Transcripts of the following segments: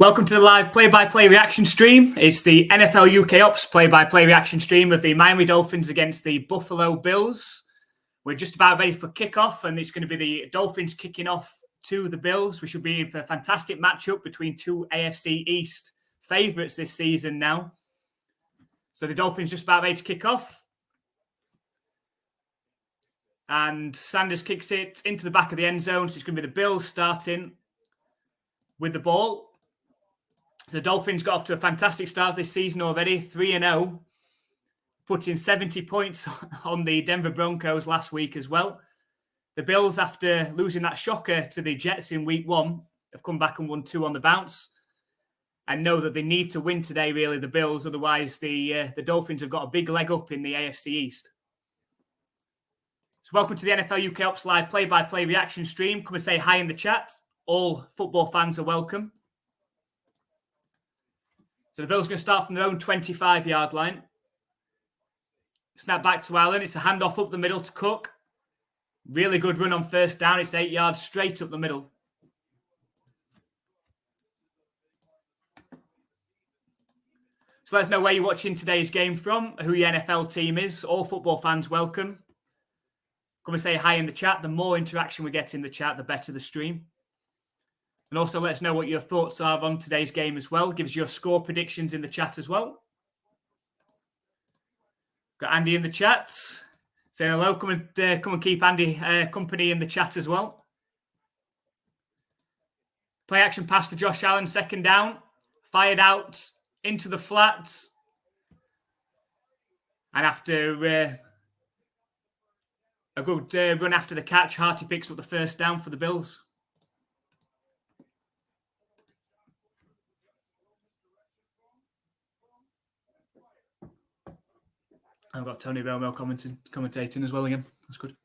Welcome to the live play-by-play reaction stream. It's the NFLUKOPS play-by-play reaction stream of the Miami Dolphins against the Buffalo Bills. We're just about ready for kickoff, and it's going to be the Dolphins kicking off to the Bills. We should be in for a fantastic matchup between two AFC East favourites this season now. So the Dolphins just about ready to kick off. And Sanders kicks it into the back of the end zone. So it's going to be the Bills starting with the ball. So the Dolphins got off to a fantastic start this season already, 3-0, putting 70 points on the Denver Broncos last week as well. The Bills, after losing that shocker to the Jets in week 1, have come back and won 2 on the bounce and know that they need to win today, really, the Bills. Otherwise, the Dolphins have got a big leg up in the AFC East. So welcome to the NFLUKOPS live play-by-play reaction stream. Come and say hi in the chat. All football fans are welcome. So the Bills are going to start from their own 25-yard line. Snap back to Allen. It's a handoff up the middle to Cook. Really good run on first down. It's 8 yards straight up the middle. So let us know where you're watching today's game from, who your NFL team is. All football fans welcome. Come and say hi in the chat. The more interaction we get in the chat, the better the stream. And also let us know what your thoughts are on today's game as well. Give us your score predictions in the chat as well. Got Andy in the chat saying hello. Come and keep Andy company in the chat as well. Play action pass for Josh Allen, second down. Fired out into the flat. And after a good run after the catch, Harty picks up the first down for the Bills. I've got Tony Romo commentating as well again. That's good.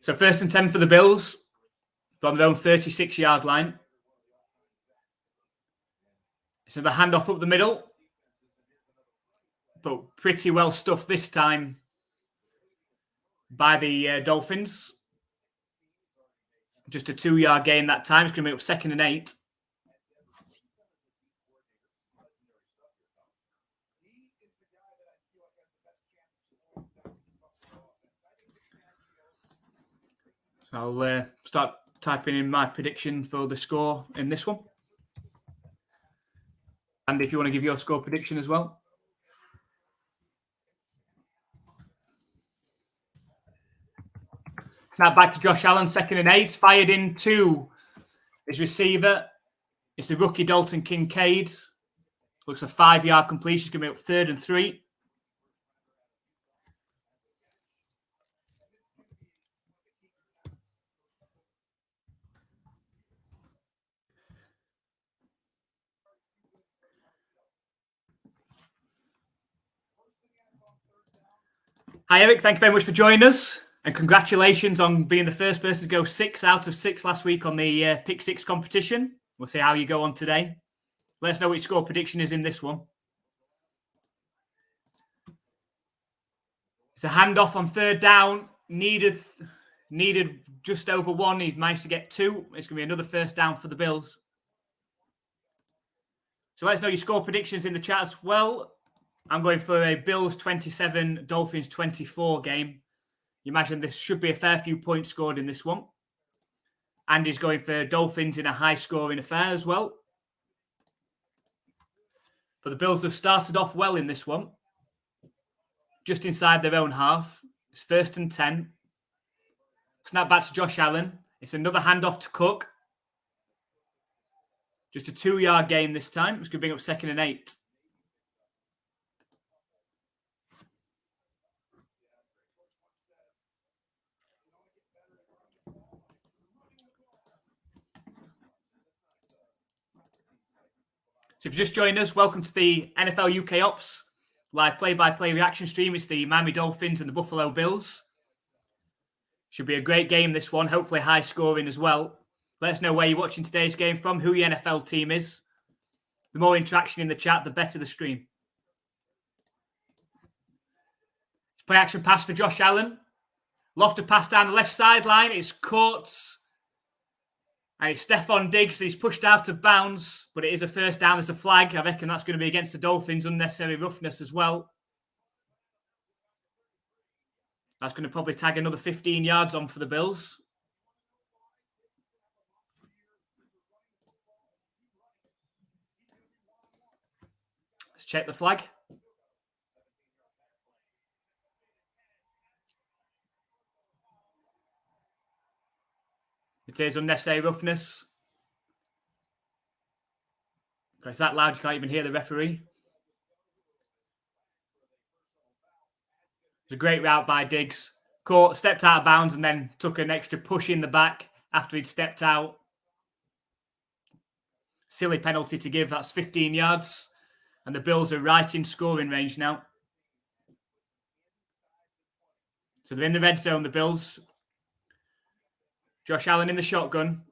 So 1st and 10 for the Bills. They're on their own 36-yard line. It's another handoff up the middle. But pretty well stuffed this time by the Dolphins. Just a 2-yard gain that time. It's going to be up 2nd and 8. So I'll start typing in my prediction for the score in this one. And if you want to give your score prediction as well. Snap back to Josh Allen, 2nd and 8. Fired into his receiver. It's the rookie Dalton Kincaid. Looks a 5-yard completion. It's going to be up 3rd and 3. Hi, Eric. Thank you very much for joining us. And congratulations on being the first person to go 6 out of 6 last week on the Pick 6 competition. We'll see how you go on today. Let us know what your score prediction is in this one. It's a handoff on 3rd down. Needed just over 1. He managed to get 2. It's going to be another first down for the Bills. So let us know your score predictions in the chat as well. I'm going for a Bills 27, Dolphins 24 game. You imagine this should be a fair few points scored in this one. Andy's going for Dolphins in a high-scoring affair as well. But the Bills have started off well in this one. Just inside their own half. It's 1st and 10. Snap back to Josh Allen. It's another handoff to Cook. Just a 2-yard gain this time. It's going to bring up 2nd and 8. So if you just joined us, welcome to the NFLUKOPS live play-by-play reaction stream. It's the Miami Dolphins and the Buffalo Bills. Should be a great game, this one. Hopefully high scoring as well. Let us know where you're watching today's game from, who your NFL team is. The more interaction in the chat, the better the stream. Play action pass for Josh Allen. Lofted pass down the left sideline. It's caught. And it's Stephon Diggs. He's pushed out of bounds, but it is a first down. There's a flag. I reckon that's going to be against the Dolphins. Unnecessary roughness as well. That's going to probably tag another 15 yards on for the Bills. Let's check the flag. It is unnecessary roughness. Okay, it's that loud you can't even hear the referee. It's a great route by Diggs. Caught, stepped out of bounds, and then took an extra push in the back after he'd stepped out. Silly penalty to give. That's 15 yards. And the Bills are right in scoring range now. So they're in the red zone, the Bills. Josh Allen in the shotgun.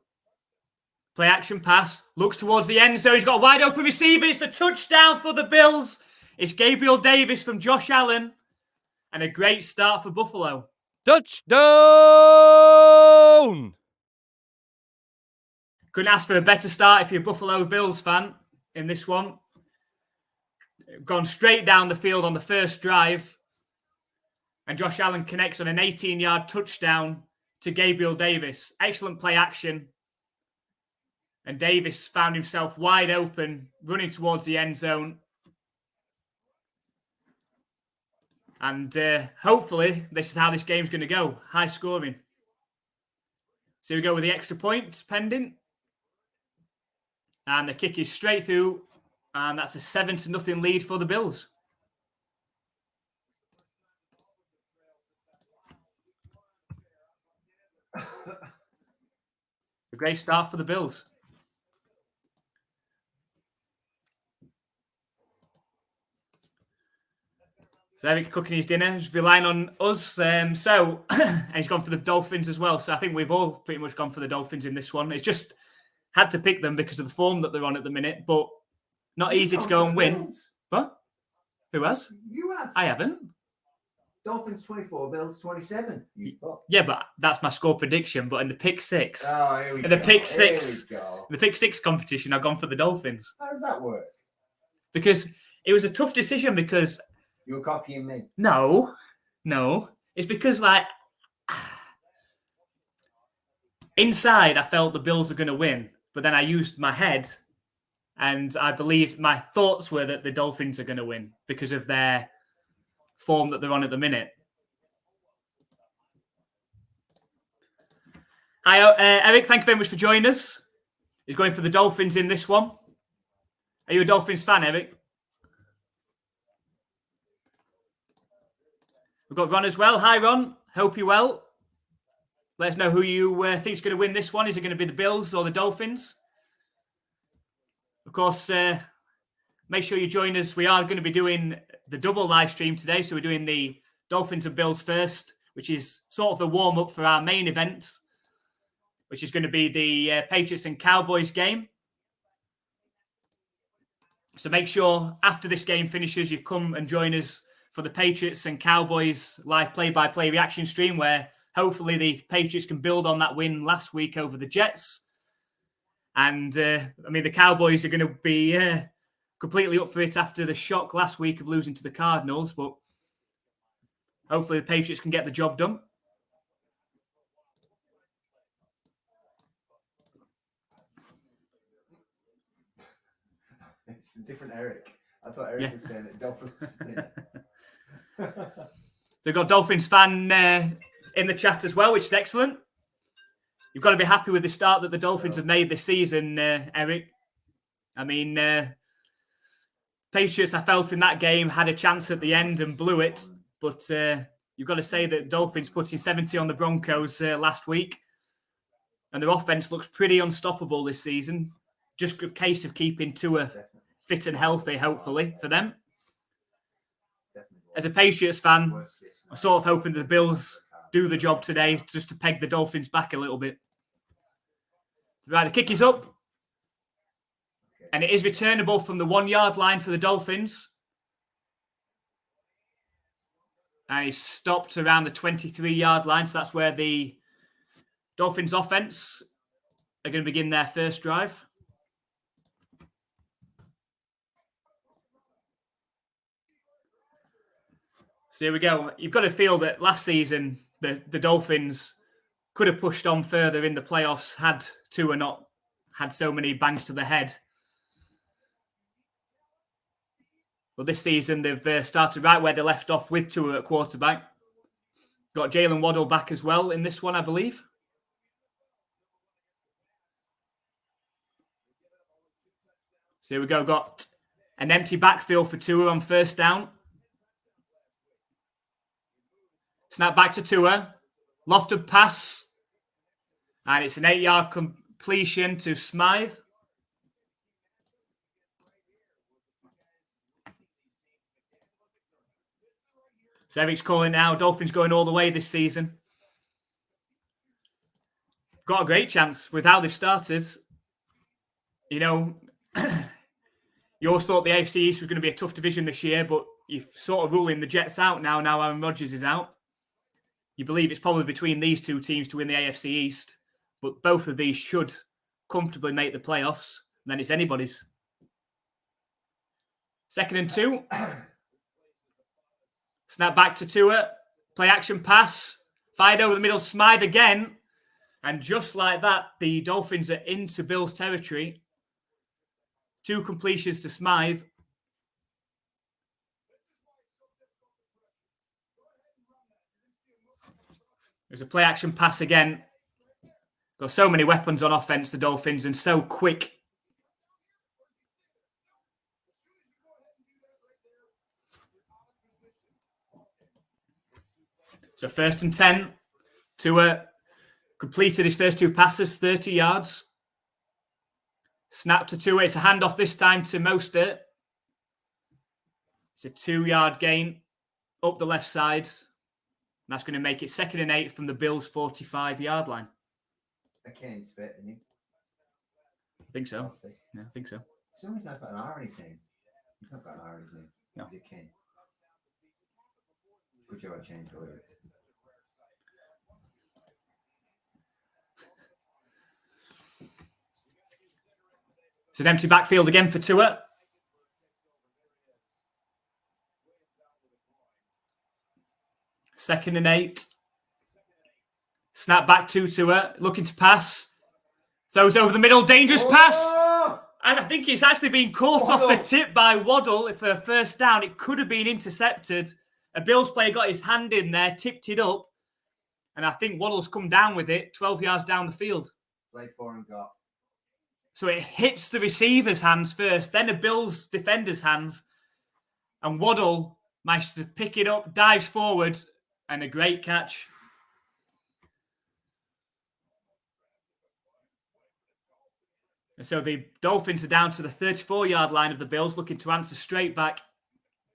Play action pass. Looks towards the end zone. He's got a wide open receiver. It's a touchdown for the Bills. It's Gabriel Davis from Josh Allen. And a great start for Buffalo. Touchdown! Couldn't ask for a better start if you're a Buffalo Bills fan in this one. Gone straight down the field on the first drive. And Josh Allen connects on an 18-yard touchdown to Gabriel Davis. Excellent play action. And Davis found himself wide open, running towards the end zone. And hopefully, this is how this game's going to go. High scoring. So we go with the extra points pending. And the kick is straight through. And that's a 7-0 lead for the Bills. A great start for the Bills. So Eric cooking his dinner, he's relying on us. And he's gone for the Dolphins as well. So I think we've all pretty much gone for the Dolphins in this one. It's just had to pick them because of the form that they're on at the minute, but not easy to go and win. What? Who has? You have. I haven't. Dolphins 24, Bills 27. Yeah, but that's my score prediction. But in the pick six, here we go. The pick six competition, I've gone for the Dolphins. How does that work? Because it was a tough decision because you were copying me. No. It's because inside I felt the Bills were going to win, but then I used my head and I believed my thoughts were that the Dolphins are going to win because of their form that they're on at the minute. Hi, Eric. Thank you very much for joining us. He's going for the Dolphins in this one. Are you a Dolphins fan, Eric? We've got Ron as well. Hi, Ron. Hope you're well. Let us know who you think is going to win this one. Is it going to be the Bills or the Dolphins? Of course, make sure you join us. We are going to be doing the double live stream today. So we're doing the Dolphins and Bills first, which is sort of the warm-up for our main event, which is going to be the Patriots and Cowboys game. So make sure after this game finishes, you come and join us for the Patriots and Cowboys live play-by-play reaction stream, where hopefully the Patriots can build on that win last week over the Jets. And, the Cowboys are going to be completely up for it after the shock last week of losing to the Cardinals. But hopefully the Patriots can get the job done. It's a different Eric. I thought Eric was saying it. Dolphins. So we've got Dolphins fan in the chat as well, which is excellent. You've got to be happy with the start that the Dolphins have made this season, Eric. Patriots, I felt in that game, had a chance at the end and blew it. But you've got to say that Dolphins putting 70 on the Broncos last week. And their offense looks pretty unstoppable this season. Just a case of keeping Tua fit and healthy, hopefully, for them. As a Patriots fan, I'm sort of hoping the Bills do the job today just to peg the Dolphins back a little bit. Right, the kick is up. And it is returnable from the 1 yard line for the Dolphins. And he's stopped around the 23-yard line. So that's where the Dolphins offense are going to begin their first drive. So here we go. You've got to feel that last season, the Dolphins could have pushed on further in the playoffs had Tua not had so many bangs to the head. Well, this season, they've started right where they left off with Tua at quarterback. Got Jalen Waddle back as well in this one, I believe. So here we go. Got an empty backfield for Tua on first down. Snap back to Tua. Lofted pass. And it's an 8-yard completion to Smythe. So Eric's calling now. Dolphins going all the way this season. Got a great chance with how they've started. You know, you always thought the AFC East was going to be a tough division this year, but you're sort of ruling the Jets out now Aaron Rodgers is out. You believe it's probably between these two teams to win the AFC East, but both of these should comfortably make the playoffs. And then it's anybody's. 2nd and 2. Snap back to Tua. Play action pass. Fired over the middle. Smythe again. And just like that, the Dolphins are into Bills territory. 2 completions to Smythe. There's a play action pass again. Got so many weapons on offense, the Dolphins, and so quick. So 1st and 10. Tua completed his first 2 passes, 30 yards. Snap to Tua. It's a handoff this time to Mostert. It's a 2-yard gain up the left side. And that's going to make it 2nd and 8 from the Bills' 45-yard line. A Kane's fit, isn't he? I think so. Yeah, I think so. Someone's not got an R in his name. He's not got an R in his name. No. He's a Kane. Good job, I changed the lyrics. It's an empty backfield again for Tua. Second and 8. Snap back to Tua. Looking to pass. Throws over the middle. Dangerous pass. And I think it's actually been caught off the tip by Waddle for a first down. It could have been intercepted. A Bills player got his hand in there, tipped it up. And I think Waddle's come down with it 12 yards down the field. Played for and got. So it hits the receiver's hands first, then the Bills' defender's hands. And Waddle manages to pick it up, dives forward, and a great catch. And so the Dolphins are down to the 34-yard line of the Bills, looking to answer straight back.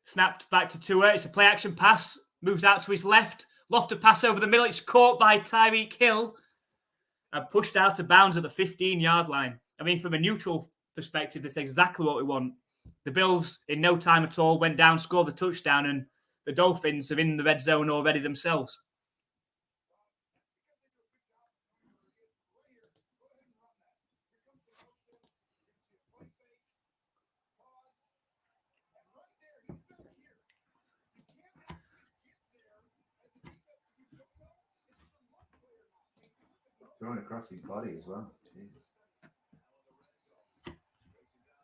Snapped back to Tua. It's a play-action pass. Moves out to his left. Lofted pass over the middle. It's caught by Tyreek Hill and pushed out of bounds at the 15-yard line. I mean, from a neutral perspective, that's exactly what we want. The Bills, in no time at all, went down, scored the touchdown, and the Dolphins are in the red zone already themselves. Throwing across his body as well. Jesus.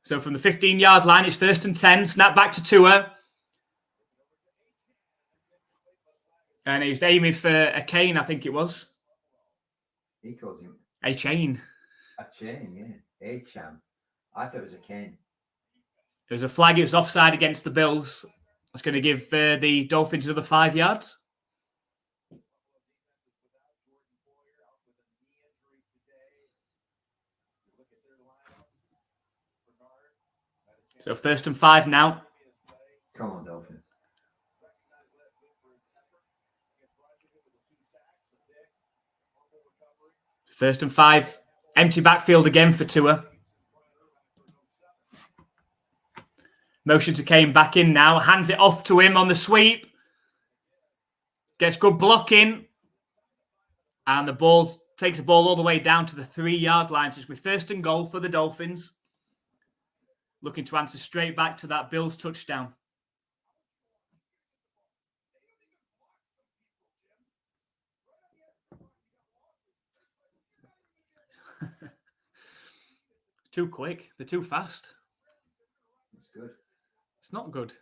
So from the 15-yard line, it's 1st and 10. Snap back to Tua. And he was aiming for a cane, I think it was. He calls him a chain. A chain, yeah. A cham. I thought it was a cane. It was a flag. It was offside against the Bills. That's going to give the Dolphins another 5 yards. So 1st and 5 now. Come on, Dolphins. First and 5. Empty backfield again for Tua. Motion to Kane back in now. Hands it off to him on the sweep. Gets good blocking. And the ball takes the ball all the way down to the 3-yard line. So it's my first and goal for the Dolphins. Looking to answer straight back to that Bills touchdown. Too quick. They're too fast. It's good. It's not good.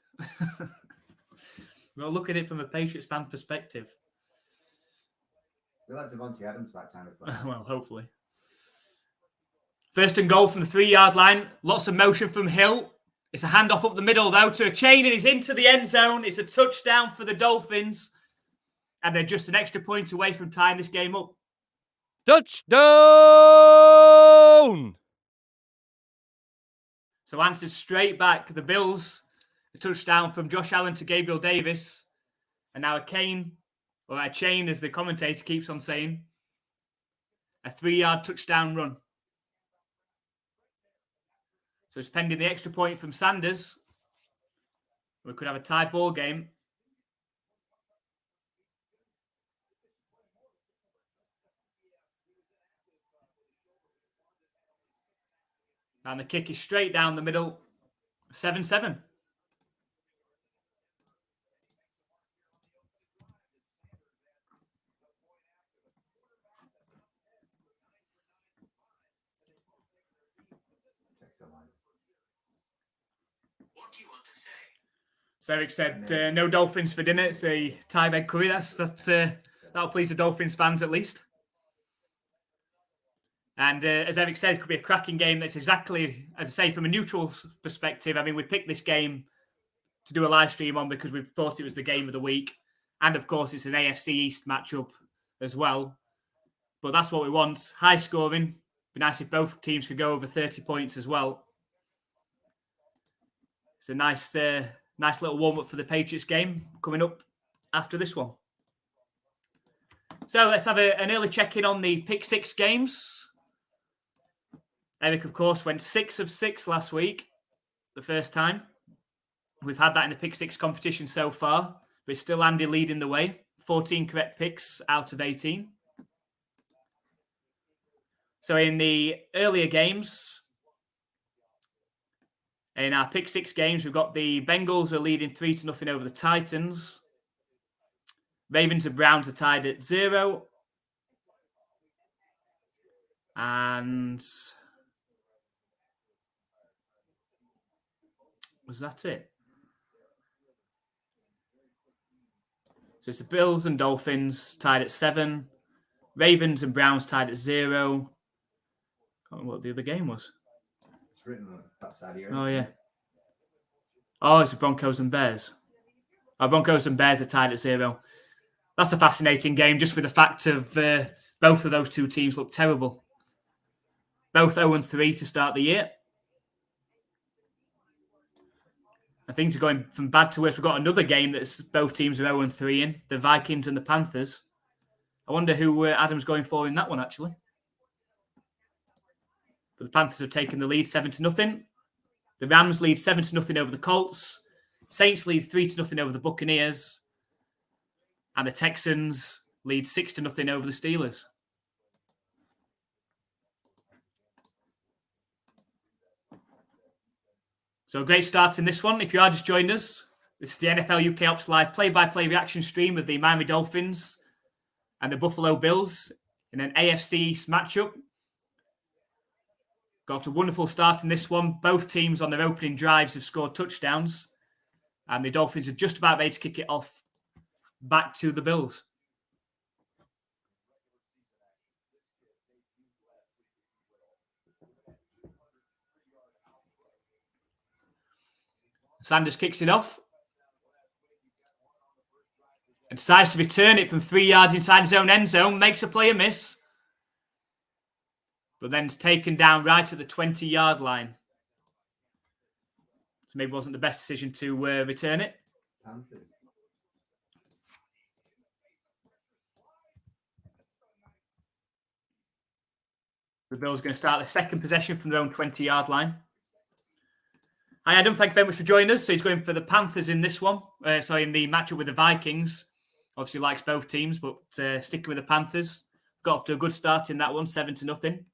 We'll look at it from a Patriots fan perspective. We'll have Devontae Adams back time to play. Well, hopefully. First and goal from the 3-yard line. Lots of motion from Hill. It's a handoff up the middle, though, to a chain, and he's into the end zone. It's a touchdown for the Dolphins. And they're just an extra point away from tying this game up. Touchdown! So answered straight back. The Bills, a touchdown from Josh Allen to Gabriel Davis. And now a chain, as the commentator keeps on saying. A 3-yard touchdown run. So it's pending the extra point from Sanders. We could have a tie ball game. And the kick is straight down the middle. 7-7. So Eric said, no Dolphins for dinner. It's a Thai egg curry. That'll please the Dolphins fans at least. And as Eric said, it could be a cracking game. That's exactly, as I say, from a neutral's perspective. I mean, we picked this game to do a live stream on because we thought it was the game of the week. And of course, it's an AFC East matchup as well. But that's what we want. High scoring. Be nice if both teams could go over 30 points as well. It's a nice little warm-up for the Patriots game coming up after this one. So let's have an early check-in on the Pick 6 games. Eric, of course, went 6 of 6 last week, the first time. We've had that in the Pick 6 competition so far, but it's still Andy leading the way. 14 correct picks out of 18. So in the earlier games, in our Pick 6 games, we've got the Bengals are leading 3-0 over the Titans. Ravens and Browns are tied at 0. And was that it? So it's the Bills and Dolphins tied at 7. Ravens and Browns tied at 0. Can't remember what the other game was. It's written on that side of your Oh, yeah. Oh, it's the Broncos and Bears. Broncos and Bears are tied at 0. That's a fascinating game just with the fact of both of those two teams look terrible. Both 0-3 to start the year. And things are going from bad to worse. We've got another game that's both teams are 0-3 in, the Vikings and the Panthers. I wonder who Adam's going for in that one, actually. But the Panthers have taken the lead 7-0. The Rams lead 7-0 over the Colts. Saints lead 3-0 over the Buccaneers. And the Texans lead 6-0 over the Steelers. So a great start in this one. If you are just joining us, this is the NFL UK Ops Live play-by-play reaction stream of the Miami Dolphins and the Buffalo Bills in an AFC East matchup. Got off to a wonderful start in this one. Both teams on their opening drives have scored touchdowns. And the Dolphins are just about ready to kick it off back to the Bills. Sanders kicks it off. And decides to return it from 3 yards inside his own end zone. Makes a play a miss. But then it's taken down right at the 20-yard line. So maybe it wasn't the best decision to return it. Panthers. The Bills are going to start their second possession from their own 20-yard line. Hi, Adam. Thank you very much for joining us. So he's going for the Panthers in this one. In the matchup with the Vikings. Obviously likes both teams, but sticking with the Panthers. Got off to a good start in that one, 7-0.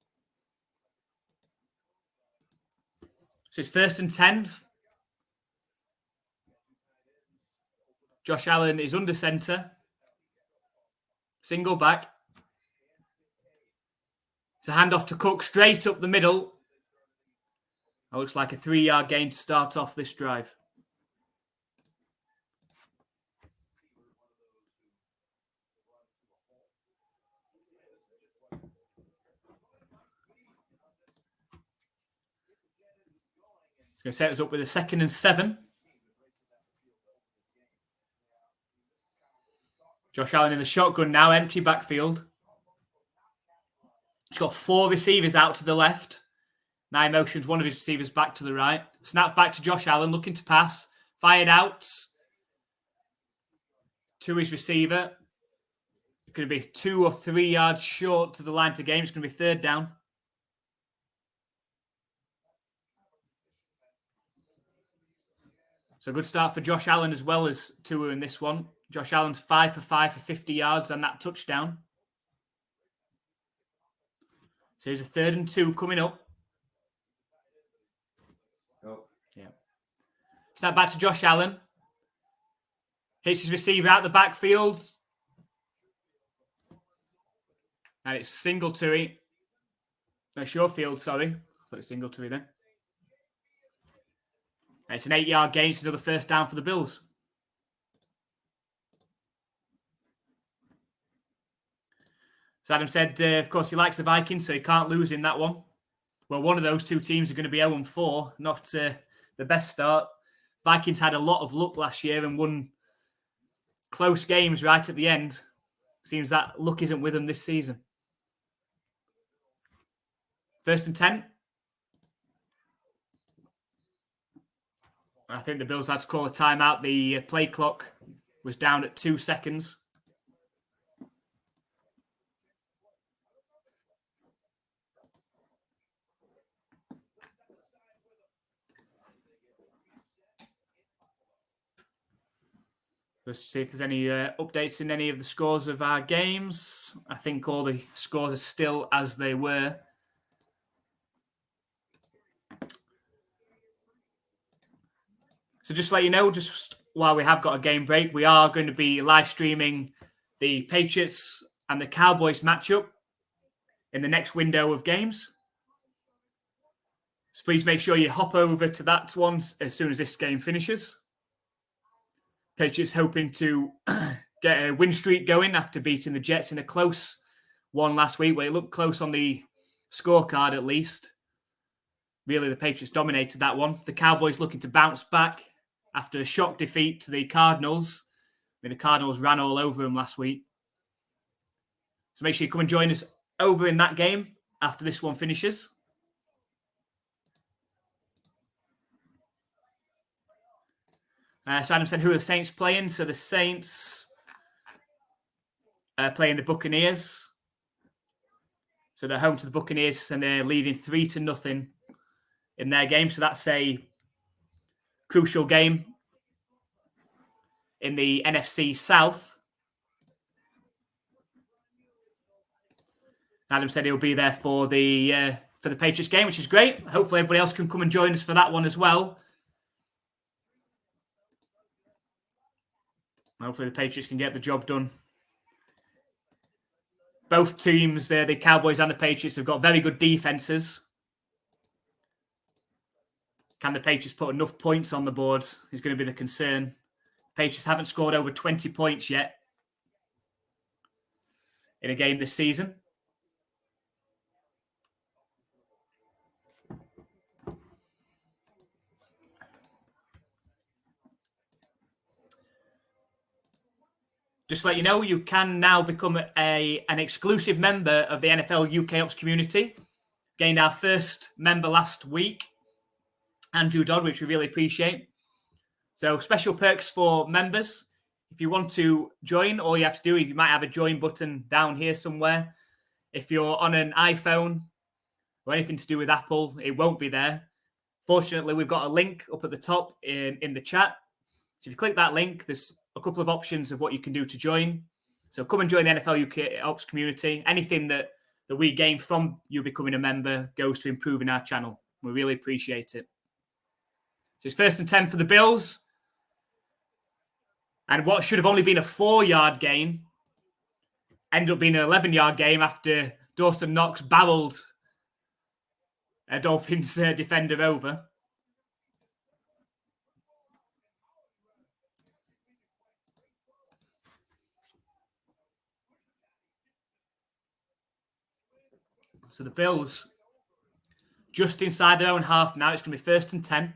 So it's 1st and 10. Josh Allen is under centre. Single back. It's a handoff to Cook straight up the middle. That looks like a 3-yard gain to start off this drive. Going to set us up with a 2nd and 7. Josh Allen in the shotgun now, empty backfield. He's got 4 receivers out to the left. Now he motions one of his receivers back to the right. Snaps back to Josh Allen, looking to pass. Fired out to his receiver. It's going to be 2 or 3 yards short to the line to game. It's going to be 3rd down. So a good start for Josh Allen as well as Tua in this one. Josh Allen's 5 for 5 for 50 yards and that touchdown. So here's a 3rd and 2 coming up. Oh. Yeah. Snap back to Josh Allen. Hits his receiver out the backfield. And it's Singletary. No, Shorefield, sorry. I thought it was Singletary then. And it's an 8-yard gain. It's another 1st down for the Bills. So Adam said, of course, he likes the Vikings, so he can't lose in that one. Well, one of those 2 teams are going to be 0-4. Not the best start. Vikings had a lot of luck last year and won close games right at the end. Seems that luck isn't with them this season. 1st and 10. I think the Bills had to call a timeout. The play clock was down at 2 seconds. Let's see if there's any updates in any of the scores of our games. I think all the scores are still as they were. So just to let you know, just while we have got a game break, we are going to be live streaming the Patriots and the Cowboys matchup in the next window of games. So please make sure you hop over to that one as soon as this game finishes. Patriots hoping to get a win streak going after beating the Jets in a close one last week. Well, it looked close on the scorecard at least. Really, the Patriots dominated that one. The Cowboys looking to bounce back after a shock defeat to the Cardinals. I mean, the Cardinals ran all over them last week. So make sure you come and join us over in that game after this one finishes. So Adam said, who are the Saints playing? So the Saints are playing the Buccaneers. So they're home to the Buccaneers and they're leading 3-0 in their game. So that's a crucial game in the NFC South. Adam said he'll be there for the Patriots game, which is great. Hopefully everybody else can come and join us for that one as well. Hopefully the Patriots can get the job done. Both teams, the Cowboys and the Patriots, have got very good defenses. Can the Patriots put enough points on the board is going to be the concern. Patriots haven't scored over 20 points yet in a game this season. Just to let you know, you can now become an exclusive member of the NFLUKOPS community. Gained our first member last week, Andrew Dodd, which we really appreciate. So special perks for members. If you want to join, all you have to do, you might have a join button down here somewhere. If you're on an iPhone or anything to do with Apple, it won't be there. Fortunately, we've got a link up at the top in the chat. So if you click that link, there's a couple of options of what you can do to join. So come and join the NFLUKOPS community. Anything that we gain from you becoming a member goes to improving our channel. We really appreciate it. So it's 1st and 10 for the Bills. And what should have only been a 4-yard gain ended up being an 11-yard game after Dawson Knox barreled a Dolphins defender over. So the Bills just inside their own half now. It's going to be 1st and 10.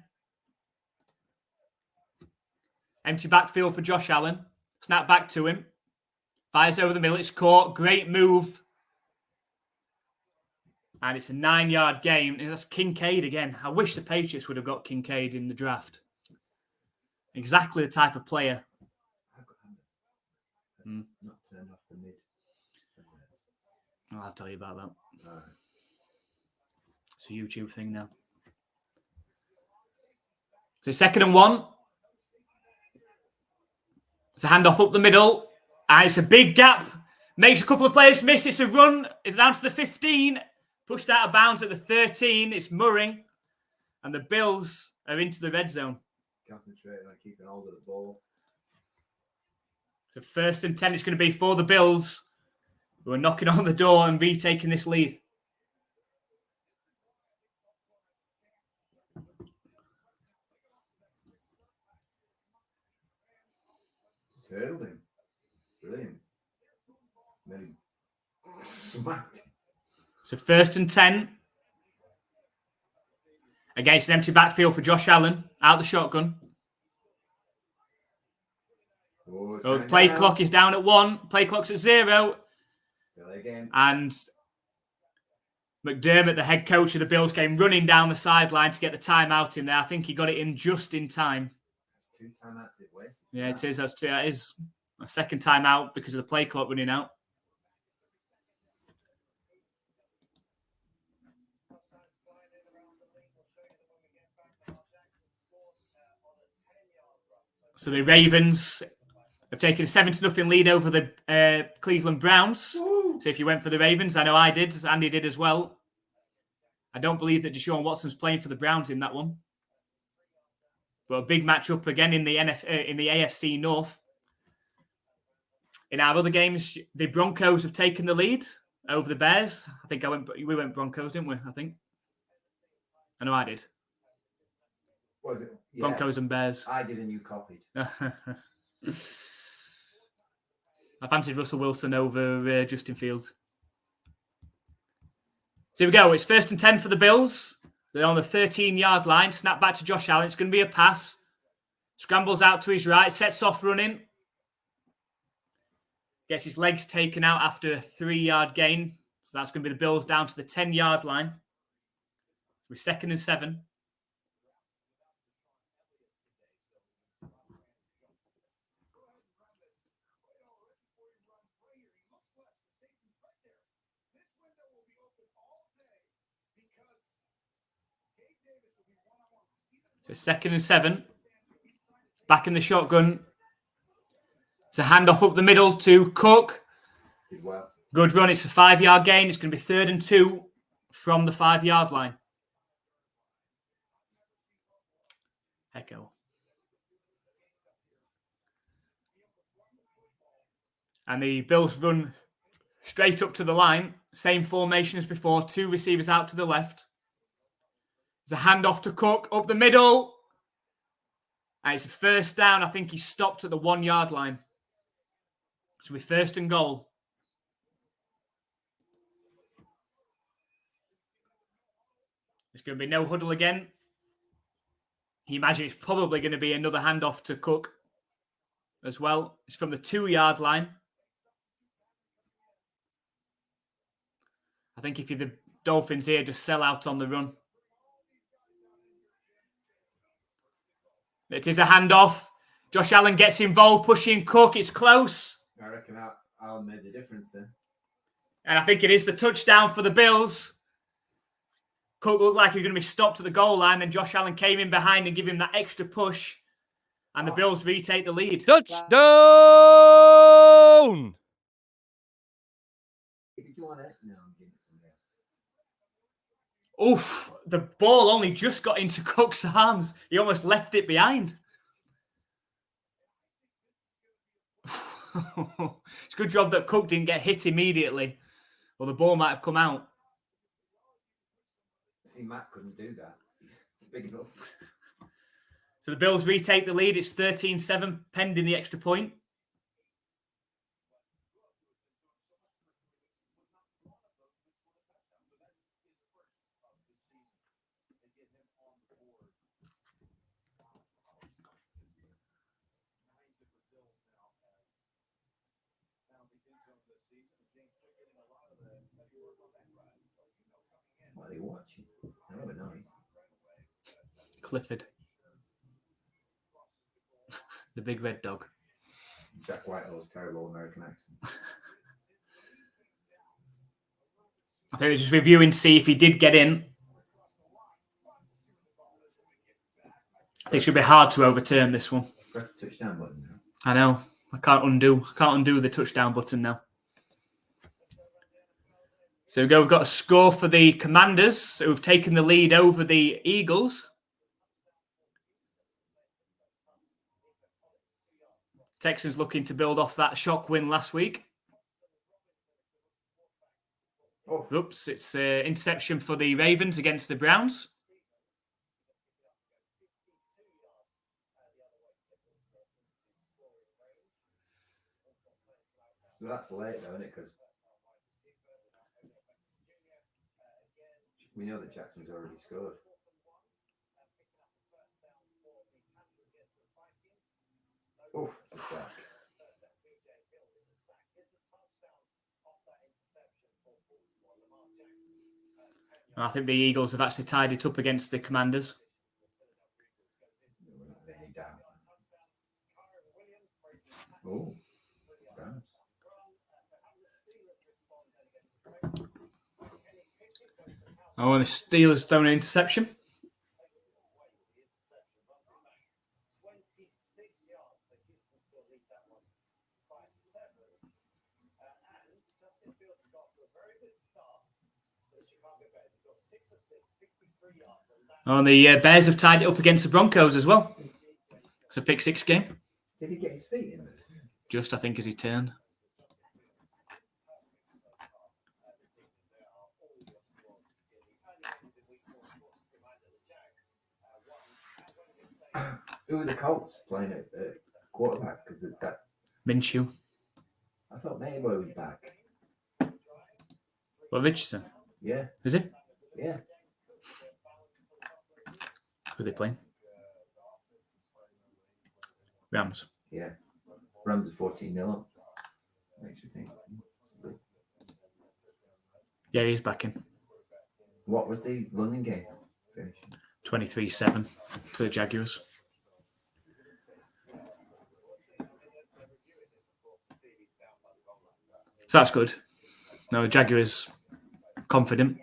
Empty backfield for Josh Allen. Snap back to him. Fires over the middle. It's caught. Great move. And it's a 9-yard gain. And that's Kincaid again. I wish the Patriots would have got Kincaid in the draft. Exactly the type of player. Not turned off the mid. I'll tell you about that. Right. It's a YouTube thing now. So 2nd and 1. It's a handoff up the middle. And it's a big gap. Makes a couple of players miss. It's a run. It's down to the 15. Pushed out of bounds at the 13. It's Murray. And the Bills are into the red zone. Concentrating on keeping hold of the ball. So 1st and 10 is going to be for the Bills, who are knocking on the door and retaking this lead. Hurdled him. Brilliant. Then he smacked. So 1st and 10. Against an empty backfield for Josh Allen. Out the shotgun. Oh, the play clock is down at 1. Play clock's at 0. Again. And McDermott, the head coach of the Bills, came running down the sideline to get the timeout in there. I think he got it in just in time. That's 2 timeouts they've wasted. Yeah, it is. That is a 2nd timeout because of the play clock running out. So the Ravens have taken a 7-0 lead over the Cleveland Browns. Woo! So if you went for the Ravens, I know I did. Andy did as well. I don't believe that Deshaun Watson's playing for the Browns in that one. But a big matchup again in the AFC North. In our other games, the Broncos have taken the lead over the Bears. I think we went Broncos, didn't we? I think. I know I did. What was it? Yeah, Broncos and Bears. I did and you copied. I fancied Russell Wilson over Justin Fields. So here we go. It's 1st and 10 for the Bills. They're on the 13-yard line. Snap back to Josh Allen. It's going to be a pass. Scrambles out to his right. Sets off running. Gets his legs taken out after a 3-yard gain. So that's going to be the Bills down to the 10-yard line. We're 2nd and 7. So 2nd and 7. Back in the shotgun. It's a handoff up the middle to Cook. Did well. Good run. It's a 5-yard gain. It's going to be 3rd and 2 from the 5-yard line. Echo. And the Bills run straight up to the line. Same formation as before. 2 receivers out to the left. There's a handoff to Cook up the middle. And it's a 1st down. I think he stopped at the 1-yard line. So we're 1st and goal. There's going to be no huddle again. You imagine it's probably going to be another handoff to Cook as well. It's from the 2-yard line. I think if you're the Dolphins here, just sell out on the run. It is a handoff. Josh Allen gets involved, pushing Cook. It's close. I reckon Allen made the difference then. And I think it is the touchdown for the Bills. Cook looked like he was going to be stopped at the goal line. Then Josh Allen came in behind and gave him that extra push. And the Bills retake the lead. Touchdown! If you want it, no, I'm giving it somebody else. Oof, the ball only just got into Cook's arms. He almost left it behind. It's a good job that Cook didn't get hit immediately, or the ball might have come out. See, Matt couldn't do that. He's big enough. So the Bills retake the lead. It's 13-7, pending the extra point. What are they watching? I never know. Clifford. The big red dog. Jack Whitehall's terrible American accent. I think they're just reviewing to see if he did get in. I think it's going to be hard to overturn this one. Press the touchdown button now. I know. I can't undo the touchdown button now. So we've got a score for the Commanders, who've taken the lead over the Eagles. Texans looking to build off that shock win last week. Oh. Oops, it's interception for the Ravens against the Browns. So that's late though, isn't it? Because we know that Jackson's already scored. Oof, it's a sack. I think the Eagles have actually tied it up against the Commanders. Oh, Browns. Oh, and the Steelers thrown an interception. Oh, and the Bears have tied it up against the Broncos as well. It's a pick six game. Did he get his feet in there? Just, I think, as he turned. Who are the Colts playing at quarterback? Because they've got Minshew. I thought Mayboy was back. What, Richardson? Yeah. Is it? Yeah. Who are they playing? Rams. Yeah. Rams are 14-0 up. Makes you think. Yeah, he's back in. What was the London game? 23-7 to the Jaguars. So that's good. No, the Jaguars confident.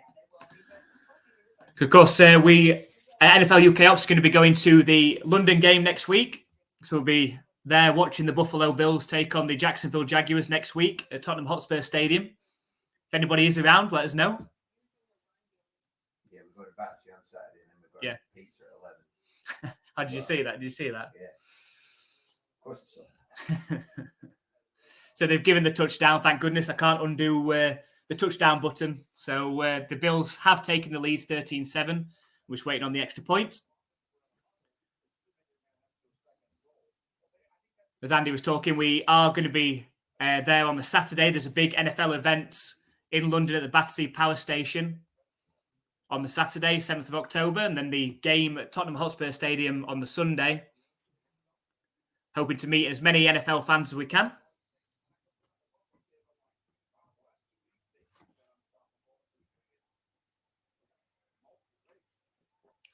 Of course, we NFLUKOPS are going to be going to the London game next week. So we'll be there watching the Buffalo Bills take on the Jacksonville Jaguars next week at Tottenham Hotspur Stadium. If anybody is around, let us know. Yeah, we've got a Batsy on Saturday and then we've got pizza at 11. How did you see that? Did you see that? Yeah. Of course I saw that. So they've given the touchdown. Thank goodness. I can't undo the touchdown button. So the Bills have taken the lead 13-7. We're just waiting on the extra point. As Andy was talking, we are going to be there on the Saturday. There's a big NFL event in London at the Battersea Power Station on the Saturday, 7th of October. And then the game at Tottenham Hotspur Stadium on the Sunday. Hoping to meet as many NFL fans as we can.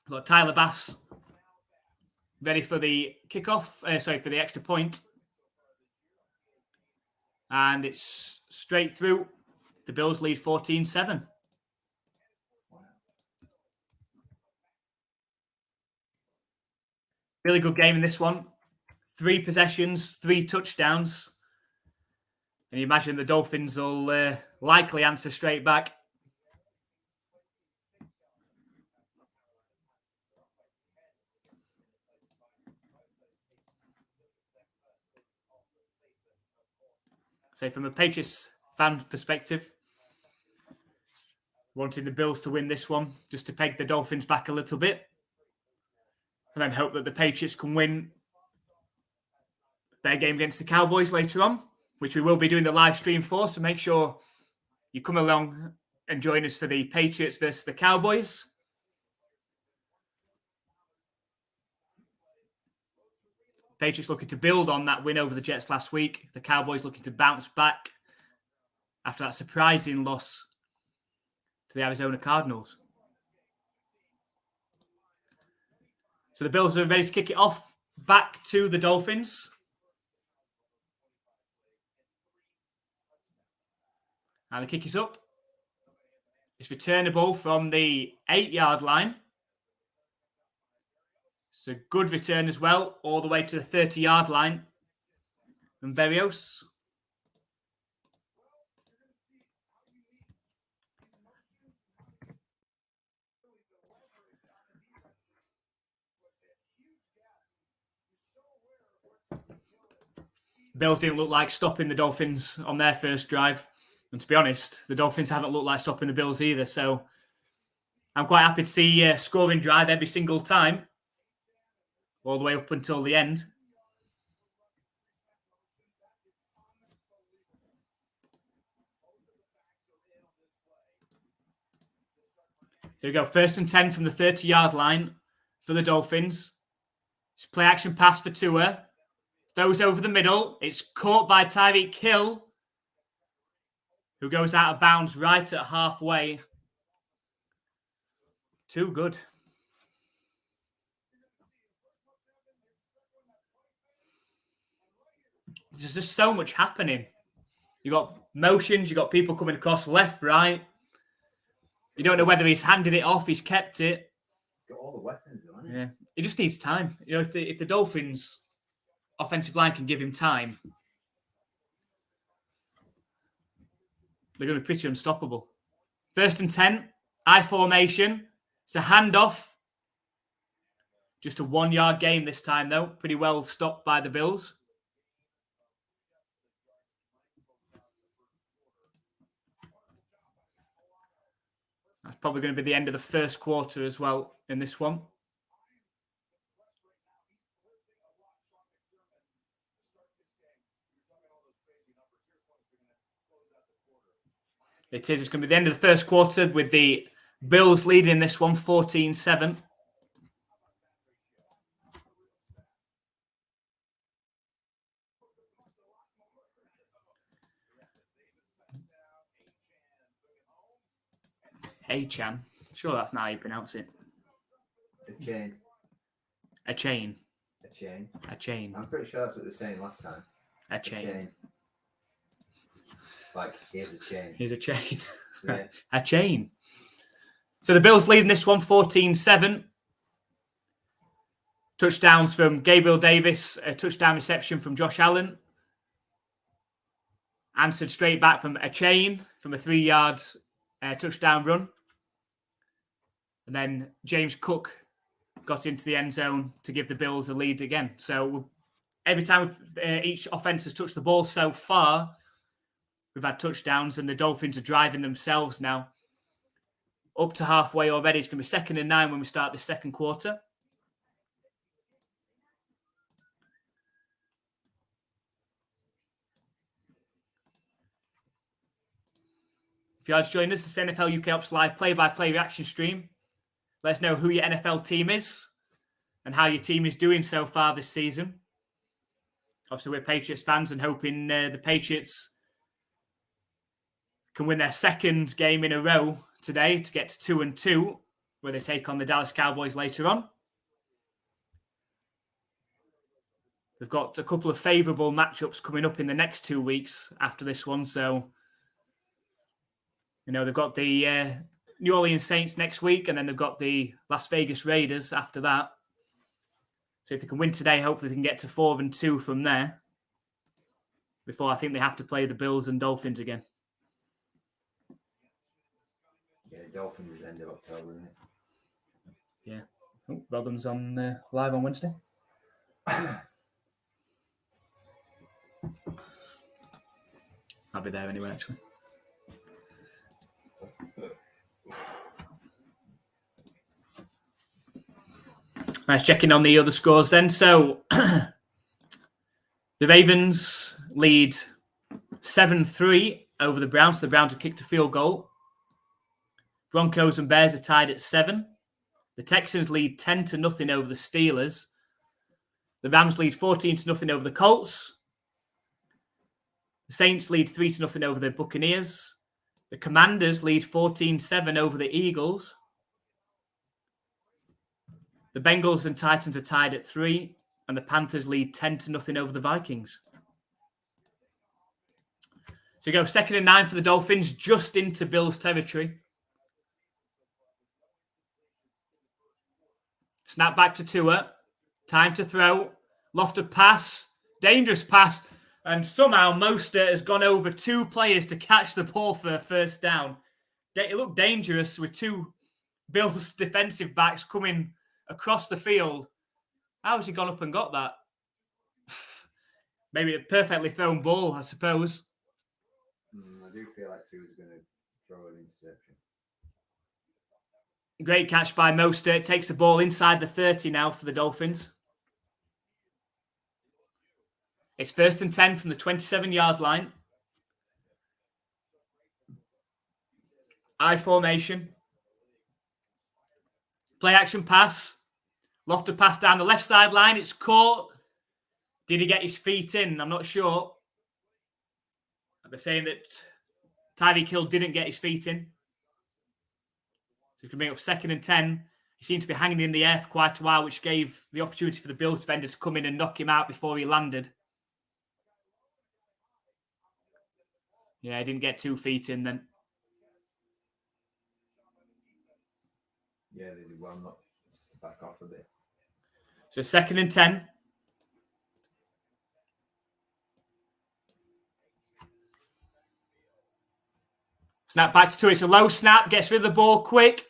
We've got Tyler Bass ready for the kickoff, for the extra point. And it's straight through. The Bills lead 14-7. Really good game in this one. 3 possessions, 3 touchdowns. And you imagine the Dolphins will likely answer straight back. So from a Patriots fan perspective, wanting the Bills to win this one, just to peg the Dolphins back a little bit. And then hope that the Patriots can win their game against the Cowboys later on, which we will be doing the live stream for. So make sure you come along and join us for the Patriots versus the Cowboys. Patriots looking to build on that win over the Jets last week. The Cowboys looking to bounce back after that surprising loss to the Arizona Cardinals. So the Bills are ready to kick it off back to the Dolphins. And the kick is up. It's returnable from the 8-yard line. It's a good return as well, all the way to the 30-yard line. And Berrios. Bills didn't look like stopping the Dolphins on their first drive. And to be honest, the Dolphins haven't looked like stopping the Bills either. So I'm quite happy to see a scoring drive every single time, all the way up until the end. So we go 1st and 10 from the 30-yard line for the Dolphins. It's play action pass for Tua. Throws over the middle. It's caught by Tyreek Hill, who goes out of bounds right at halfway. Too good. There's just so much happening. You got motions, you got people coming across left, right. You don't know whether he's handed it off, he's kept it. Got all the weapons, hasn't Yeah, he just needs time. You know, if the Dolphins' offensive line can give him time, they're going to be pretty unstoppable. 1st and 10, I formation. It's a handoff. Just a 1-yard gain this time, though. Pretty well stopped by the Bills. That's probably going to be the end of the first quarter as well in this one. It is. It's going to be the end of the first quarter with the Bills leading this one 14-7. Hey-chan. Sure that's not how you pronounce it. A chain. A chain. A chain. A chain. I'm pretty sure that's what they were saying last time. A chain. Like, here's a chain. Here's a chain. Yeah. A chain. So the Bills leading this one 14-7. Touchdowns from Gabriel Davis, a touchdown reception from Josh Allen. Answered straight back from a chain from a 3-yard touchdown run. And then James Cook got into the end zone to give the Bills a lead again. So every time each offense has touched the ball so far, we've had touchdowns, and the Dolphins are driving themselves now. Up to halfway already. It's going to be 2nd and 9 when we start the second quarter. If you are just joining us, this is NFLUKOPS live play-by-play reaction stream. Let us know who your NFL team is and how your team is doing so far this season. Obviously, we're Patriots fans and hoping the Patriots can win their 2nd game in a row today to get to 2-2, where they take on the Dallas Cowboys later on. They've got a couple of favourable matchups coming up in the next 2 weeks after this one. So, you know, they've got the New Orleans Saints next week, and then they've got the Las Vegas Raiders after that. So if they can win today, hopefully they can get to 4-2 from there. Before I think they have to play the Bills and Dolphins again. Yeah, Dolphins is end of October, isn't it? Yeah. Oh, Rodham's on live on Wednesday. I'll be there anyway, actually. Nice checking on the other scores then. So the Ravens lead 7-3 over the Browns. The Browns have kicked a field goal. Broncos and Bears are tied at 7. The Texans lead 10-0 over the Steelers. The Rams lead 14-0 over the Colts. The Saints lead 3-0 over the Buccaneers. The Commanders lead 14-7 over the Eagles. The Bengals and Titans are tied at 3. And the Panthers lead 10-0 over the Vikings. So you go 2nd and 9 for the Dolphins, just into Bills territory. Snap back to Tua. Time to throw. Lofted pass. Dangerous pass. And somehow Mostert has gone over 2 players to catch the ball for a first down. It looked dangerous with 2 Bills defensive backs coming across the field. How has he gone up and got that? Maybe a perfectly thrown ball, I suppose. I do feel like Tua's going to throw an interception. Great catch by Mostert. Takes the ball inside the 30 now for the Dolphins. It's 1st and 10 from the 27-yard line. I formation. Play action pass. Lofted pass down the left sideline. It's caught. Did he get his feet in? I'm not sure. They're saying that Tyreek Hill didn't get his feet in. So he's going to bring up 2nd and 10. He seemed to be hanging in the air for quite a while, which gave the opportunity for the Bills defender to come in and knock him out before he landed. Yeah, he didn't get 2 feet in then. Yeah, they did well not just to back off a bit. So 2nd and 10. Snap back to Tua. It's a low snap. Gets rid of the ball quick.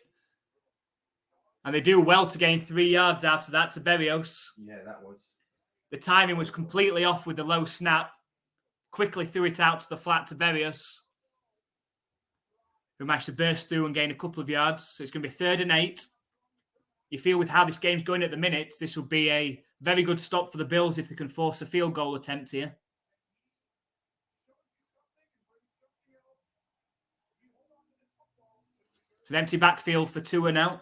And they do well to gain 3 yards out of that to Berrios. Yeah, that was. The timing was completely off with the low snap. Quickly threw it out to the flat to Berrios, who managed to burst through and gain a couple of yards. So it's going to be 3rd and 8. You feel with how this game's going at the minute, this will be a very good stop for the Bills if they can force a field goal attempt here. It's an empty backfield for Tua now.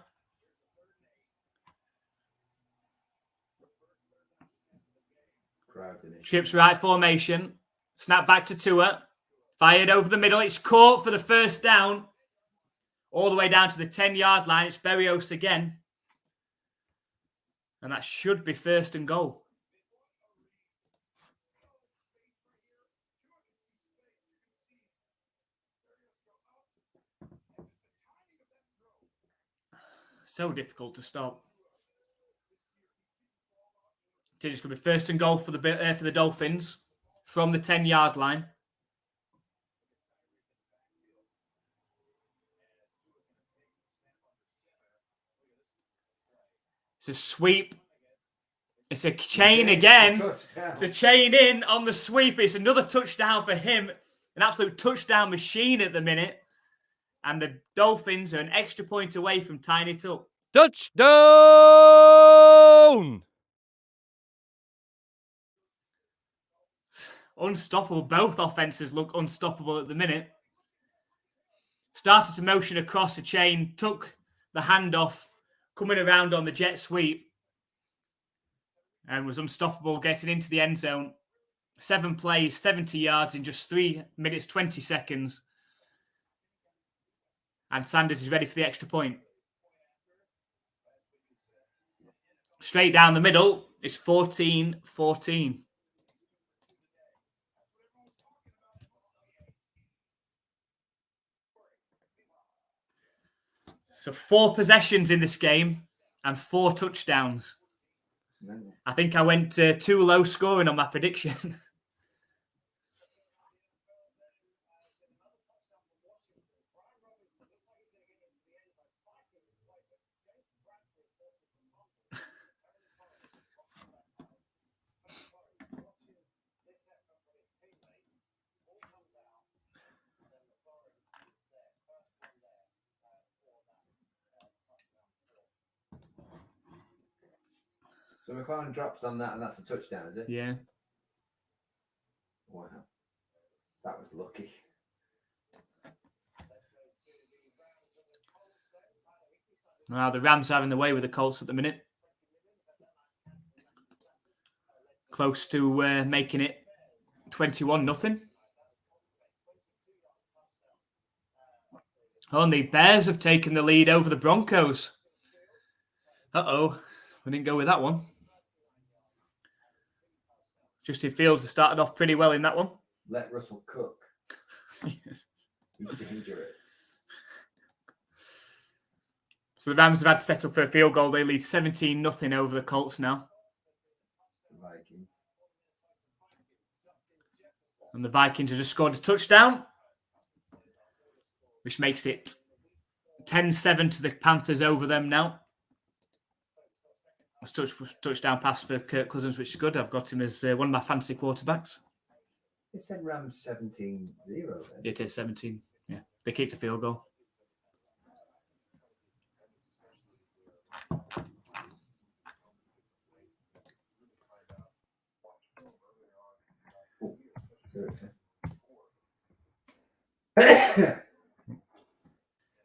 Trips right formation. Snap back to Tua. Fired over the middle. It's caught for the first down. All the way down to the 10-yard line. It's Berrios again. And that should be 1st and goal. So difficult to stop. It's going to be 1st and goal for the Dolphins from the 10-yard line. It's a sweep. It's a chain again. It's a chain in on the sweep. It's another touchdown for him. An absolute touchdown machine at the minute. And the Dolphins are an extra point away from tying it up. Touchdown! Unstoppable. Both offenses look unstoppable at the minute. Started to motion across the chain. Took the handoff. Coming around on the jet sweep. And was unstoppable getting into the end zone. 7 plays, 70 yards in just 3 minutes, 20 seconds. And Sanders is ready for the extra point. Straight down the middle. It's 14-14. So 4 possessions in this game and 4 touchdowns. I think I went too low scoring on my prediction. So McLaren drops on that, and that's a touchdown, is it? Yeah. Wow. That was lucky. Well, the Rams are having the way with the Colts at the minute. Close to making it 21-0. Oh, and the Bears have taken the lead over the Broncos. Uh-oh. We didn't go with that one. Justin Fields has started off pretty well in that one. Let Russell cook. He's dangerous. So the Rams have had to settle for a field goal. They lead 17-0 over the Colts now. Vikings. And the Vikings have just scored a touchdown, which makes it 10-7 to the Panthers over them now. A touchdown pass for Kirk Cousins, which is good. I've got him as one of my fantasy quarterbacks. It said Rams 17-0 then. It is 17. Yeah, they kicked a field goal.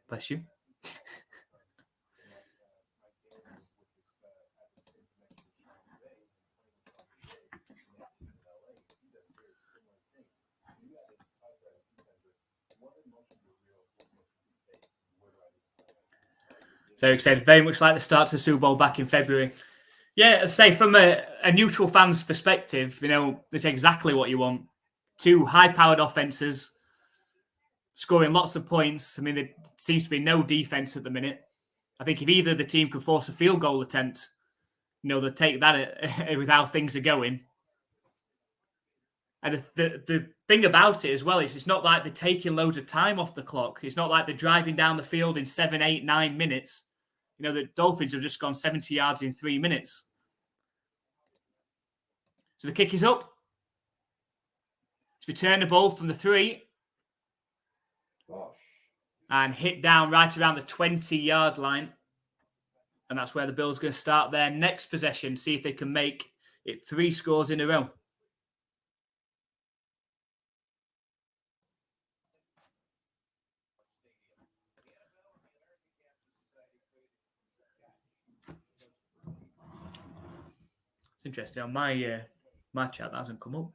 Bless you. So Eric said, very much like the start to the Super Bowl back in February. Yeah, I'd say from a neutral fan's perspective, you know, it's exactly what you want. Two high-powered offenses scoring lots of points. I mean, there seems to be no defense at the minute. I think if either the team could force a field goal attempt, you know, they'll take that with how things are going. And the thing about it as well is it's not like they're taking loads of time off the clock. It's not like they're driving down the field in 7, 8, 9 minutes. You know, the Dolphins have just gone 70 yards in 3 minutes. So the kick is up. It's returnable from the 3. Gosh. And hit down right around the 20-yard line. And that's where the Bills are going to start their next possession, see if they can make it 3 scores in a row. It's interesting. On my chat, that hasn't come up.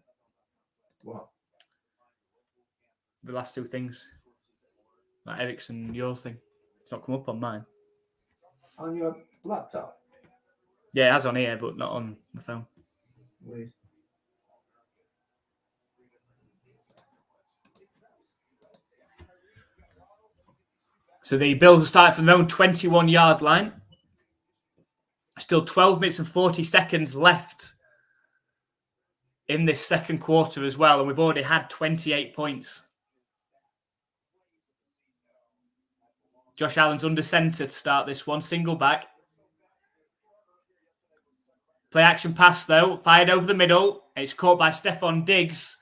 What? The last 2 things. Like Eric's and yours thing. It's not come up on mine. On your laptop? Yeah, it has on here, but not on the phone. Weird. So the Bills are starting from their own 21-yard line. Still 12 minutes and 40 seconds left in this second quarter as well. And we've already had 28 points. Josh Allen's under center to start this one. Single back. Play action pass, though. Fired over the middle. And it's caught by Stephon Diggs.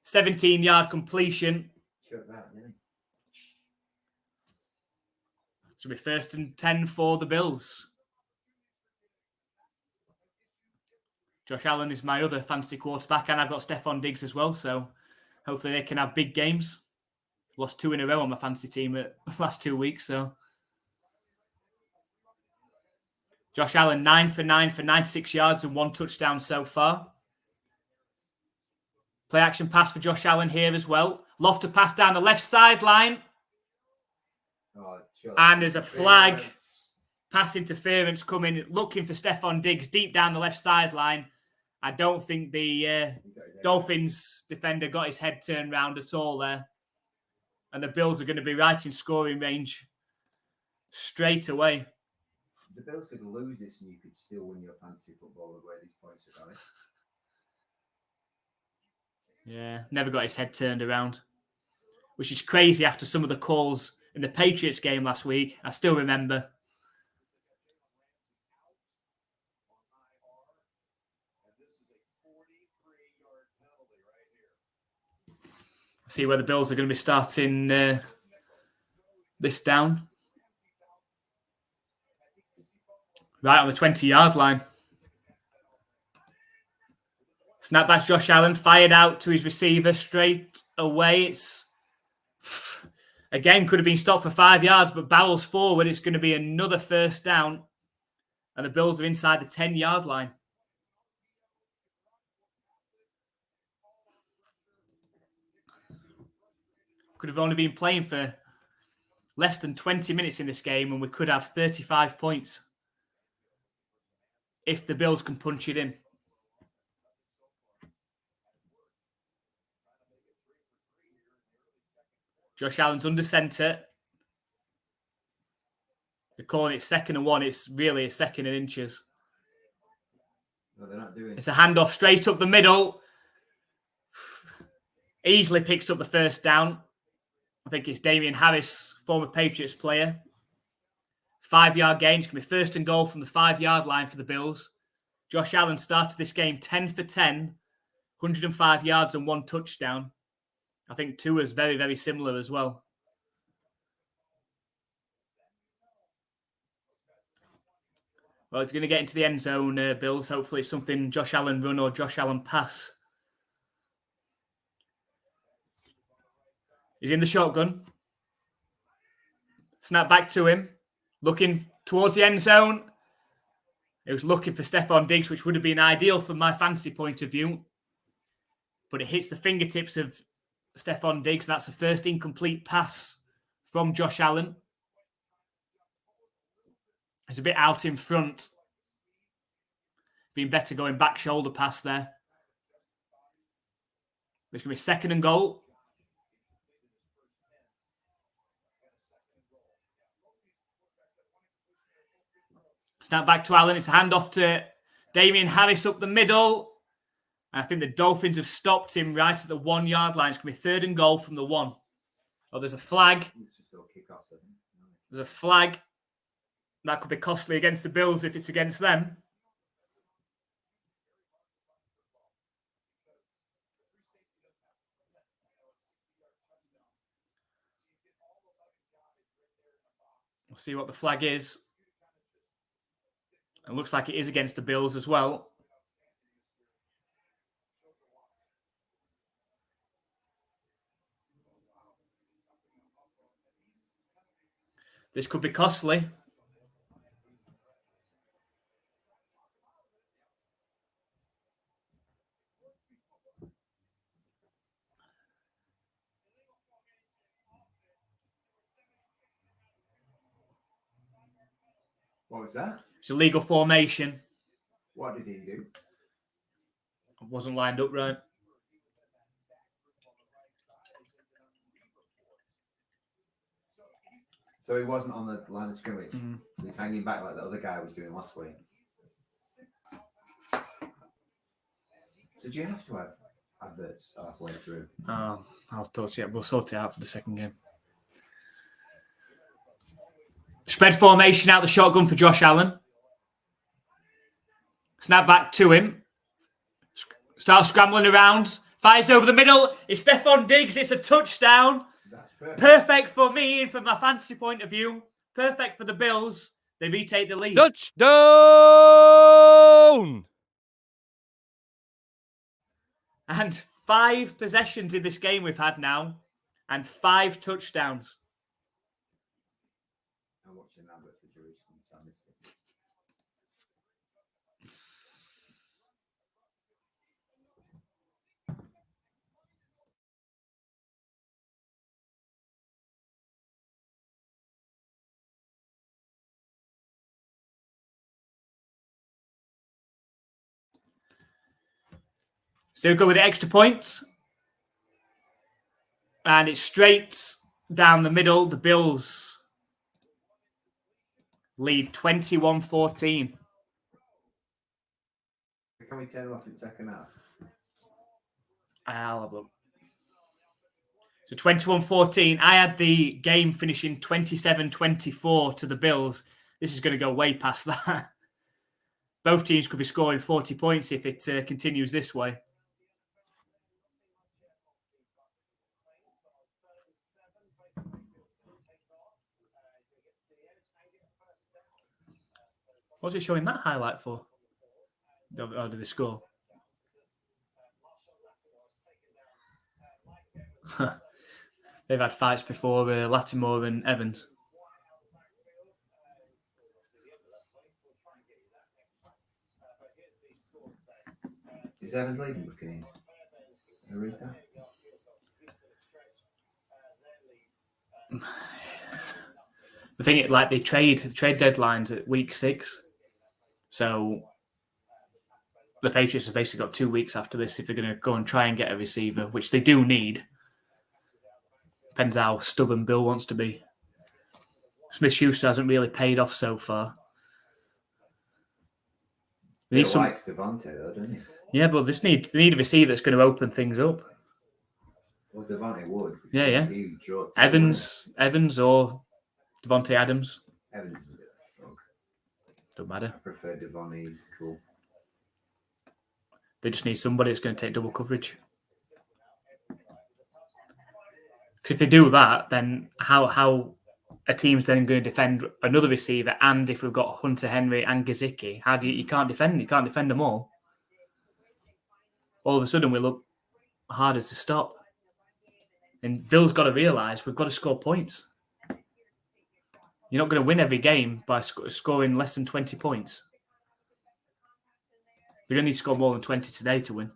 17-yard completion. Shut that, didn't he? Should be 1st and 10 for the Bills. Josh Allen is my other fantasy quarterback, and I've got Stephon Diggs as well, so hopefully they can have big games. Lost 2 in a row on my fantasy team at the last 2 weeks, so. Josh Allen, 9 for 9 for 96 yards and 1 touchdown so far. Play action pass for Josh Allen here as well. Lofted pass down the left sideline. Oh, sure. And there's a flag. Pass interference coming, looking for Stephon Diggs deep down the left sideline. I don't think the Dolphins defender got his head turned round at all there. And the Bills are going to be right in scoring range straight away. The Bills could lose this and you could still win your fantasy football the way these points are going. Yeah, never got his head turned around, which is crazy after some of the calls in the Patriots game last week. I still remember. See where the Bills are going to be starting this down. Right on the 20-yard line. Snap back to Josh Allen, fired out to his receiver straight away. It's again could have been stopped for 5 yards, but barrels forward. It's going to be another first down, and the Bills are inside the 10-yard line. Could have only been playing for less than 20 minutes in this game, and we could have 35 points if the Bills can punch it in. Josh Allen's under center. They're calling it 2nd and 1. It's really a 2nd and inches. No, they're not doing it. It's a handoff straight up the middle. Easily picks up the first down. I think it's Damian Harris, former Patriots player. 5-yard gain. It's going to be 1st and goal from the 5-yard line for the Bills. Josh Allen started this game 10 for 10, 105 yards and 1 touchdown. I think Tua's very, very similar as well. Well, if you're going to get into the end zone, Bills, hopefully it's something Josh Allen run or Josh Allen pass. He's in the shotgun. Snap back to him. Looking towards the end zone. He was looking for Stephon Diggs, which would have been ideal from my fantasy point of view. But it hits the fingertips of Stephon Diggs. That's the first incomplete pass from Josh Allen. It's a bit out in front. Been better going back shoulder pass there. It's going to be 2nd and goal. Snap back to Allen. It's a handoff to Damian Harris up the middle. And I think the Dolphins have stopped him right at the 1-yard line. It's going to be 3rd and goal from the 1. Oh, there's a flag. There's a flag. That could be costly against the Bills if it's against them. We'll see what the flag is. It looks like it is against the Bills as well. This could be costly. What was that? It's a legal formation. What did he do? It wasn't lined up right. So he wasn't on the line of scrimmage. He's hanging back like the other guy was doing last week. So do you have to have adverts halfway through? I'll sort it out. We'll sort it out for the second game. Spread formation out the shotgun for Josh Allen. Snap back to him. Starts scrambling around. Fires over the middle. It's Stephon Diggs. It's a touchdown. That's perfect. Perfect for me and from my fantasy point of view. Perfect for the Bills. They retake the lead. Touchdown! And 5 possessions in this game we've had now. And 5 touchdowns. I'm watching that for Jerusalem, so I missed it. So we go with the extra points. And it's straight down the middle. The Bills lead 21-14. Can we turn them off in second half? I'll have a look. So 21-14. I had the game finishing 27-24 to the Bills. This is going to go way past that. Both teams could be scoring 40 points if it continues this way. What's it showing that highlight for? Or did they score? They've had fights before, Latimore and Evans. Is Evans leading Buccaneers? Can I read that? The thing, like the trade deadline's at week 6, so the Patriots have basically got 2 weeks after this if they're going to go and try and get a receiver, which they do need. Depends how stubborn Bill wants to be. Smith-Schuster hasn't really paid off so far. He likes Devontae though, doesn't he? Yeah, but they need a receiver that's going to open things up. Well, Devontae would. Yeah. Evans or Devontae Adams. Evans is a bit of a frog. Don't matter. I prefer Devontae. He's cool. They just need somebody that's going to take double coverage. If they do that, then how a team's then going to defend another receiver, and if we've got Hunter Henry and Gesicki, how do you can't defend? You can't defend them all. All of a sudden, we look harder to stop. And Bill's got to realise we've got to score points. You're not going to win every game by scoring less than 20 points. They're going to need to score more than 20 today to win.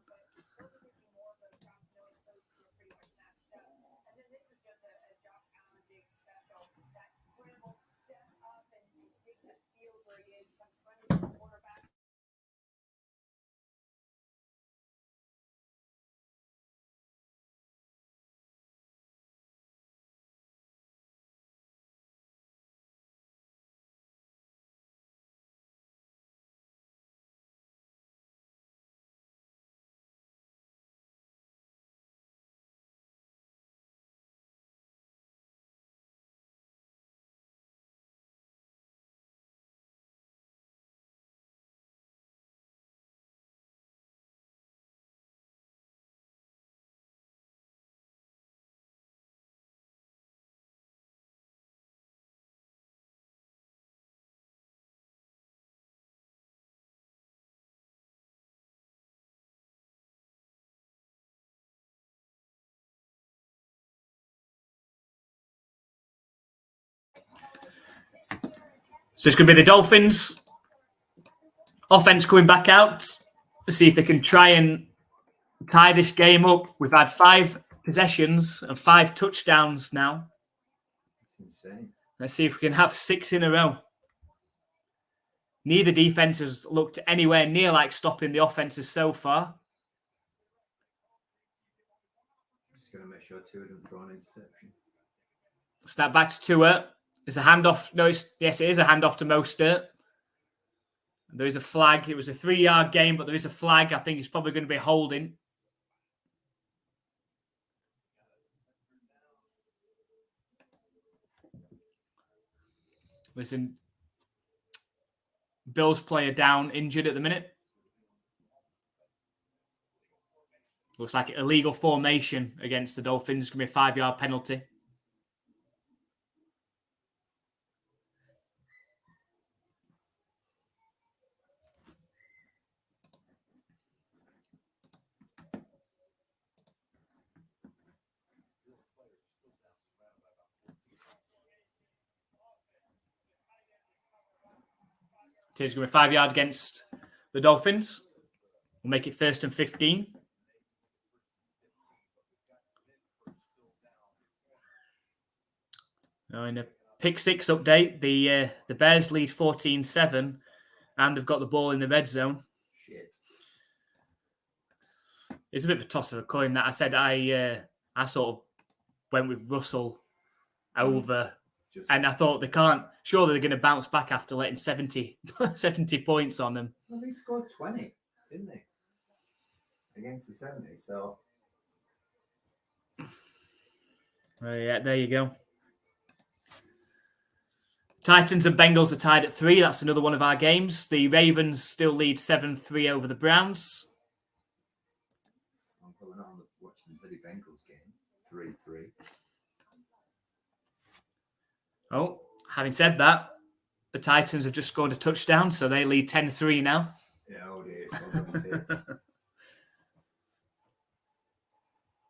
So it's going to be the Dolphins. Offense coming back out to see if they can try and tie this game up. We've had 5 possessions and 5 touchdowns now. That's insane. Let's see if we can have 6 in a row. Neither defense has looked anywhere near like stopping the offenses so far. Just going to make sure 2 of them throw an interception. Snap back to Tua. It's a handoff. No, yes, it is a handoff to Mostert. There is a flag. It was a 3-yard game, but there is a flag. I think it's probably going to be holding. Listen, Bills player down, injured at the minute. Looks like illegal formation against the Dolphins. It's going to be a 5-yard penalty. It's going to be 5-yard against the Dolphins. We'll make it 1st and 15. Now in a pick 6 update, the Bears lead 14-7, and they've got the ball in the red zone. Shit. It's a bit of a toss of a coin. That I said I sort of went with Russell over And I thought surely they're going to bounce back after letting 70 points on them. Well, they scored 20, didn't they? Against the 70, so. Yeah, there you go. Titans and Bengals are tied at 3. That's another one of our games. The Ravens still lead 7-3 over the Browns. I'm going on watching the bloody Bengals game. 3-3. Oh, having said that, the Titans have just scored a touchdown, so they lead 10-3 now. Yeah, oh dear. The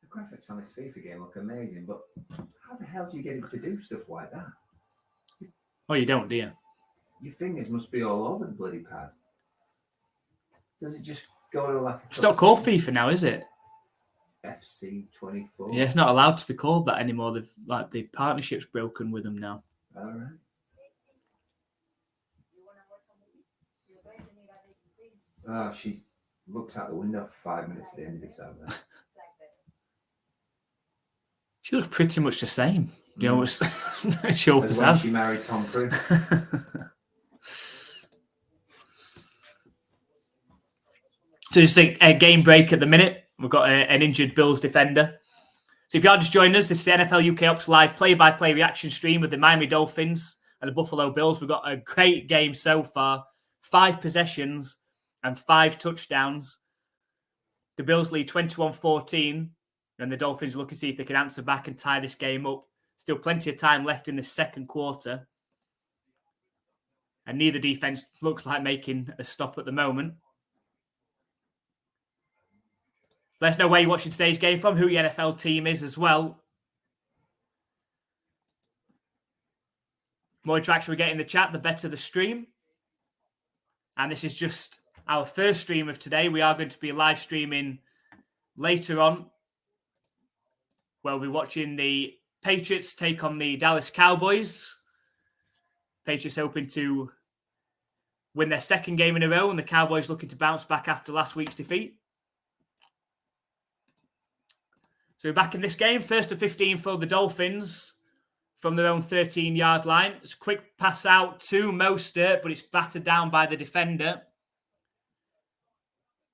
graphics on this FIFA game look amazing, but how the hell do you get it to do stuff like that? Oh, you don't, do you? Your fingers must be all over the bloody pad. Does it just go to like a... It's not called FIFA now, is it? FC 24? Yeah, it's not allowed to be called that anymore. The partnership's broken with them now. All right. Oh, she looks out the window for 5 minutes at the end of this over. She looks pretty much the same. You know, she always when has. She married Tom Cruise. So just a game break at the minute. We've got an injured Bills defender. So if you are just joining us, this is the NFLUKOPS live play-by-play reaction stream with the Miami Dolphins and the Buffalo Bills. We've got a great game so far. 5 possessions and 5 touchdowns. The Bills lead 21-14. And the Dolphins look to see if they can answer back and tie this game up. Still plenty of time left in the second quarter. And neither defense looks like making a stop at the moment. Let us know where you're watching today's game from, who your NFL team is as well. The more interaction we get in the chat, the better the stream. And this is just our first stream of today. We are going to be live streaming later on, where we'll be watching the Patriots take on the Dallas Cowboys. Patriots hoping to win their second game in a row, and the Cowboys looking to bounce back after last week's defeat. So we're back in this game. 1st and 15 for the Dolphins from their own 13-yard line. It's a quick pass out to Mostert, but it's battered down by the defender.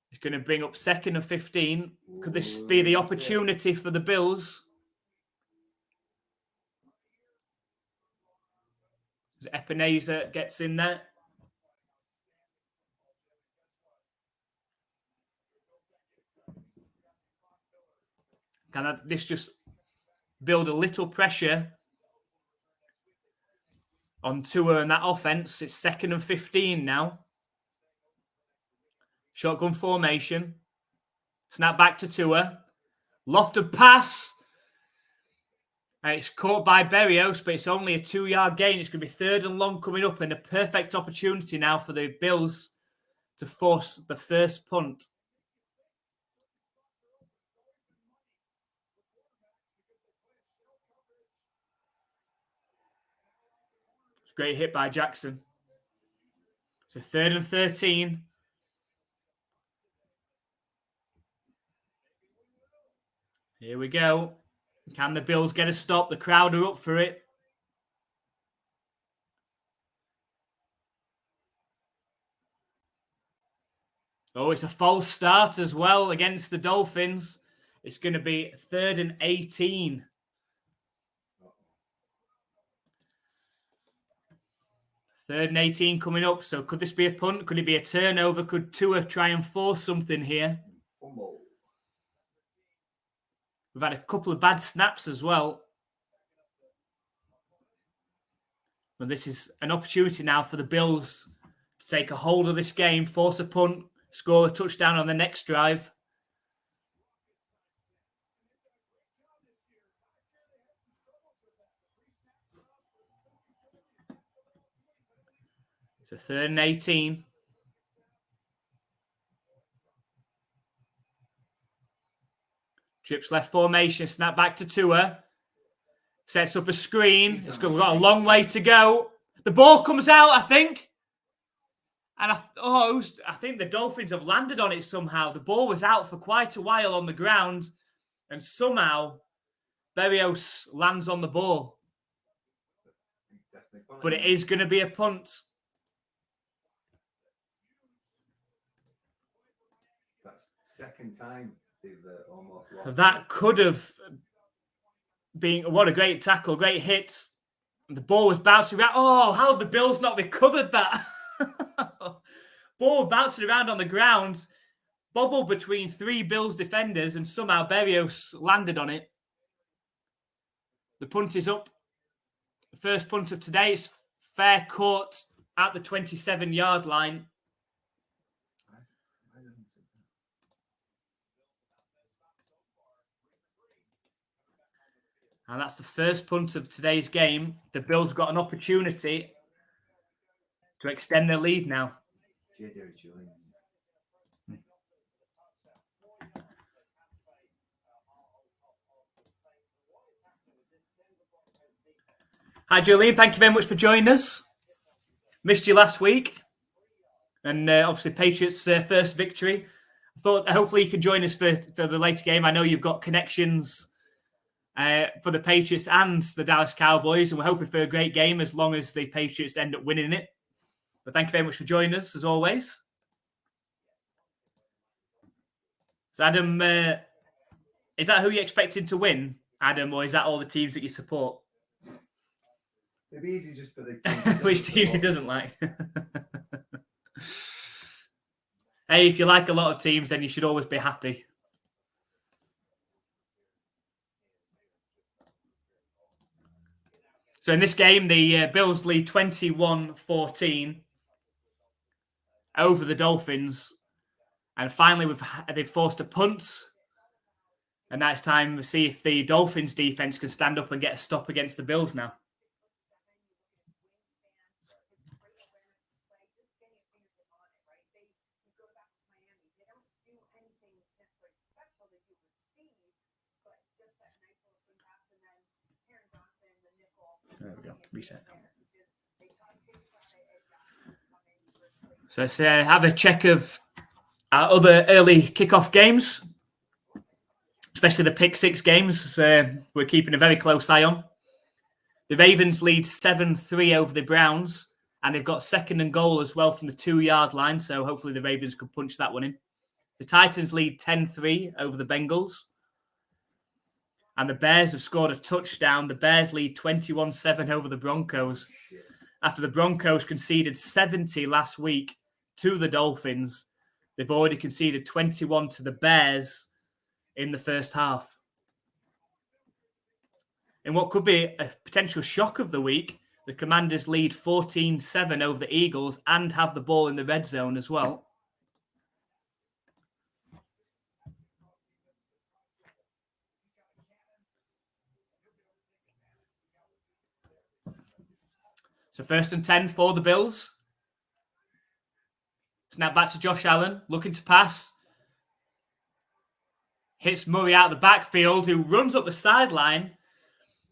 It's going to bring up 2nd and 15. Could this be the opportunity for the Bills? As Ebenezer gets in there. Can this just build a little pressure on Tua and that offense? It's 2nd and 15 now. Shotgun formation. Snap back to Tua. Lofted pass. And it's caught by Berrios, but it's only a 2-yard gain. It's going to be 3rd and long coming up, and a perfect opportunity now for the Bills to force the first punt. It's a great hit by Jackson. So 3rd and 13. Here we go. Can the Bills get a stop? The crowd are up for it. Oh, it's a false start as well against the Dolphins. It's going to be 3rd and 18. Third and 18 coming up. So could this be a punt? Could it be a turnover? Could Tua try and force something here? We've had a couple of bad snaps as well. But this is an opportunity now for the Bills to take a hold of this game, force a punt, score a touchdown on the next drive. So 3rd and 18. Trips left formation, snap back to Tua. Sets up a screen. It's got a long way to go. The ball comes out, I think. And I think the Dolphins have landed on it somehow. The ball was out for quite a while on the ground. And somehow, Berrios lands on the ball. but it is going to be a punt. That's second time they've almost lost. That could have been, what a great tackle, great hit. The ball was bouncing around. Oh, how have the Bills not recovered that? Ball bouncing around on the ground, bobbled between 3 Bills defenders, and somehow Berrios landed on it. The punt is up. The first punt of today is fair caught at the 27-yard line. And that's the first punt of today's game. The Bills got an opportunity to extend their lead now. Hi, Jolene. Thank you very much for joining us. Missed you last week. And obviously, Patriots' first victory. I thought hopefully you can join us for the later game. I know you've got connections for the Patriots and the Dallas Cowboys, and we're hoping for a great game as long as the Patriots end up winning it. But thank you very much for joining us, as always. So, Adam, is that who you're expecting to win, Adam, or is that all the teams that you support? It'd be easy just for the which teams he doesn't like. Hey, if you like a lot of teams, then you should always be happy. So in this game, the Bills lead 21-14 over the Dolphins. And finally, they've forced a punt. And now it's time to see if the Dolphins defense can stand up and get a stop against the Bills now. There we go. Reset. So let's have a check of our other early kickoff games, especially the pick six games. We're keeping a very close eye on. The Ravens lead 7-3 over the Browns, and they've got second and goal as well from the 2-yard line. So hopefully the Ravens can punch that one in. The Titans lead 10-3 over the Bengals. And the Bears have scored a touchdown. The Bears lead 21-7 over the Broncos. After the Broncos conceded 70 last week to the Dolphins, they've already conceded 21 to the Bears in the first half. In what could be a potential shock of the week, the Commanders lead 14-7 over the Eagles and have the ball in the red zone as well. So 1st and 10 for the Bills. Snap back to Josh Allen, looking to pass. Hits Murray out of the backfield, who runs up the sideline.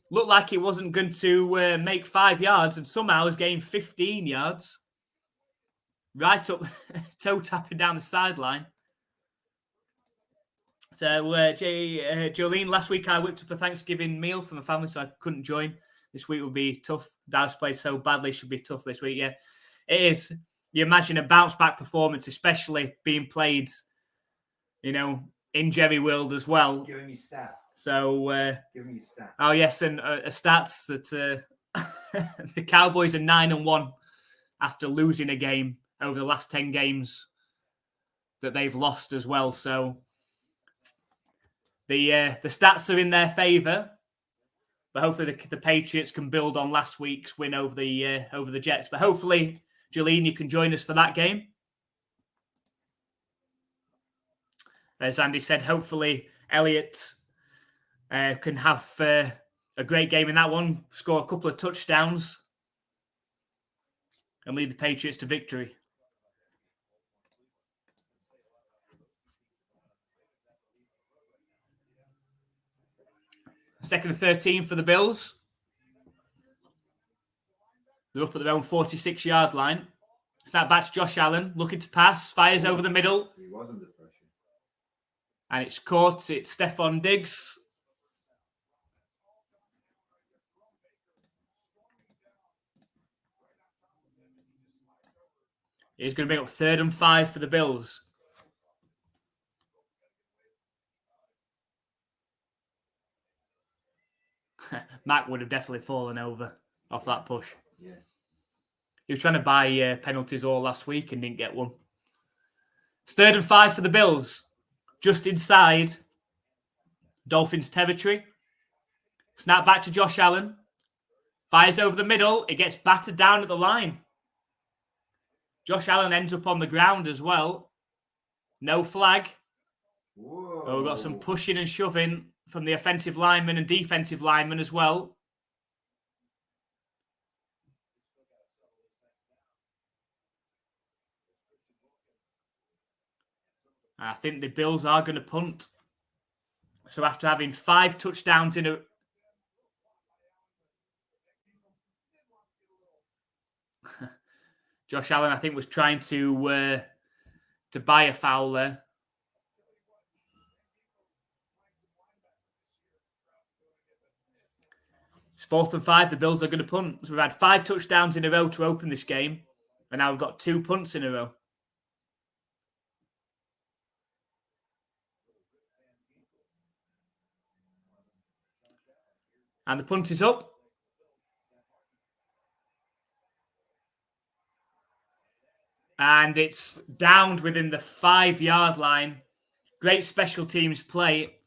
Looked like he wasn't going to make 5 yards, and somehow has gained 15 yards. Right up, toe tapping down the sideline. So, Jolene, last week I whipped up a Thanksgiving meal for my family, so I couldn't join. This week will be tough. Dallas plays so badly, should be tough this week. Yeah, it is. You imagine a bounce back performance, especially being played, in Jerry World as well. Giving me stats. So, Giving me stats. Oh yes, and stats that the Cowboys are 9-1 after losing a game over the last 10 games that they've lost as well. So the stats are in their favour. But hopefully the Patriots can build on last week's win over the Jets. But hopefully, Jolene, you can join us for that game. As Andy said, hopefully Elliott can have a great game in that one, score a couple of touchdowns, and lead the Patriots to victory. Second and 13 for the Bills. They're up at their own 46-yard line. Snap back to Josh Allen, looking to pass, fires over the middle. He was under pressure. And it's caught. It's Stephon Diggs. He's going to bring up 3rd and 5 for the Bills. Mac would have definitely fallen over off that push. Yeah. He was trying to buy penalties all last week and didn't get one. It's 3rd and 5 for the Bills. Just inside Dolphins territory. Snap back to Josh Allen. Fires over the middle. It gets battered down at the line. Josh Allen ends up on the ground as well. No flag. Whoa. Oh, we've got some pushing and shoving from the offensive lineman and defensive lineman as well. I think the Bills are going to punt. So after having 5 touchdowns in a... Josh Allen, I think, was trying to buy a foul there. It's 4th and 5. The Bills are going to punt. So we've had 5 touchdowns in a row to open this game. And now we've got 2 punts in a row. And the punt is up. And it's downed within the 5-yard line. Great special teams play.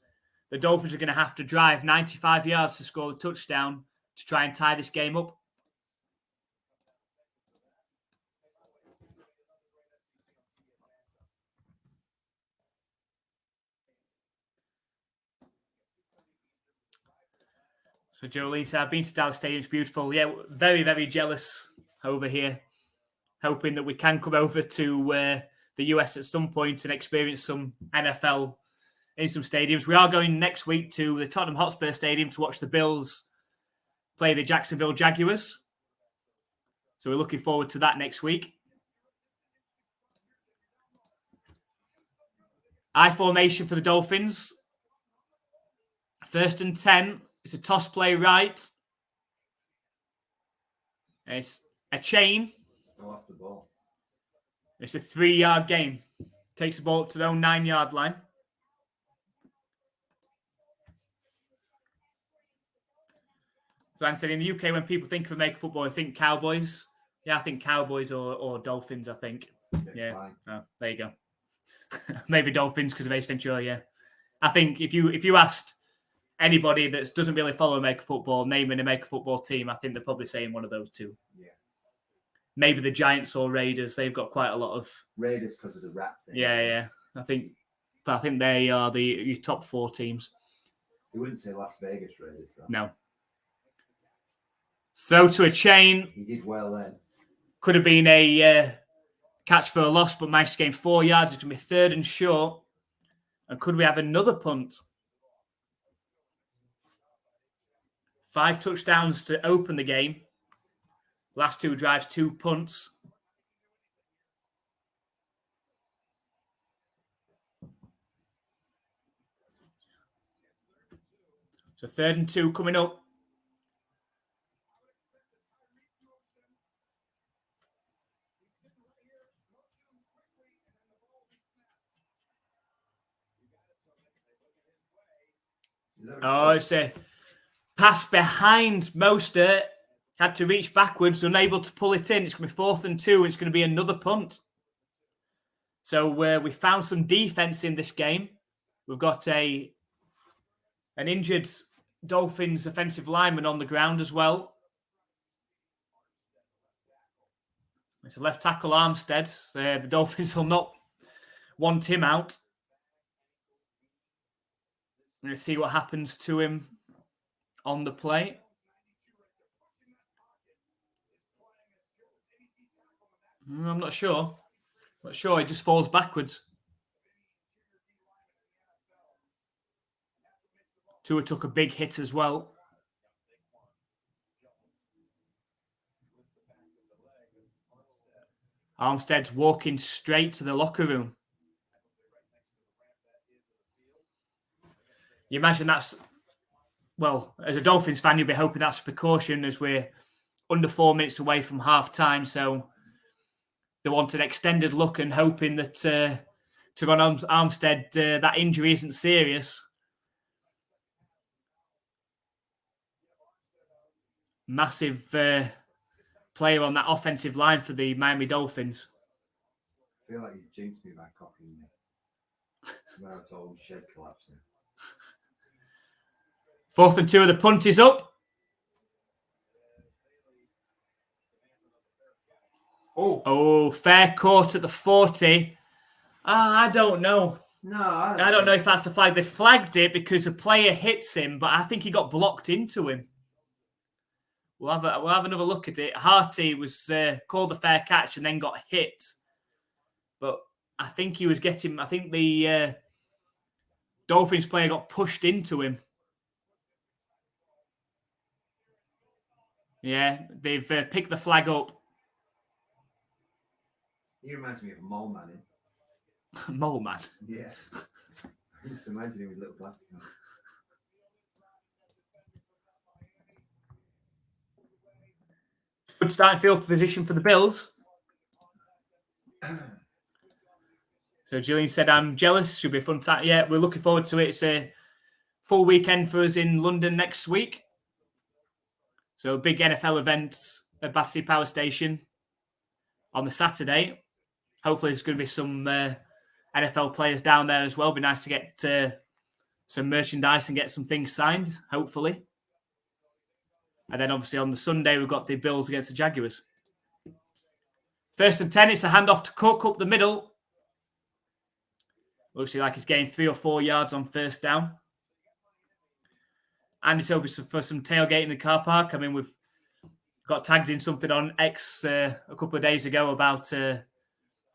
The Dolphins are going to have to drive 95 yards to score the touchdown to try and tie this game up. So Jolie said, I've been to Dallas Stadium. It's beautiful. Yeah, very, very jealous over here. Hoping that we can come over to the US at some point and experience some NFL in some stadiums. We are going next week to the Tottenham Hotspur Stadium to watch the Bills play the Jacksonville Jaguars. So we're looking forward to that next week. I formation for the Dolphins. 1st and 10. It's a toss play right. It's a chain. I lost the ball. It's a 3-yard game. Takes the ball up to their own 9-yard line. So I'm saying in the UK, when people think of American football, they think Cowboys. Yeah, I think Cowboys or Dolphins, I think. Yeah. Oh, there you go. Maybe Dolphins because of Ace Ventura, yeah. I think if you asked anybody that doesn't really follow American football, name an American football team, I think they're probably saying one of those two. Yeah. Maybe the Giants or Raiders. They've got quite a lot of Raiders because of the rap thing. Yeah. I think they are your top 4 teams. You wouldn't say Las Vegas Raiders, though. No. Throw to a chain. He did well then. Could have been a catch for a loss, but managed to gain 4 yards. It's going to be 3rd and short. And could we have another punt? 5 touchdowns to open the game. Last 2 drives, 2 punts. So 3rd and 2 coming up. Oh, it's a pass behind Mostert. Had to reach backwards, unable to pull it in. It's going to be 4th and 2, and it's going to be another punt. So we found some defense in this game. We've got an injured Dolphins offensive lineman on the ground as well. It's a left tackle Armstead. The Dolphins will not want him out. Let's see what happens to him on the play. I'm not sure. He just falls backwards. Tua took a big hit as well. Armstead's walking straight to the locker room. You imagine that's, well, as a Dolphins fan, you'll be hoping that's a precaution as we're under 4 minutes away from half time. So they want an extended look and hoping that Teron Armstead, that injury isn't serious. Massive player on that offensive line for the Miami Dolphins. I feel like you jinxed me by copying me. Where it's all shed collapsing. 4th and 2 of the punt is up. Oh, fair caught at the 40. I don't know. No, I don't know if that's a flag. They flagged it because a player hits him, but I think he got blocked into him. We'll have another look at it. Harty was called a fair catch and then got hit. But I think he was getting... I think the Dolphins player got pushed into him. Yeah, they've picked the flag up. He reminds me of a mole man. Mole man? Yeah. I used to imagine him with little glasses on. Good starting field position for the Bills. So Julian said, I'm jealous. Should be a fun time. Yeah, we're looking forward to it. It's a full weekend for us in London next week. So a big NFL event at Battersea Power Station on the Saturday. Hopefully there's going to be some NFL players down there as well. Be nice to get some merchandise and get some things signed, hopefully. And then obviously on the Sunday, we've got the Bills against the Jaguars. 1st and 10, it's a handoff to Cook up the middle. Looks like he's getting 3 or 4 yards on 1st down. And it's open for some tailgate in the car park. I mean, we've got tagged in something on X a couple of days ago about a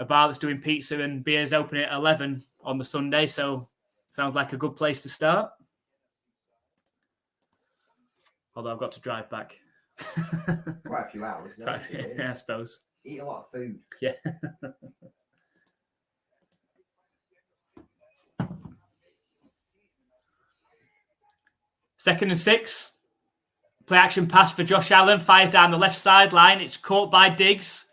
bar that's doing pizza and beers opening at 11 on the Sunday. So sounds like a good place to start. Although I've got to drive back. Quite a few hours. Yeah, I suppose. Eat a lot of food. Yeah. Second and 6. Play action pass for Josh Allen. Fires down the left sideline. It's caught by Diggs.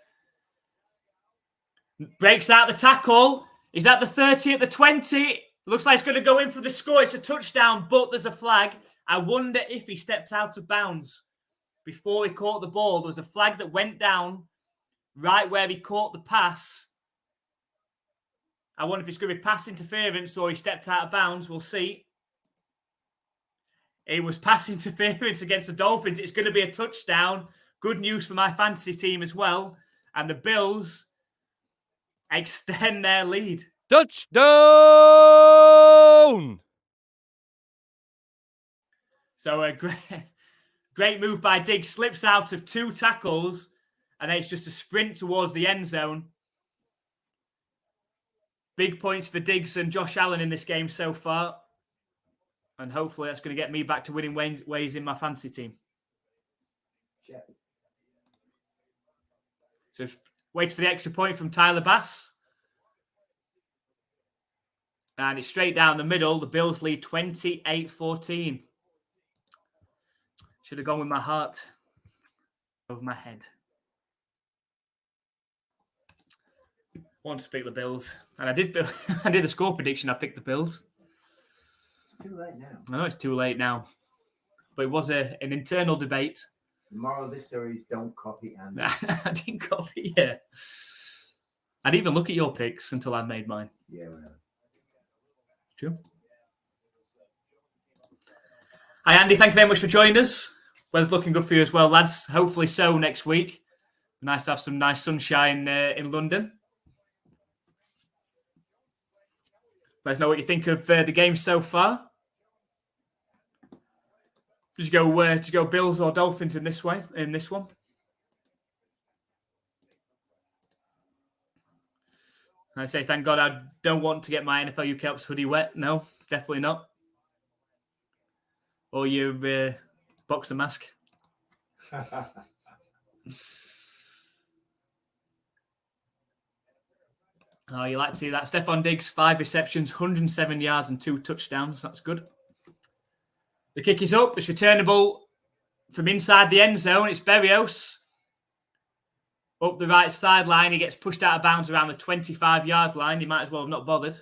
Breaks out the tackle. He's at the 30, at the 20. Looks like he's going to go in for the score. It's a touchdown, but there's a flag. I wonder if he stepped out of bounds before he caught the ball. There was a flag that went down right where he caught the pass. I wonder if it's going to be pass interference or he stepped out of bounds. We'll see. It was pass interference against the Dolphins. It's going to be a touchdown. Good news for my fantasy team as well. And the Bills extend their lead. Touchdown! So a great move by Diggs. Slips out of 2 tackles, and then it's just a sprint towards the end zone. Big points for Diggs and Josh Allen in this game so far. And hopefully that's going to get me back to winning ways in my fantasy team. Yeah. So wait for the extra point from Tyler Bass. And it's straight down the middle. The Bills lead 28-14. Should have gone with my heart over my head. I want to pick the Bills. And I did the score prediction. I picked the Bills. It's too late now. I know it's too late now. But it was an internal debate. The moral of this story is don't copy Andy. I didn't copy you. I didn't even look at your picks until I made mine. Yeah, whatever. True. Hi, Andy. Thank you very much for joining us. Weather's looking good for you as well, lads. Hopefully so next week. Nice to have some nice sunshine in London. Let us know what you think of the game so far. Just go Bills or Dolphins in this one. I say, thank God I don't want to get my NFLUKOPS hoodie wet. No, definitely not. Or your boxer mask. Oh, you like to see that. Stephon Diggs, 5 receptions, 107 yards and 2 touchdowns. That's good. The kick is up. It's returnable from inside the end zone. It's Berrios. Up the right sideline, he gets pushed out of bounds around the 25-yard line. He might as well have not bothered.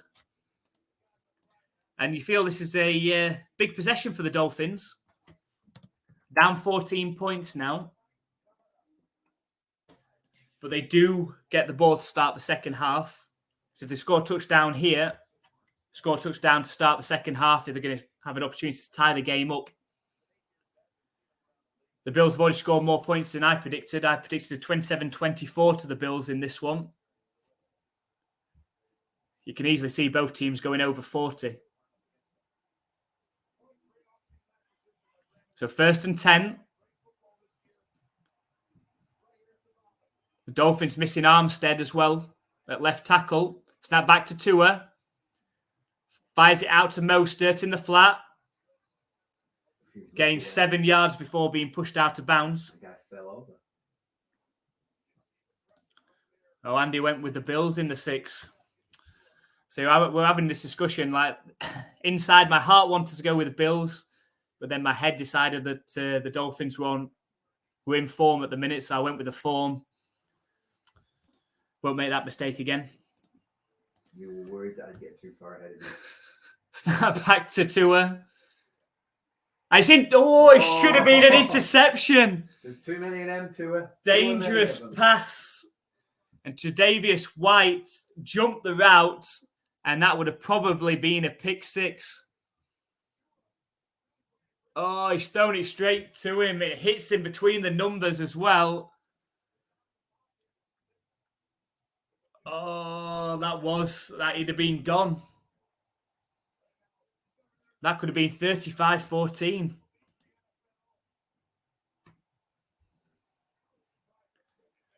And you feel this is a big possession for the Dolphins. Down 14 points now. But they do get the ball to start the second half. So if they score a touchdown here, score a touchdown to start the second half, they're going to have an opportunity to tie the game up. The Bills have already scored more points than I predicted. I predicted a 27-24 to the Bills in this one. You can easily see both teams going over 40. So 1st and 10. The Dolphins missing Armstead as well at left tackle. Snap back to Tua. Fires it out to Mostert in the flat. Gains 7 yards before being pushed out of bounds. The guy fell over. Oh, Andy went with the Bills in the 6. So we're having this discussion. Like, inside, my heart wanted to go with the Bills, but then my head decided that the Dolphins were in form at the minute, so I went with the form. Won't make that mistake again. You were worried that I'd get too far ahead of you. Snap back to Tua. I think, it should have been an interception. There's too many of them, Tua. Dangerous pass. And Tre'Davious White jumped the route, and that would have probably been a pick 6. Oh, he's thrown it straight to him. It hits him between the numbers as well. Oh, he'd have been gone. That could have been 35-14.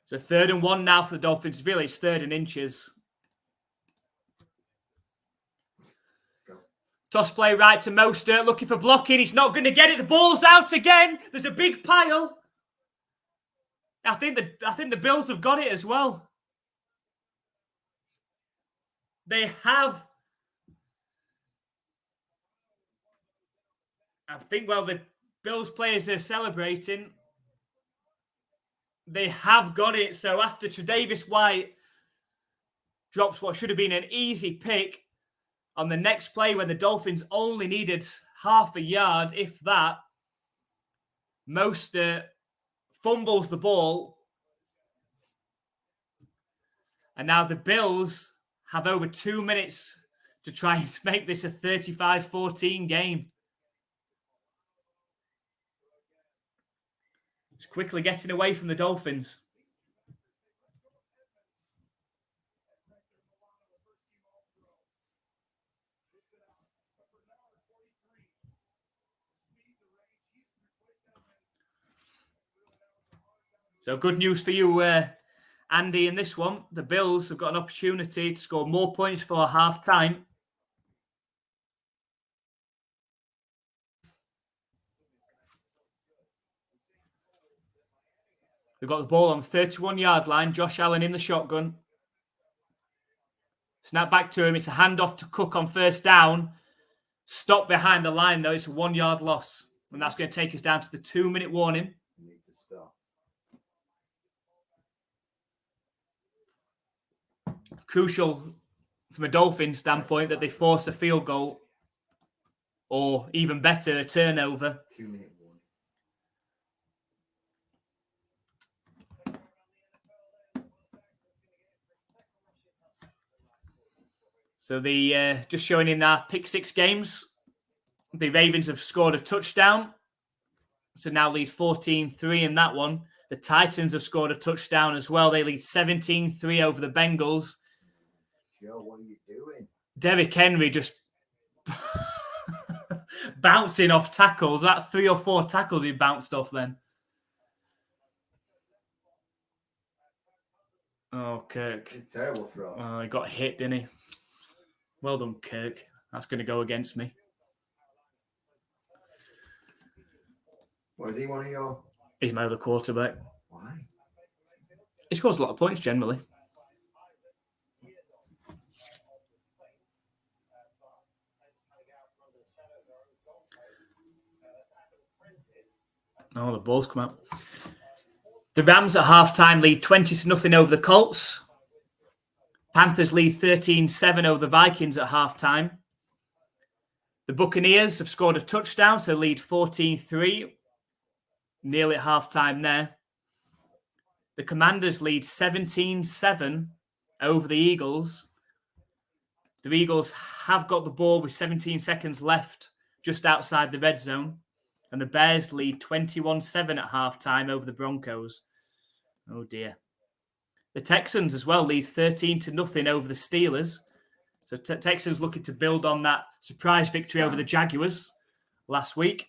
So 3rd and 1 now for the Dolphins. Really, it's 3rd and inches. Go. Toss play right to Mostert, looking for blocking. He's not going to get it. The ball's out again. There's a big pile. I think the Bills have got it as well. They have. I think, the Bills players are celebrating. They have got it. So after Tre'Davious White drops what should have been an easy pick on the next play when the Dolphins only needed half a yard, if that, Mostert fumbles the ball. And now the Bills have over 2 minutes to try and make this a 35-14 game. It's quickly getting away from the Dolphins. So good news for you, Andy, in this one. The Bills have got an opportunity to score more points for half-time. They've got the ball on the 31-yard line. Josh Allen in the shotgun. Snap back to him. It's a handoff to Cook on 1st down. Stop behind the line, though. It's a 1-yard loss. And that's going to take us down to the 2-minute warning. You need to stop. Crucial from a Dolphins standpoint that they force a field goal. Or even better, a turnover. 2-minute warning. So the just showing in our pick 6 games, the Ravens have scored a touchdown. So now lead 14-3 in that one. The Titans have scored a touchdown as well. They lead 17-3 over the Bengals. Joe, what are you doing? Derrick Henry just bouncing off tackles. That 3 or 4 tackles he bounced off then. Oh, Kirk. It's a terrible throw. Oh, he got hit, didn't he? Well done, Kirk. That's going to go against me. What is he, one of your? He's my other quarterback. Why? He scores a lot of points generally. Oh, the ball's come out. The Rams at halftime lead 20-0 over the Colts. Panthers lead 13-7 over the Vikings at halftime. The Buccaneers have scored a touchdown, so lead 14-3. Nearly at halftime there. The Commanders lead 17-7 over the Eagles. The Eagles have got the ball with 17 seconds left just outside the red zone. And the Bears lead 21-7 at halftime over the Broncos. Oh dear. The Texans as well lead 13-0 over the Steelers. So Texans looking to build on that surprise victory over the Jaguars last week.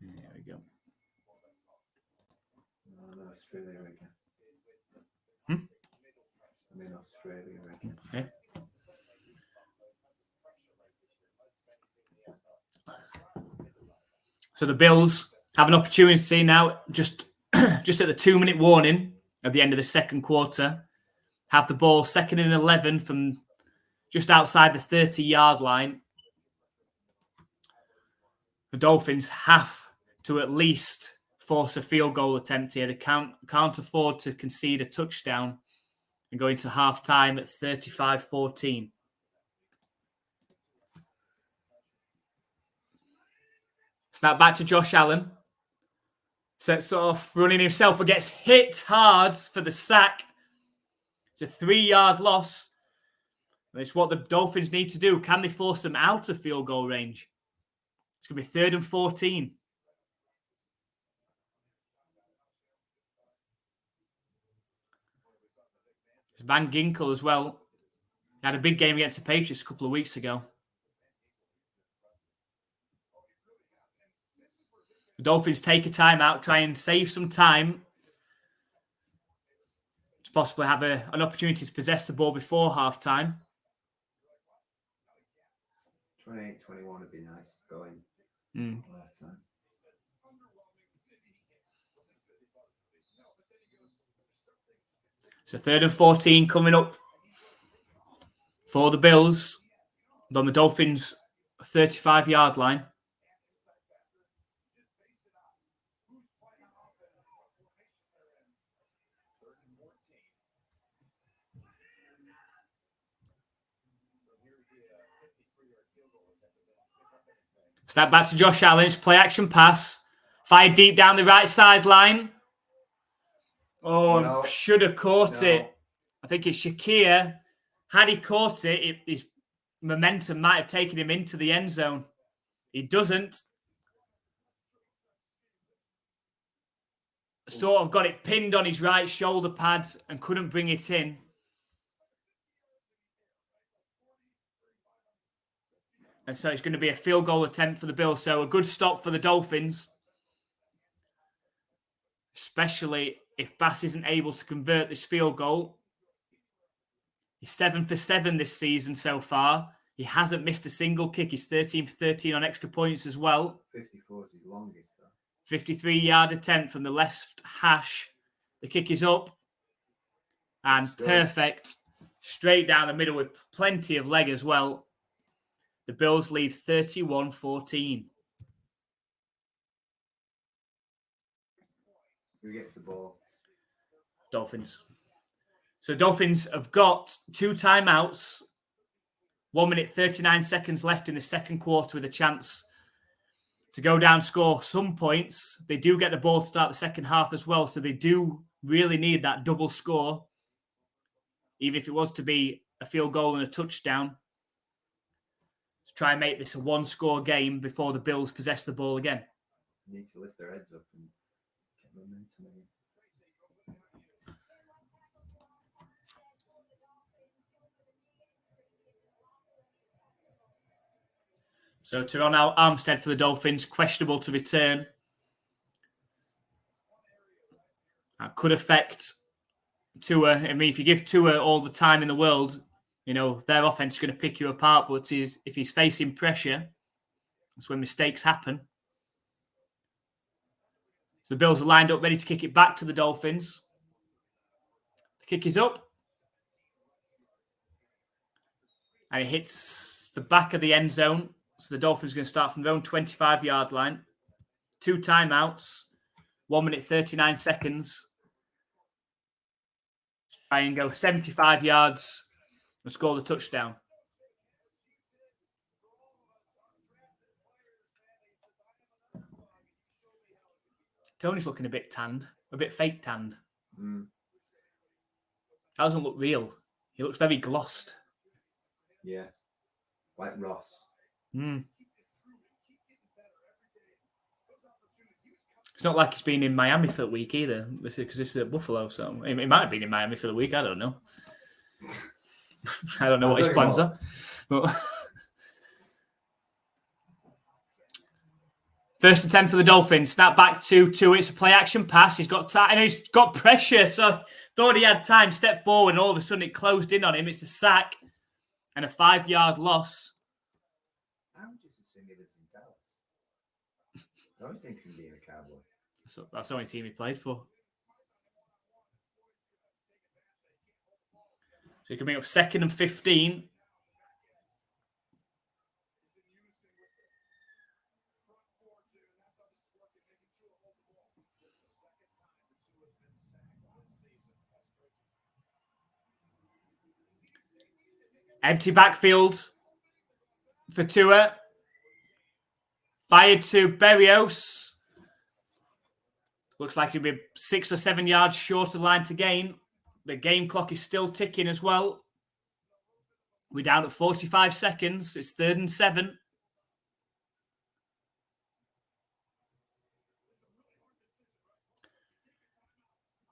There we go. Australia again. I'm in Australia again. Yeah. So the Bills have an opportunity now, just at the 2-minute warning at the end of the second quarter, have the ball 2nd and 11 from just outside the 30-yard line. The Dolphins have to at least force a field goal attempt here. They can't afford to concede a touchdown and go into halftime at 35-14. Snap back to Josh Allen. Sets off running himself, but gets hit hard for the sack. It's a 3-yard loss. And it's what the Dolphins need to do. Can they force them out of field goal range? It's going to be 3rd and 14. It's Van Ginkel as well. He had a big game against the Patriots a couple of weeks ago. The Dolphins take a timeout, try and save some time to possibly have an opportunity to possess the ball before halftime. 28-21 would be nice going. Halftime. So 3rd and 14 coming up for the Bills on the Dolphins' 35-yard line. Snap back to Josh Allen. Play action pass. Fired deep down the right sideline. Oh, no. Should have caught it. I think it's Shakir. Had he caught it, his momentum might have taken him into the end zone. He doesn't. Sort of got it pinned on his right shoulder pad and couldn't bring it in. And so it's going to be a field goal attempt for the Bills. So a good stop for the Dolphins. Especially if Bass isn't able to convert this field goal. He's 7 for 7 this season so far. He hasn't missed a single kick. He's 13 for 13 on extra points as well. 54 is his longest, though. 53-yard attempt from the left hash. The kick is up. And perfect. Straight down the middle with plenty of leg as well. The Bills lead 31-14. Who gets the ball? Dolphins. So Dolphins have got 2 timeouts. 1 minute, 39 seconds left in the second quarter with a chance to go down, score some points. They do get the ball to start the second half as well. So they do really need that double score. Even if it was to be a field goal and a touchdown. To try and make this a 1-score game before the Bills possess the ball again. Need to lift their heads up and get momentum again. So Teron Armstead for the Dolphins, questionable to return. That could affect Tua. I mean, if you give Tua all the time in the world, you know, their offense is going to pick you apart. But if he's facing pressure, that's when mistakes happen. So the Bills are lined up, ready to kick it back to the Dolphins. The kick is up. And it hits the back of the end zone. So the Dolphins are going to start from their own 25-yard line. 2 timeouts. 1 minute, 39 seconds. Try and go 75 yards and score the touchdown. Tony's looking a bit tanned, a bit fake tanned. That doesn't look real. He looks very glossed. Yeah, like Ross. It's not like he's been in Miami for the week either, because this is at Buffalo. So he might have been in Miami for the week. I don't know. I don't know what his plans are. But first and 10 for the Dolphins. Snap back to it's a play action pass. He's got time and he's got pressure. So thought he had time. Step forward and all of a sudden it closed in on him. It's a sack and a 5-yard loss. I would just assume he lives in Dallas. I was thinking being a Cowboy. So that's the only team he played for. So he can bring up 2nd and 15. Empty backfield for Tua. Fired to Berrios. Looks like he'll be 6 or 7 yards short of the line to gain. The game clock is still ticking as well. We're down at 45 seconds. It's 3rd and 7.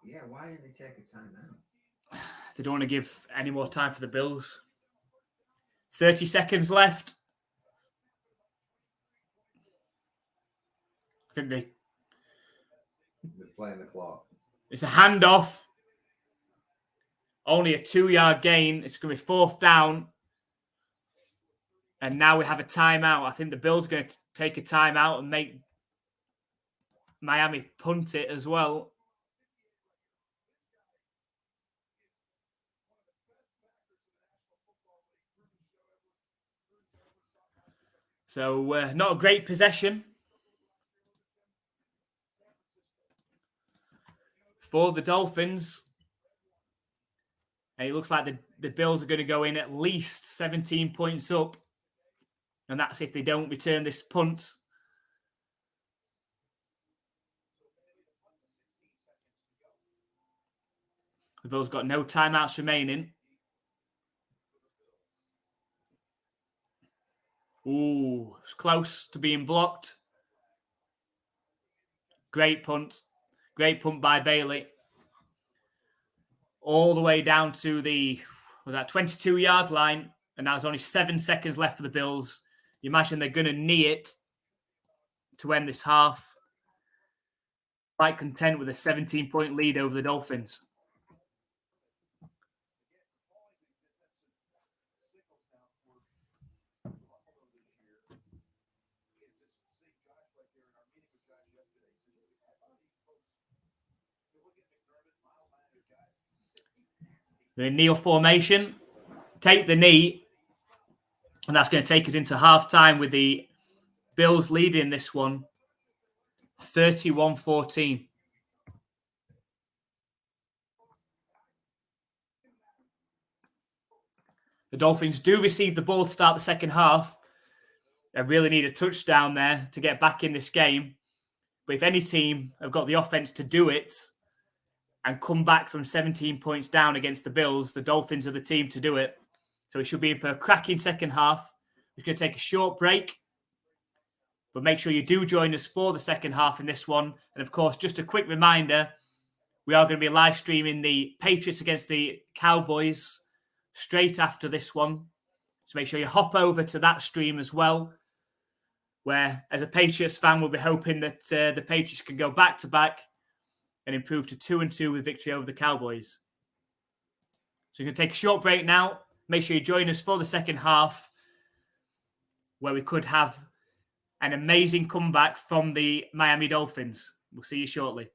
Yeah, why didn't they take a timeout? They don't want to give any more time for the Bills. 30 seconds left. I think they're playing the clock. It's a handoff. Only a 2-yard gain. It's going to be 4th down. And now we have a timeout. I think the Bills are going to take a timeout and make Miami punt it as well. So not a great possession for the Dolphins. And it looks like the Bills are going to go in at least 17 points up. And that's if they don't return this punt. The Bills got no timeouts remaining. Ooh, it's close to being blocked. Great punt. Great punt by Bailey. All the way down to the 22-yard line. And now there's only 7 seconds left for the Bills. You imagine they're going to knee it to end this half. Quite content with a 17-point lead over the Dolphins. The kneel formation, take the knee, and that's going to take us into halftime with the Bills leading this one 31-14. The Dolphins do receive the ball to start the second half. They really need a touchdown there to get back in this game. But if any team have got the offense to do it and come back from 17 points down against the Bills, the Dolphins are the team to do it. So we should be in for a cracking second half. We're going to take a short break. But make sure you do join us for the second half in this one. And of course, just a quick reminder, we are going to be live streaming the Patriots against the Cowboys straight after this one. So make sure you hop over to that stream as well, where as a Patriots fan, we'll be hoping that the Patriots can go back-to-back and improve to 2-2 with victory over the Cowboys. So you're going to take a short break now. Make sure you join us for the second half, where we could have an amazing comeback from the Miami Dolphins. We'll see you shortly.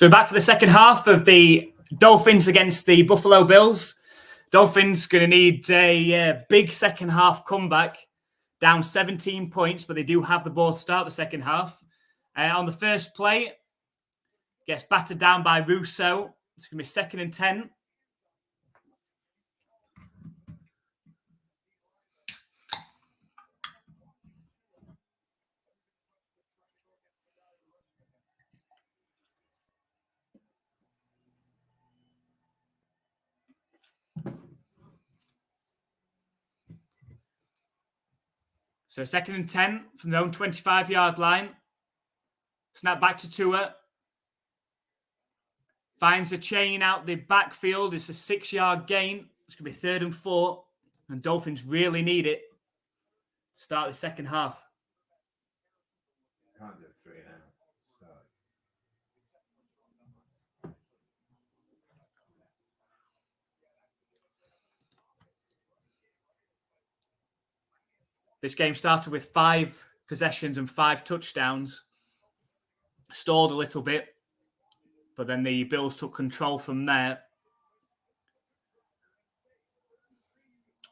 So back for the second half of the Dolphins against the Buffalo Bills. Dolphins going to need a big second half comeback, down 17 points, but they do have the ball to start the second half. On the first play, gets battered down by Russo. It's going to be 2nd and 10. So 2nd and 10 from their own 25-yard line. Snap back to Tua. Finds a chain out the backfield. It's a 6-yard gain. It's going to be 3rd and 4. And Dolphins really need it to start the second half. Can't do 3 now. So. This game started with 5 possessions and 5 touchdowns. Stalled a little bit, but then the Bills took control from there.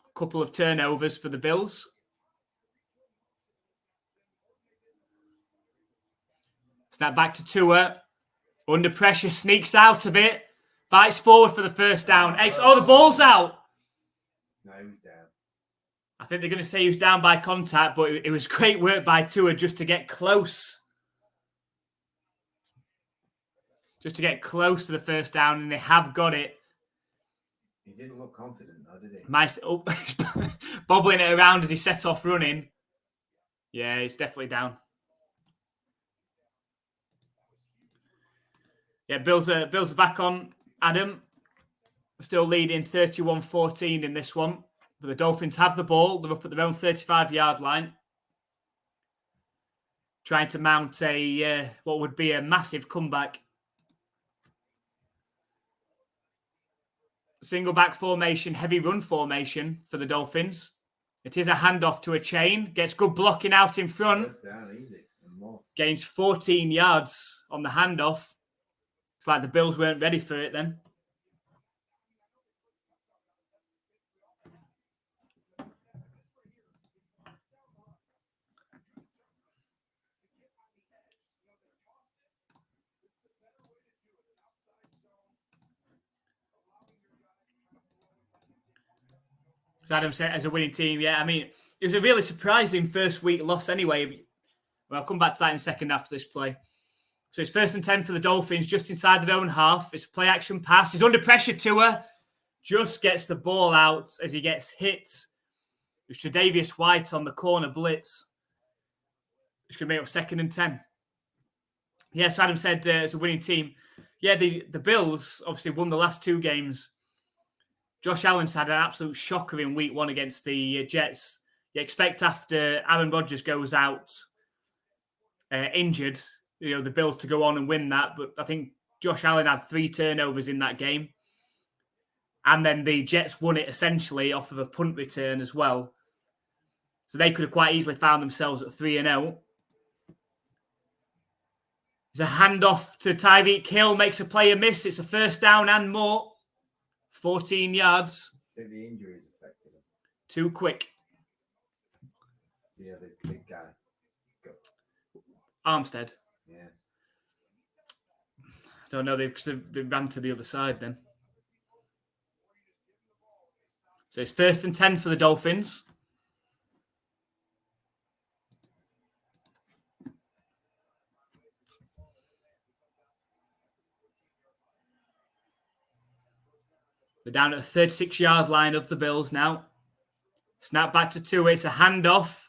A couple of turnovers for the Bills. Snap back to Tua. Under pressure, sneaks out of it. Bites forward for the first down. The ball's out. No, he was down. I think they're going to say he was down by contact, but it was great work by Tua just to get close. Just to get close to the first down, and they have got it. He didn't look confident, though, did he? Bobbling it around as he set off running. Yeah, it's definitely down. Yeah, Bills are back on. Adam still leading 31-14 in this one. But the Dolphins have the ball. They're up at their own 35-yard line. Trying to mount what would be a massive comeback. Single back formation, heavy run formation for the Dolphins. It is a handoff to a chain. Gets good blocking out in front. First down, easy. And more. Gains 14 yards on the handoff. It's like the Bills weren't ready for it then. So Adam said, as a winning team, yeah, I mean, it was a really surprising first week loss anyway. Well, I'll come back to that in a second after this play. So it's 1st and 10 for the Dolphins, just inside their own half. It's a play action pass. He's under pressure. Tua just gets the ball out as he gets hit. It's Tre'Davious White on the corner blitz. It's going to make up 2nd and 10. Yeah, so Adam said, as a winning team, yeah, the Bills obviously won the last 2 games. Josh Allen's had an absolute shocker in week 1 against the Jets. You expect after Aaron Rodgers goes out injured, the Bills to go on and win that. But I think Josh Allen had 3 turnovers in that game. And then the Jets won it essentially off of a punt return as well. So they could have quite easily found themselves at 3-0. There's a handoff to Tyreek Hill, makes a player miss. It's a first down and more. 14 yards. I think the injuries affected him. Too quick. Yeah, the big guy. Go. Armstead. Yeah. I don't know, because they ran to the other side then. So it's 1st and 10 for the Dolphins. They're down at the 36-yard line of the Bills now. Snap back to Tua. It's a handoff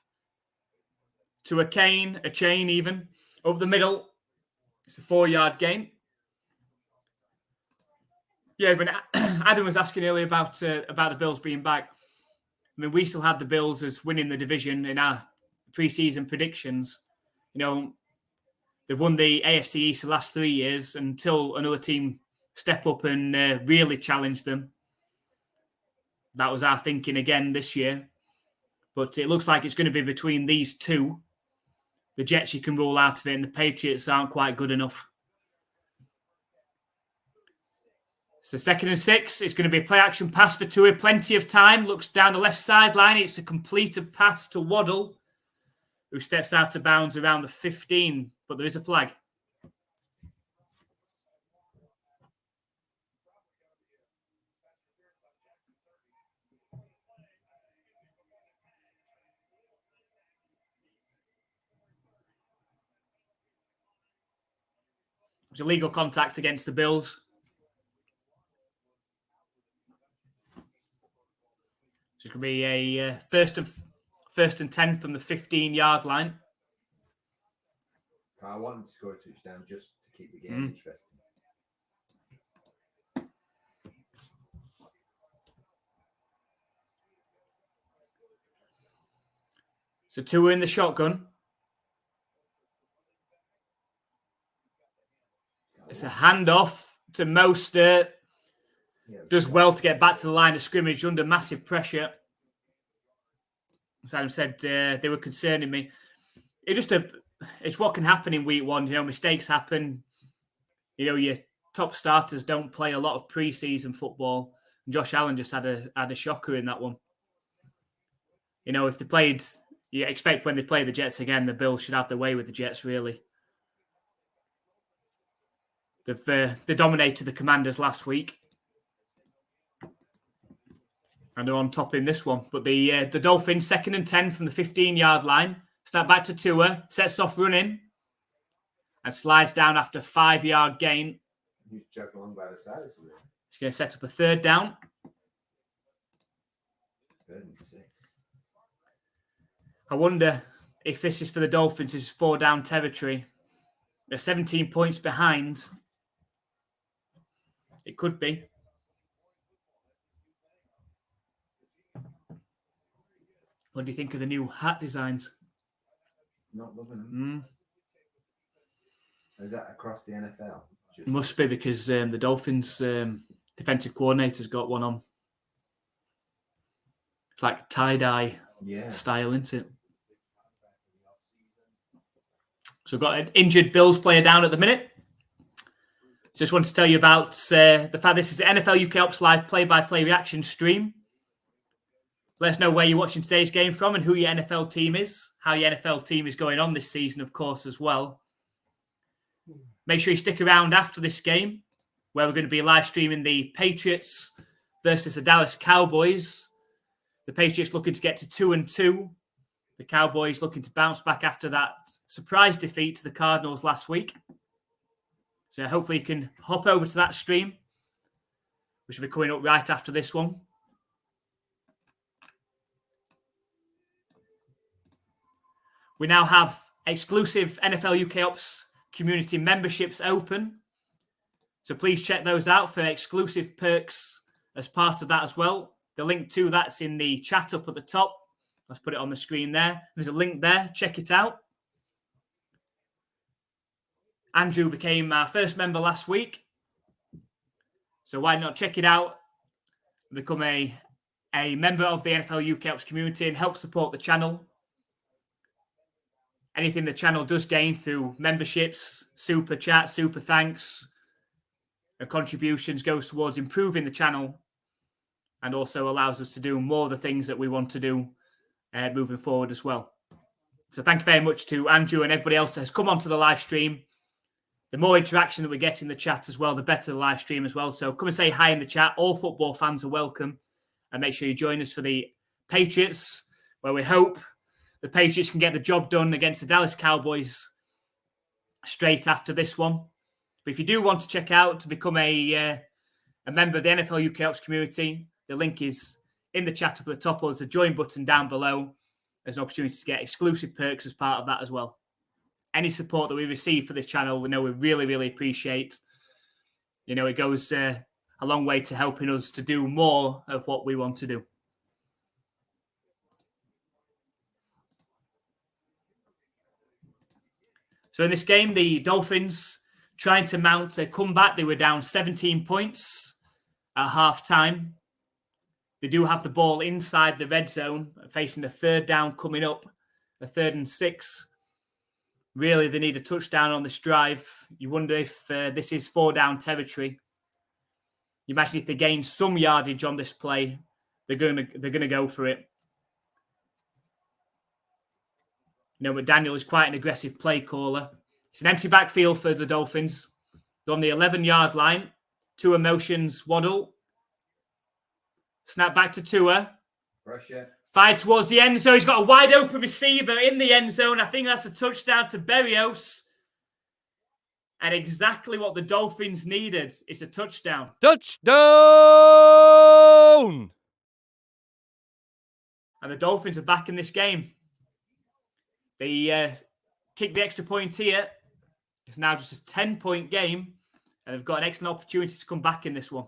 to a chain even. Up the middle. It's a 4-yard gain. Yeah, when Adam was asking earlier about the Bills being back, I mean, we still had the Bills as winning the division in our preseason predictions. They've won the AFC East the last 3 years until another team step up and really challenge them. That was our thinking again this year. But it looks like it's going to be between these two. The Jets you can rule out of it, and the Patriots aren't quite good enough. So 2nd and 6. It's going to be a play action pass for Tua. Plenty of time. Looks down the left sideline. It's a completed pass to Waddle, who steps out of bounds around the 15. But there is a flag. It was illegal contact against the Bills. So it's going to be a first and 10 from the 15-yard line. I want them to score a touchdown just to keep the game interesting. So Tua in the shotgun. It's a handoff to Mostert. Does well to get back to the line of scrimmage under massive pressure. As Adam said, they were concerning me. It's what can happen in week 1. You know, mistakes happen. You know, your top starters don't play a lot of preseason football. And Josh Allen just had a shocker in that one. You know, if they played, you expect when they play the Jets again, the Bills should have their way with the Jets, really. They dominated the Commanders last week. And they're on top in this one. But the Dolphins, 2nd and 10 from the 15-yard line. Snap back to Tua. Sets off running. And slides down after 5-yard gain. He's jogging along by the side. He's going to set up a 3rd down. 3rd and 6. I wonder if this is for the Dolphins, is 4-down territory. They're 17 points behind. It could be. What do you think of the new hat designs? Not loving them. Is that across the NFL? It must be, because the Dolphins defensive coordinator's got one on. It's like tie-dye style, isn't it? So we've got an injured Bills player down at the minute. Just wanted to tell you about the fact this is the NFLUKOPS live play-by-play reaction stream. Let us know where you're watching today's game from and who your NFL team is, how your NFL team is going on this season, of course, as well. Make sure you stick around after this game, where we're going to be live streaming the Patriots versus the Dallas Cowboys. The Patriots looking to get to 2-2. The Cowboys looking to bounce back after that surprise defeat to the Cardinals last week. So hopefully you can hop over to that stream, which will be coming up right after this one. We now have exclusive NFLUKOPS community memberships open. So please check those out for exclusive perks as part of that as well. The link to that's in the chat up at the top. Let's put it on the screen there. There's a link there. Check it out. Andrew became our first member last week. So why not check it out, become a member of the NFLUKOPS community and help support the channel. Anything the channel does gain through memberships, super chat, super thanks, and contributions goes towards improving the channel and also allows us to do more of the things that we want to do moving forward as well. So thank you very much to Andrew and everybody else that has come onto the live stream. The more interaction that we get in the chat as well, the better the live stream as well. So come and say hi in the chat. All football fans are welcome. And make sure you join us for the Patriots, where we hope the Patriots can get the job done against the Dallas Cowboys straight after this one. But if you do want to check out to become a member of the NFLUKOPS community, the link is in the chat up at the top, or there's a join button down below. There's an opportunity to get exclusive perks as part of that as well. Any support that we receive for this channel, we know we really, really appreciate. You know, it goes a long way to helping us to do more of what we want to do. So in this game, the Dolphins trying to mount a comeback. They were down 17 points at half-time. They do have the ball inside the red zone, facing a 3rd down coming up, a 3rd and 6. Really, they need a touchdown on this drive. You wonder if this is 4-down territory. You imagine if they gain some yardage on this play, they're gonna go for it. McDaniel is quite an aggressive play caller. It's an empty backfield for the Dolphins. They're on the 11-yard line. Tua motions waddle. Snap back to Tua. Pressure. Fired towards the end zone. He's got a wide open receiver in the end zone. I think that's a touchdown to Berrios. And exactly what the Dolphins needed. It's a touchdown. Touchdown! And the Dolphins are back in this game. They kicked the extra point here. It's now just a 10-point game. And they've got an excellent opportunity to come back in this one.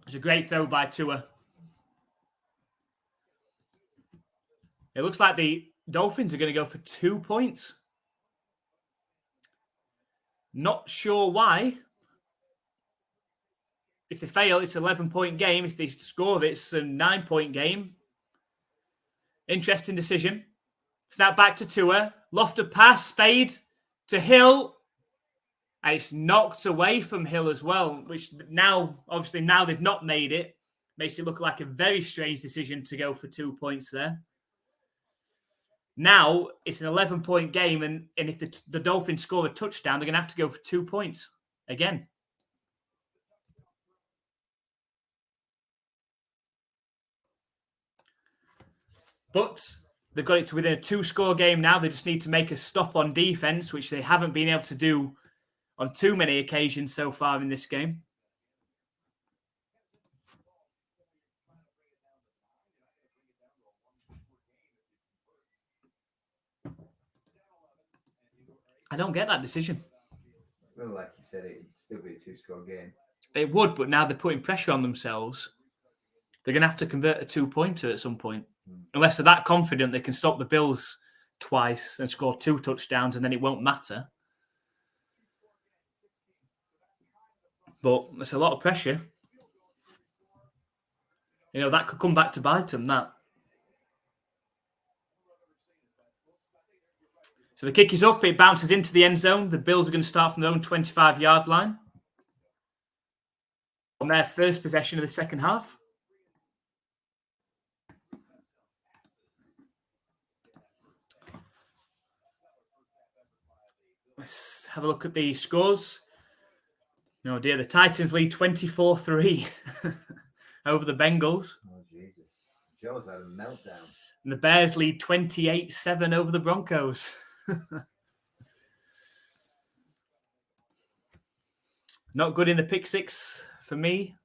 It's a great throw by Tua. It looks like the Dolphins are going to go for 2 points. Not sure why. If they fail, it's an 11-point game. If they score, it's a 9-point game. Interesting decision. Snap back to Tua. Lofted pass, fade to Hill. And it's knocked away from Hill as well, which now they've not made it. Makes it look like a very strange decision to go for 2 points there. Now it's an 11-point game, and if the Dolphins score a touchdown, they're going to have to go for 2 points again. But they've got it to within a 2-score game now. They just need to make a stop on defense, which they haven't been able to do on too many occasions so far in this game. I don't get that decision. Well, like you said, it'd still be a 2-score game. It would, but now they're putting pressure on themselves. They're going to have to convert a 2-pointer at some point. Unless they're that confident they can stop the Bills twice and score 2 touchdowns, and then it won't matter. But it's a lot of pressure. That could come back to bite them, that. So the kick is up. It bounces into the end zone. The Bills are going to start from their own 25-yard line on their first possession of the second half. Let's have a look at the scores. Oh dear, the Titans lead 24-3 over the Bengals. Oh, Jesus. Joe's had a meltdown. And the Bears lead 28-7 over the Broncos. Not good in the pick six for me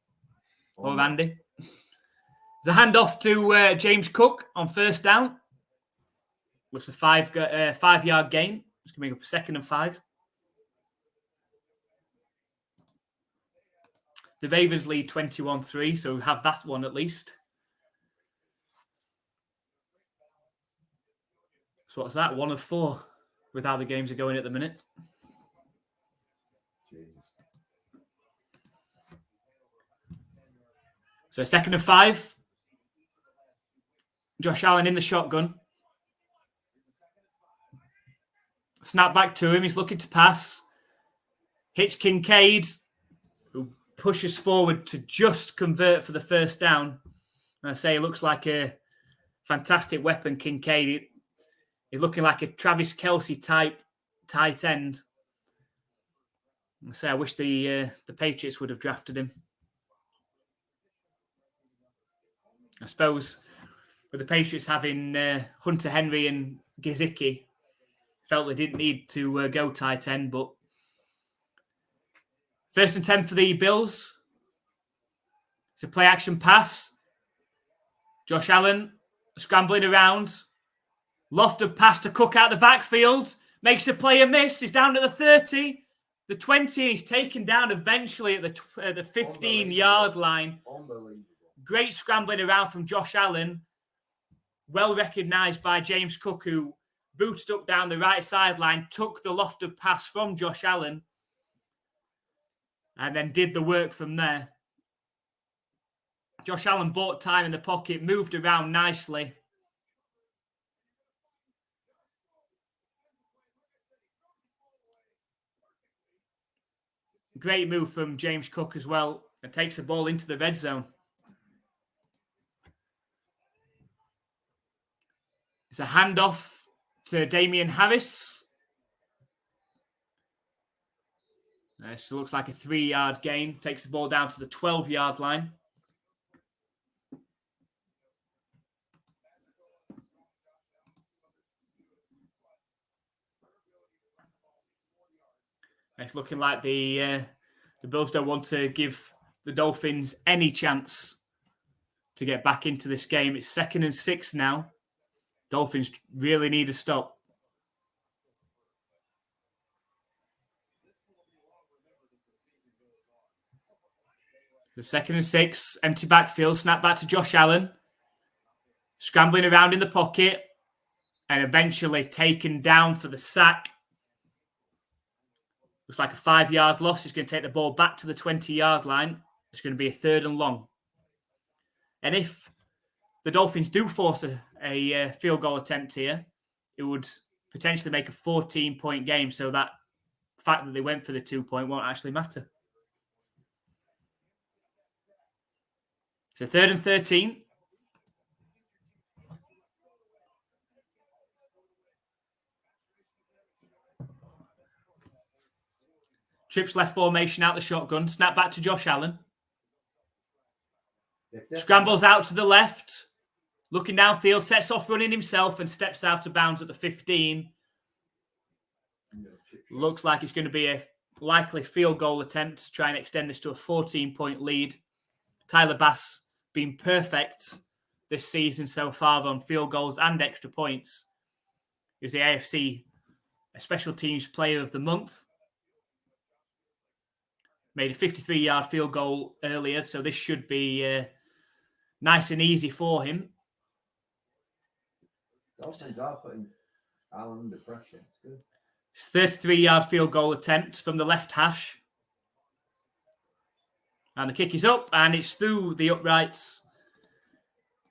or Andy. There's a handoff to James Cook on first down. Looks a 5-yard gain. It's coming up 2nd and 5. The Ravens lead 21-3, so we have that one at least. So what's that? 1 of 4 with how the games are going at the minute. Jesus. So 2nd and 5. Josh Allen in the shotgun. Snap back to him. He's looking to pass. Hits Kincaid, who pushes forward to just convert for the first down. And I say it looks like a fantastic weapon, Kincaid. He's looking like a Travis Kelce type tight end. I say I wish the Patriots would have drafted him. I suppose with the Patriots having Hunter Henry and Gesicki, felt they didn't need to go tight end, but 1st and 10 for the Bills. It's a play action pass. Josh Allen scrambling around. Lofted pass to Cook out the backfield. Makes a play a miss. He's down at the 30. The 20. He's taken down eventually at the 15-yard line. Unbelievable. Great scrambling around from Josh Allen. Well recognised by James Cook, who booted up down the right sideline, took the lofted pass from Josh Allen, and then did the work from there. Josh Allen bought time in the pocket, moved around nicely. Great move from James Cook as well, and takes the ball into the red zone. It's a handoff to Damian Harris. This looks like a 3-yard gain. Takes the ball down to the 12-yard line. It's looking like the Bills don't want to give the Dolphins any chance to get back into this game. It's 2nd and 6 now. Dolphins really need a stop. The 2nd and 6, empty backfield, snap back to Josh Allen. Scrambling around in the pocket and eventually taken down for the sack. Looks like a 5-yard loss. He's going to take the ball back to the 20-yard line. It's going to be a 3rd and long. And if the Dolphins do force a field goal attempt here, it would potentially make a 14-point game. So that fact that they went for the 2-point won't actually matter. So 3rd and 13. Trips left formation out the shotgun. Snap back to Josh Allen. Scrambles out to the left. Looking downfield. Sets off running himself and steps out of bounds at the 15. Looks like it's going to be a likely field goal attempt to try and extend this to a 14-point lead. Tyler Bass been perfect this season so far on field goals and extra points. He was the AFC Special Teams Player of the Month. Made a 53-yard field goal earlier, so this should be nice and easy for him. Dolphins are putting Allen under pressure. It's good. It's 33-yard field goal attempt from the left hash. And the kick is up, and it's through the uprights.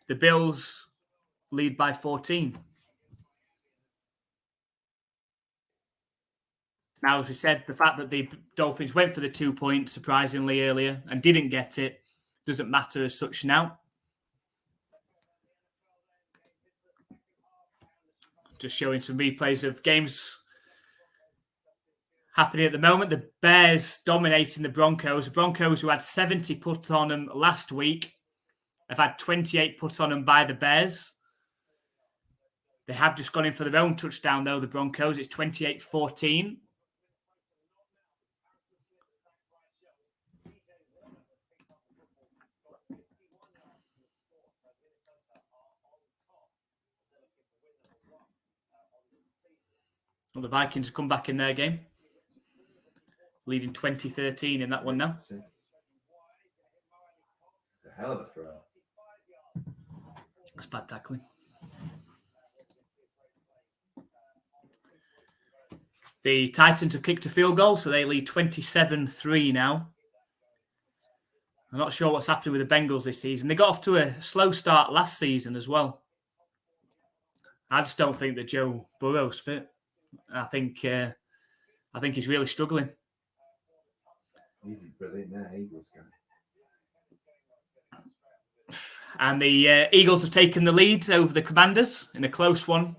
The Bills lead by 14. Now, as we said, the fact that the Dolphins went for the 2-point surprisingly earlier and didn't get it doesn't matter as such now. Just showing some replays of games happening at the moment. The Bears dominating the Broncos. The Broncos, who had 70 put on them last week, have had 28 put on them by the Bears. They have just gone in for their own touchdown, though, the Broncos. It's 28-14. Well, the Vikings have come back in their game, leading 20-13 in that one now. It's a hell of a throw. That's bad tackling. The Titans have kicked a field goal, so they lead 27-3 now. I'm not sure what's happening with the Bengals this season. They got off to a slow start last season as well. I just don't think that Joe Burrow's fit. I think he's really struggling. He's brilliant there, Eagles guy. And the Eagles have taken the lead over the Commanders in a close one.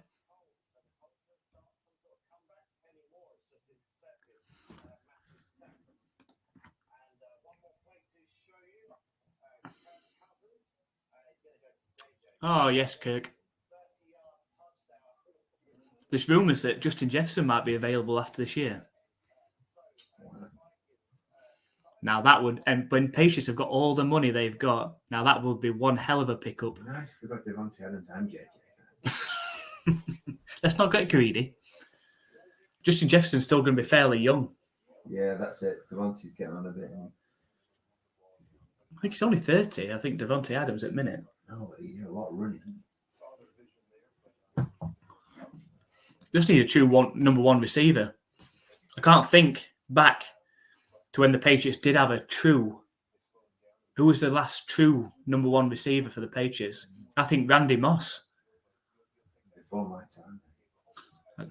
Oh, yes, Kirk. There's rumours that Justin Jefferson might be available after this year. Now that would, and when Patriots have got all the money they've got, now that would be one hell of a pickup. Nice if we got Devontae Adams and JJ. Let's not get greedy. Justin Jefferson's still going to be fairly young. Yeah, that's it. Devontae's getting on a bit. I think he's only 30. I think Devontae Adams at minute. No, but he did a lot of running. Just need a true number one receiver. I can't think back to when the Patriots did have a true. Who was the last true number one receiver for the Patriots? I think Randy Moss. Before my time.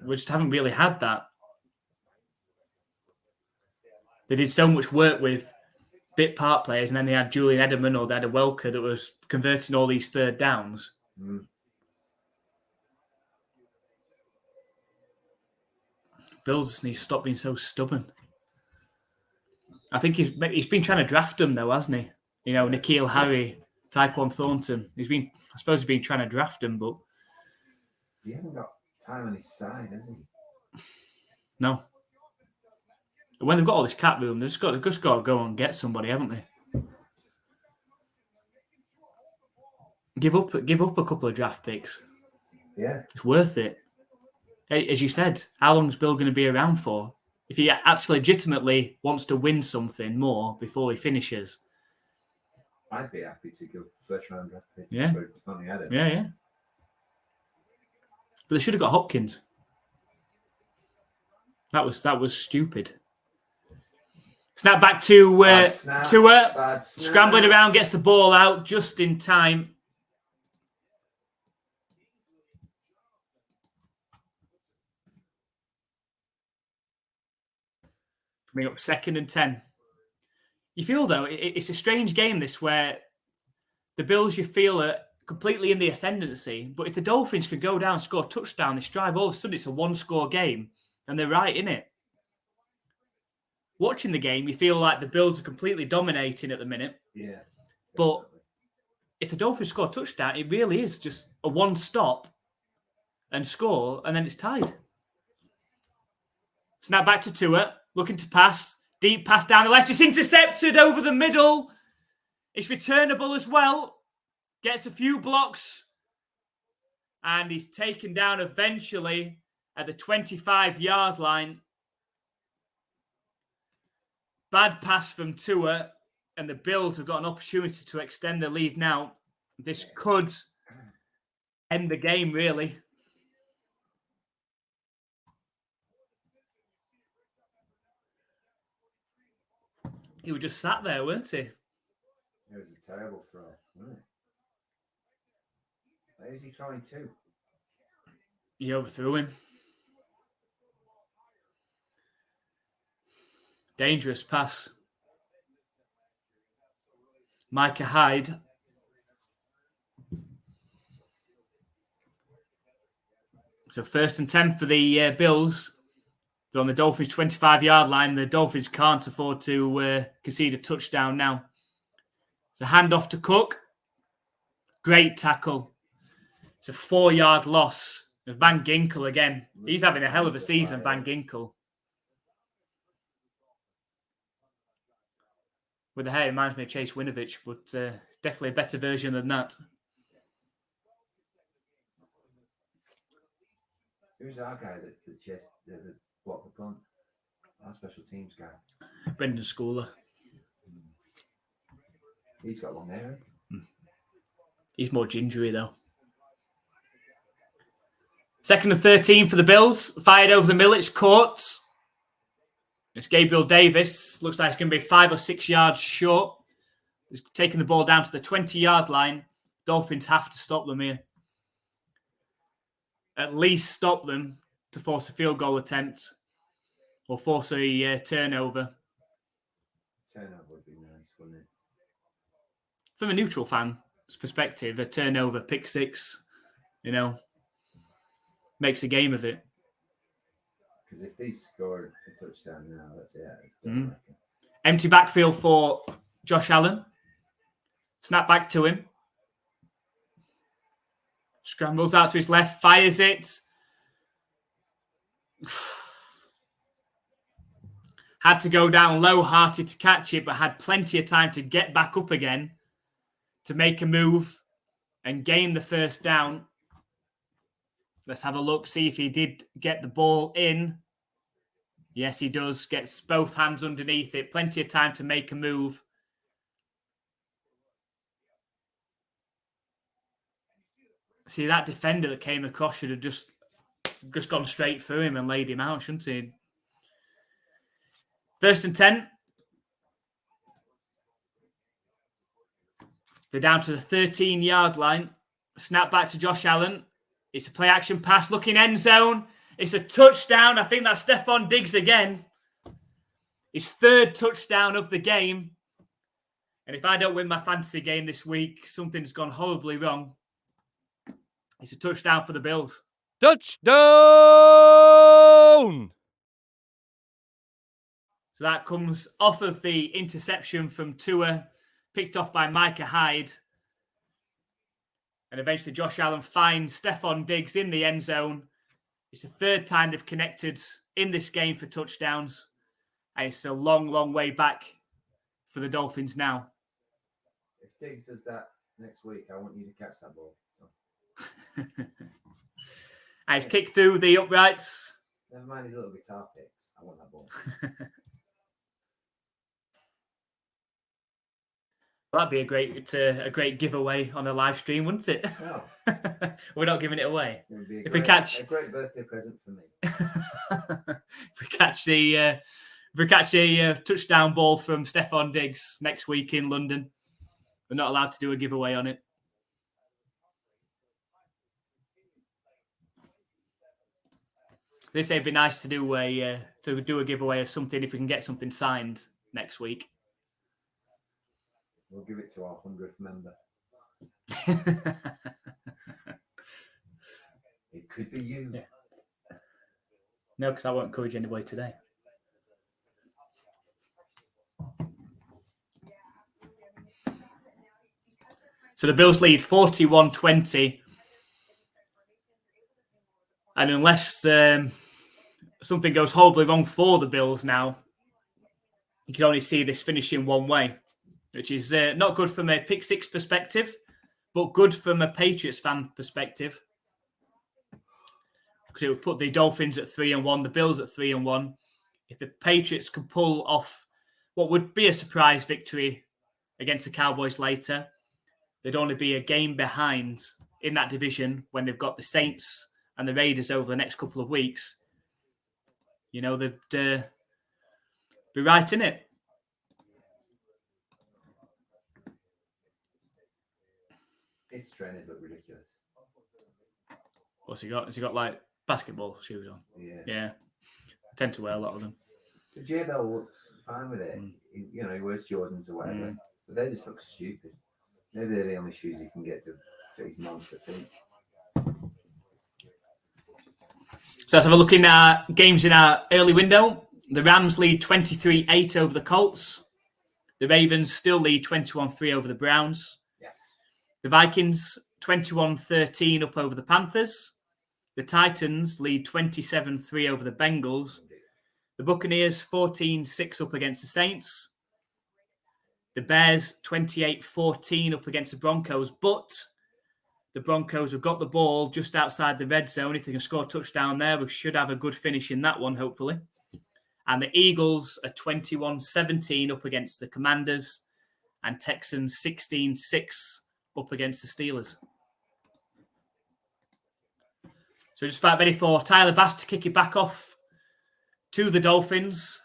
We just haven't really had that. They did so much work with bit part players, and then they had Julian Edelman or they had a Welker that was converting all these third downs. Bills need to stop being so stubborn. I think he's been trying to draft them though, hasn't he? You know, N'Keal Harry, Tyquan Thornton. He's been trying to draft them, but he hasn't got time on his side, has he? No. When they've got all this cap room, they've just got to go and get somebody, haven't they? Give up a couple of draft picks. Yeah, it's worth it. As you said, how long is Bill going to be around for? If he actually legitimately wants to win something more before he finishes, I'd be happy to go first round draft pick. Yeah. Yeah. But they should have got Hopkins. That was stupid. Snap back to Tua. Scrambling around, gets the ball out just in time. Coming up 2nd and 10. You feel, though, it's a strange game, this, where the Bills, you feel, are completely in the ascendancy. But if the Dolphins could go down and score a touchdown, this drive, all of a sudden it's a one-score game. And they're right in it. Watching the game, you feel like the Bills are completely dominating at the minute. Yeah. Definitely. But if the Dolphins score a touchdown, it really is just a one-stop and score, and then it's tied. Snap back to Tua, looking to pass. Deep pass down the left. It's intercepted over the middle. It's returnable as well. Gets a few blocks. And he's taken down eventually at the 25-yard line. Bad pass from Tua. And the Bills have got an opportunity to extend their lead now. This could end the game, really. He was just sat there, weren't he? It was a terrible throw, wasn't it? Where is he throwing to? He overthrew him. Dangerous pass. Micah Hyde. So 1st and 10 for the Bills. They're on the Dolphins' 25-yard line. The Dolphins can't afford to concede a touchdown now. It's a handoff to Cook. Great tackle. It's a 4-yard loss of Van Ginkel again. He's having a hell of a season, Van Ginkel. With the hair, it reminds me of Chase Winovich, but definitely a better version than that. Who's our guy that chased the block the punt? Our special teams guy. Brendan Schooler. He's got long hair. He's more gingery, though. 2nd and 13 for the Bills. Fired over the middle. It's caught. It's Gabriel Davis. Looks like it's going to be 5 or 6 yards short. He's taking the ball down to the 20-yard line. Dolphins have to stop them here. At least stop them to force a field goal attempt or force a turnover. Turnover would be nice, wouldn't it? From a neutral fan's perspective, a turnover, pick six, makes a game of it. Because if they scored a touchdown now, that's it. Empty backfield for Josh Allen. Snap back to him. Scrambles out to his left, fires it. Had to go down low-hearted to catch it, but had plenty of time to get back up again to make a move and gain the first down. Let's have a look, see if he did get the ball in. Yes, he does. Gets both hands underneath it. Plenty of time to make a move. See, that defender that came across should have just gone straight through him and laid him out, shouldn't he? 1st and 10. They're down to the 13-yard line. Snap back to Josh Allen. It's a play-action pass, looking end zone. It's a touchdown. I think that's Stephon Diggs again. his third touchdown of the game. And if I don't win my fantasy game this week, something's gone horribly wrong. It's a touchdown for the Bills. Touchdown! So that comes off of the interception from Tua, picked off by Micah Hyde. And eventually Josh Allen finds Stephon Diggs in the end zone. It's the third time they've connected in this game for touchdowns. And it's a long, long way back for the Dolphins now. If Diggs does that next week, I want you to catch that ball. So. And it's kicked through the uprights. Never mind his little guitar picks. I want that ball. That'd be a great giveaway on a live stream, wouldn't it? Oh. We're not giving it away. It would be If we catch a great birthday present for me. if we catch a touchdown ball from Stephon Diggs next week in London, we're not allowed to do a giveaway on it. They say it'd be nice to do a giveaway of something if we can get something signed next week. We'll give it to our 100th member. It could be you. Yeah. No, because I won't encourage anybody today. So the Bills lead 41-20. And unless something goes horribly wrong for the Bills now, you can only see this finishing one way, which is not good from a pick six perspective, but good from a Patriots fan perspective. Because it would put the Dolphins at 3-1, the Bills at 3-1. If the Patriots can pull off what would be a surprise victory against the Cowboys later, they'd only be a game behind in that division when they've got the Saints and the Raiders over the next couple of weeks. You know, they'd be right in it. His trainers look ridiculous. What's he got? Has he got like basketball shoes on? Yeah. I tend to wear a lot of them. So J-Bell looks fine with it. He wears Jordans or whatever. So they just look stupid. Maybe they're the only shoes you can get to fit his monster feet. So let's have a look in our games in our early window. The Rams lead 23-8 over the Colts. The Ravens still lead 21-3 over the Browns. Yes. The Vikings 21-13 up over the Panthers. The Titans lead 27-3 over the Bengals. The Buccaneers 14-6 up against the Saints. The Bears 28-14 up against the Broncos, but the Broncos have got the ball just outside the red zone. If they can score a touchdown there, we should have a good finish in that one, hopefully. And the Eagles are 21-17 up against the Commanders, and Texans 16-6 up against the Steelers. So just about ready for Tyler Bass to kick it back off to the Dolphins,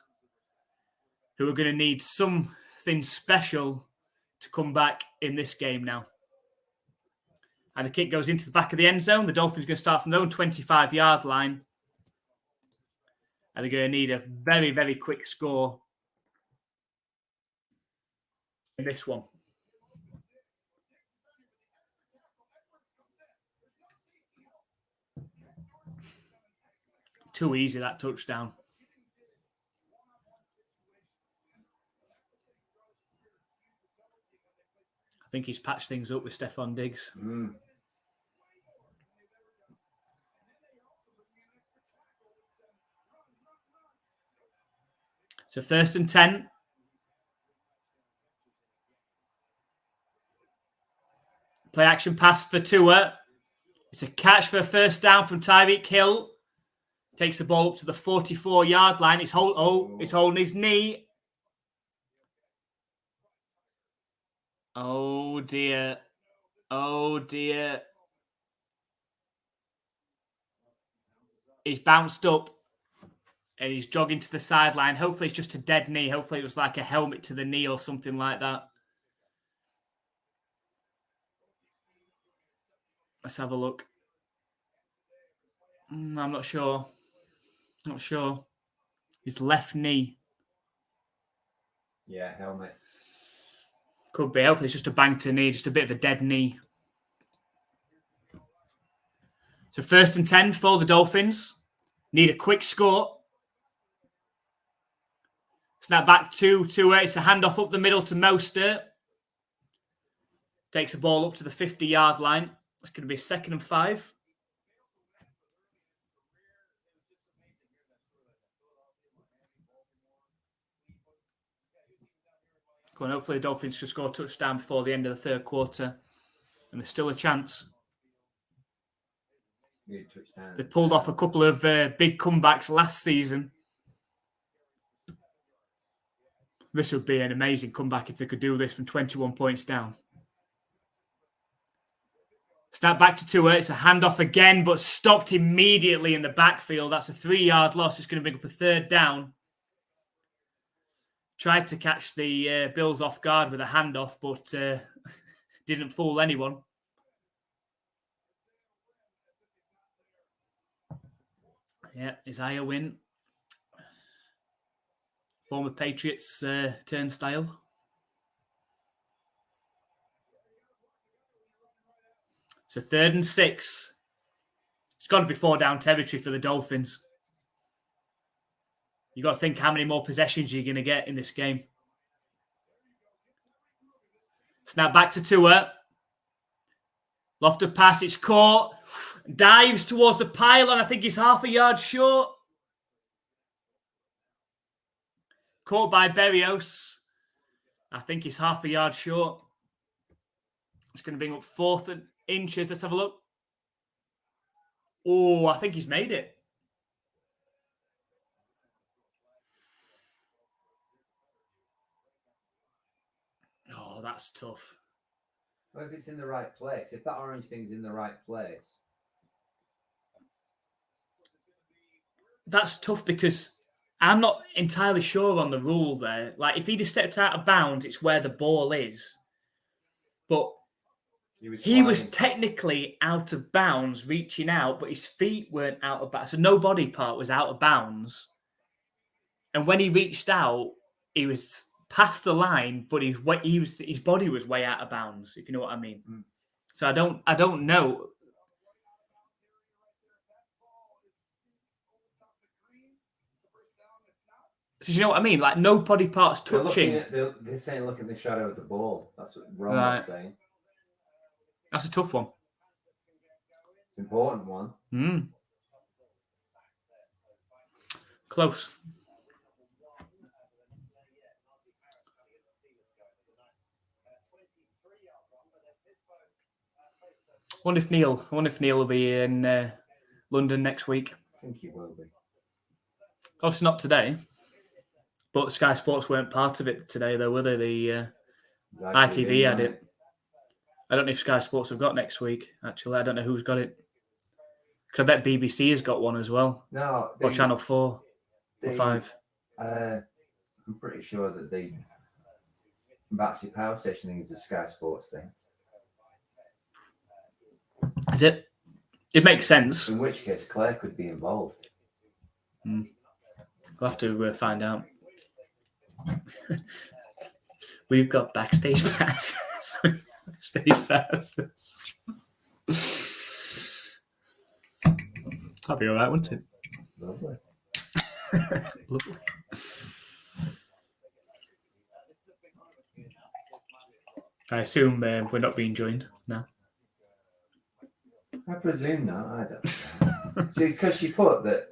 who are going to need something special to come back in this game now. And the kick goes into the back of the end zone. The Dolphins are going to start from their own 25-yard line. And they're going to need a very, very quick score in this one. Too easy, that touchdown. I think he's patched things up with Stephon Diggs. So 1st and 10. Play action pass for Tua. It's a catch for a first down from Tyreek Hill. Takes the ball up to the 44-yard line. He's holding his knee. Oh, dear. Oh, dear. He's bounced up and he's jogging to the sideline. Hopefully it's just a dead knee. Hopefully it was like a helmet to the knee or something like that. Let's have a look. I'm not sure. Not sure. His left knee. Yeah, helmet. Could be. Hopefully it's just a bang to the knee, just a bit of a dead knee. So 1st and 10 for the Dolphins. Need a quick score. Snap back to it's a handoff up the middle to Mostert. Takes the ball up to the 50-yard line. It's going to be 2nd and 5. Go on, hopefully the Dolphins can score a touchdown before the end of the 3rd quarter. And there's still a chance. They've pulled off a couple of big comebacks last season. This would be an amazing comeback if they could do this from 21 points down. Snap back to Tua. It's a handoff again, but stopped immediately in the backfield. That's a 3-yard loss. It's going to bring up a 3rd down. Tried to catch the Bills off guard with a handoff, but didn't fool anyone. Yeah, Isaiah Wynn. Former Patriots turnstile. So 3rd and 6. It's got to be 4-down territory for the Dolphins. You've got to think how many more possessions you're going to get in this game. Snap back to Tua. Lofted pass, it's caught. Dives towards the pylon. I think he's half a yard short. Caught by Berrios. I think he's half a yard short. It's going to bring up 4th inches. Let's have a look. Oh, I think he's made it. Oh, that's tough. Well, if it's in the right place, if that orange thing's in the right place. That's tough because I'm not entirely sure on the rule there. Like, if he'd have stepped out of bounds, it's where the ball is. But he was technically out of bounds, reaching out, but his feet weren't out of bounds. So no body part was out of bounds. And when he reached out, he was past the line, but his body was way out of bounds, if you know what I mean. Mm. So I don't know. So you know what I mean? Like, no body parts touching. They're saying look at the shadow of the ball. That's what Ron was saying. That's a tough one. It's an important one. Close. I wonder if Neil will be in London next week. I think he will be. Obviously not today, but Sky Sports weren't part of it today, though, were they? The ITV had it. I don't know if Sky Sports have got next week, actually. I don't know who's got it. Because I bet BBC has got one as well. No. Or Channel 4 or 5. I'm pretty sure that the Battersea Power Station thing is a Sky Sports thing. Is it? It makes sense. In which case, Claire could be involved. We'll have to find out. We've got backstage passes. Backstage passes. That'd be all right, wouldn't it? Lovely. Lovely. I assume we're not being joined now. I presume not. I don't know. Because she put that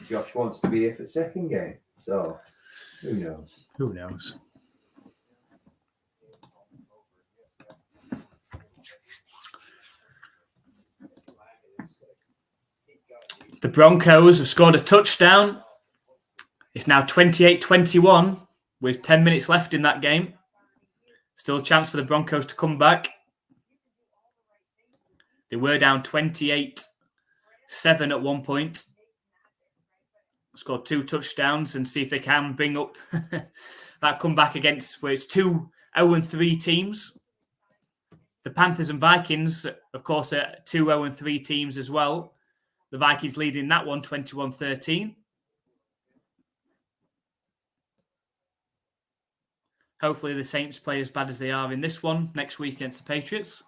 Josh wants to be here for the second game. So, who knows? Who knows? The Broncos have scored a touchdown. It's now 28-21 with 10 minutes left in that game. Still a chance for the Broncos to come back. They were down 28-7 at one point. Scored 2 touchdowns and see if they can bring up that comeback against where it's 2 0-3 teams. The Panthers and Vikings, of course, are 2 0-3 teams as well. The Vikings leading that one 21-13. Hopefully the Saints play as bad as they are in this one next week against the Patriots.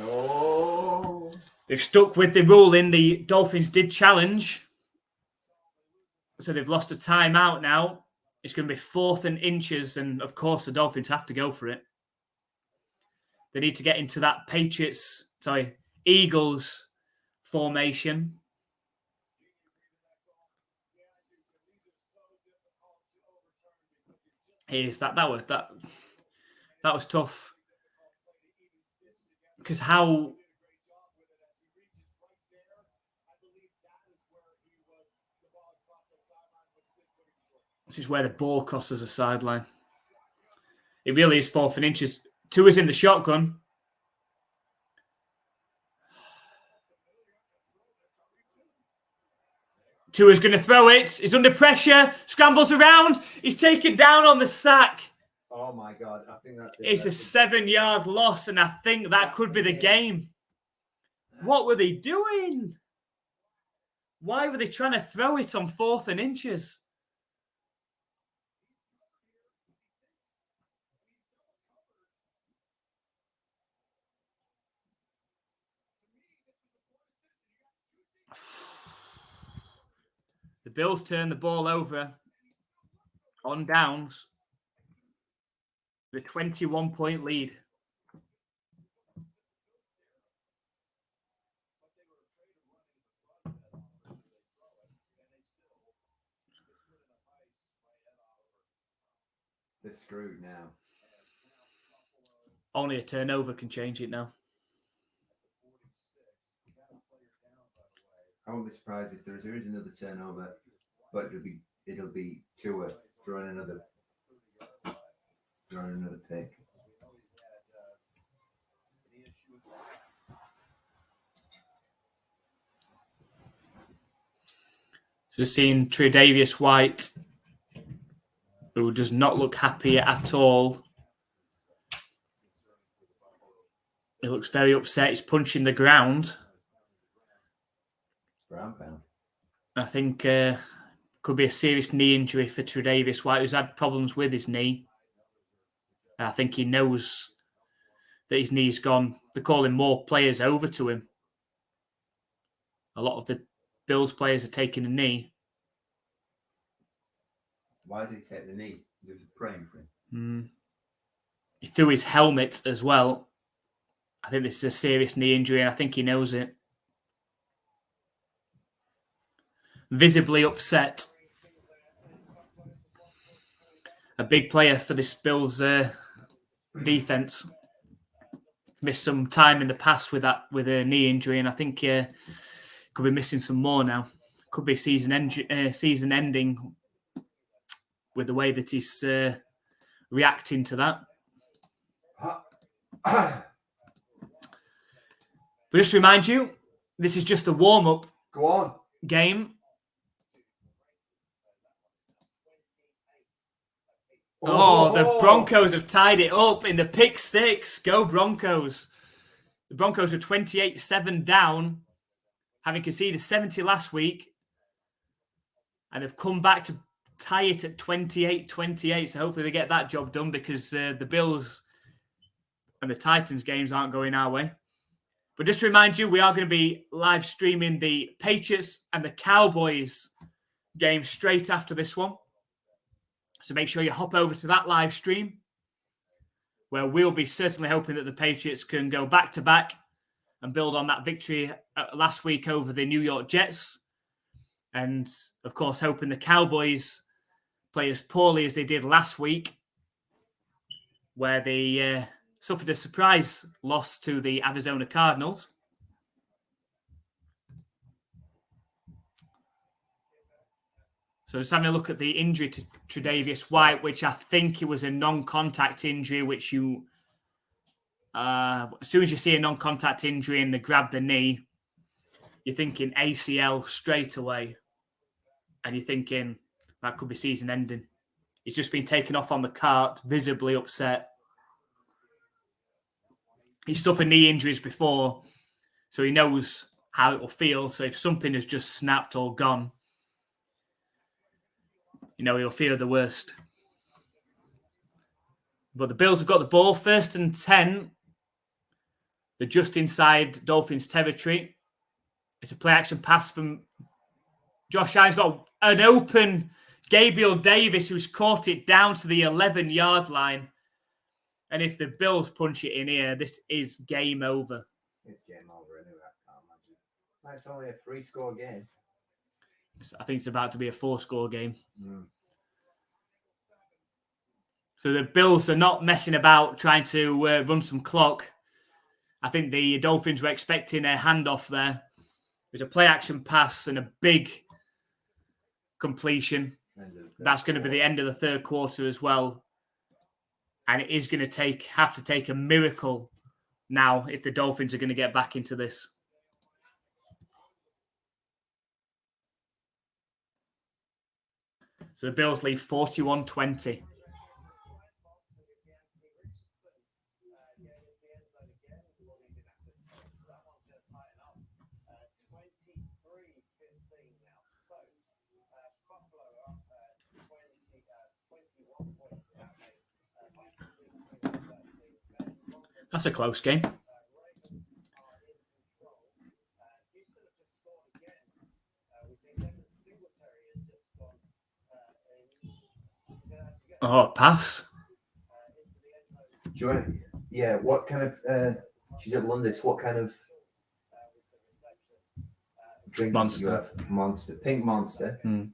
Oh. They've stuck with the ruling. The Dolphins did challenge. So they've lost a timeout now. It's going to be 4th and inches. And of course, the Dolphins have to go for it. They need to get into that Eagles formation. That was tough. Because how this is where the ball crosses the sideline. It really is 4th and inches. Tua's in the shotgun. Tua's going to throw it. He's under pressure. Scrambles around. He's taken down on the sack. Oh my God. I think that's it. It's a 7-yard loss, and I think that could be the game. What were they doing? Why were they trying to throw it on 4th and inches? The Bills turn the ball over on downs. The 21-point lead. They're screwed now. Only a turnover can change it now. I won't be surprised if there is another turnover, but it'll be Tua throwing another pick. So seeing Tre'Davious White, who does not look happy at all. He looks very upset. He's punching the ground. Ground pound. I think could be a serious knee injury for Tre'Davious White, who's had problems with his knee. And I think he knows that his knee's gone. They're calling more players over to him. A lot of the Bills players are taking a knee. Why did he take the knee? He was praying for him. He threw his helmet as well. I think this is a serious knee injury, and I think he knows it. Visibly upset. A big player for this Bills defense. Missed some time in the past with a knee injury, and I think could be missing some more now. Could be season ending with the way that he's reacting to that. But just to remind you, this is just a warm-up game. Oh, the Broncos have tied it up in the pick six. Go Broncos. The Broncos were 28-7 down, having conceded 70 last week. And they've come back to tie it at 28-28. So hopefully they get that job done, because the Bills and the Titans games aren't going our way. But just to remind you, we are going to be live streaming the Patriots and the Cowboys game straight after this one. So make sure you hop over to that live stream, where we'll be certainly hoping that the Patriots can go back-to-back and build on that victory last week over the New York Jets. And, of course, hoping the Cowboys play as poorly as they did last week, where they suffered a surprise loss to the Arizona Cardinals. So just having a look at the injury to Tre'Davious White, which I think it was a non-contact injury, which you, as soon as you see a non-contact injury and they grab the knee, you're thinking ACL straight away. And you're thinking that could be season ending. He's just been taken off on the cart, visibly upset. He's suffered knee injuries before, so he knows how it will feel. So if something has just snapped or gone, he'll fear the worst. But the Bills have got the ball, 1st and 10. They're just inside Dolphins territory. It's a play-action pass from Josh Allen's got an open Gabriel Davis who's caught it down to the 11-yard line. And if the Bills punch it in here, this is game over. It's game over anyway, I can't imagine. That's only a 3-score game. I think it's about to be a 4-score game. Mm. So the Bills are not messing about trying to run some clock. I think the Dolphins were expecting a handoff there. There's a play-action pass and a big completion. That's going to be the end of the 3rd quarter as well. And it is going to have to take a miracle now if the Dolphins are going to get back into this. So the Bills lead 41-20. That's a close game. Oh, pass. Do you want, yeah, what kind of, she's at Londis, what kind of drink Monster. do you have? Monster. Pink Monster. Mm.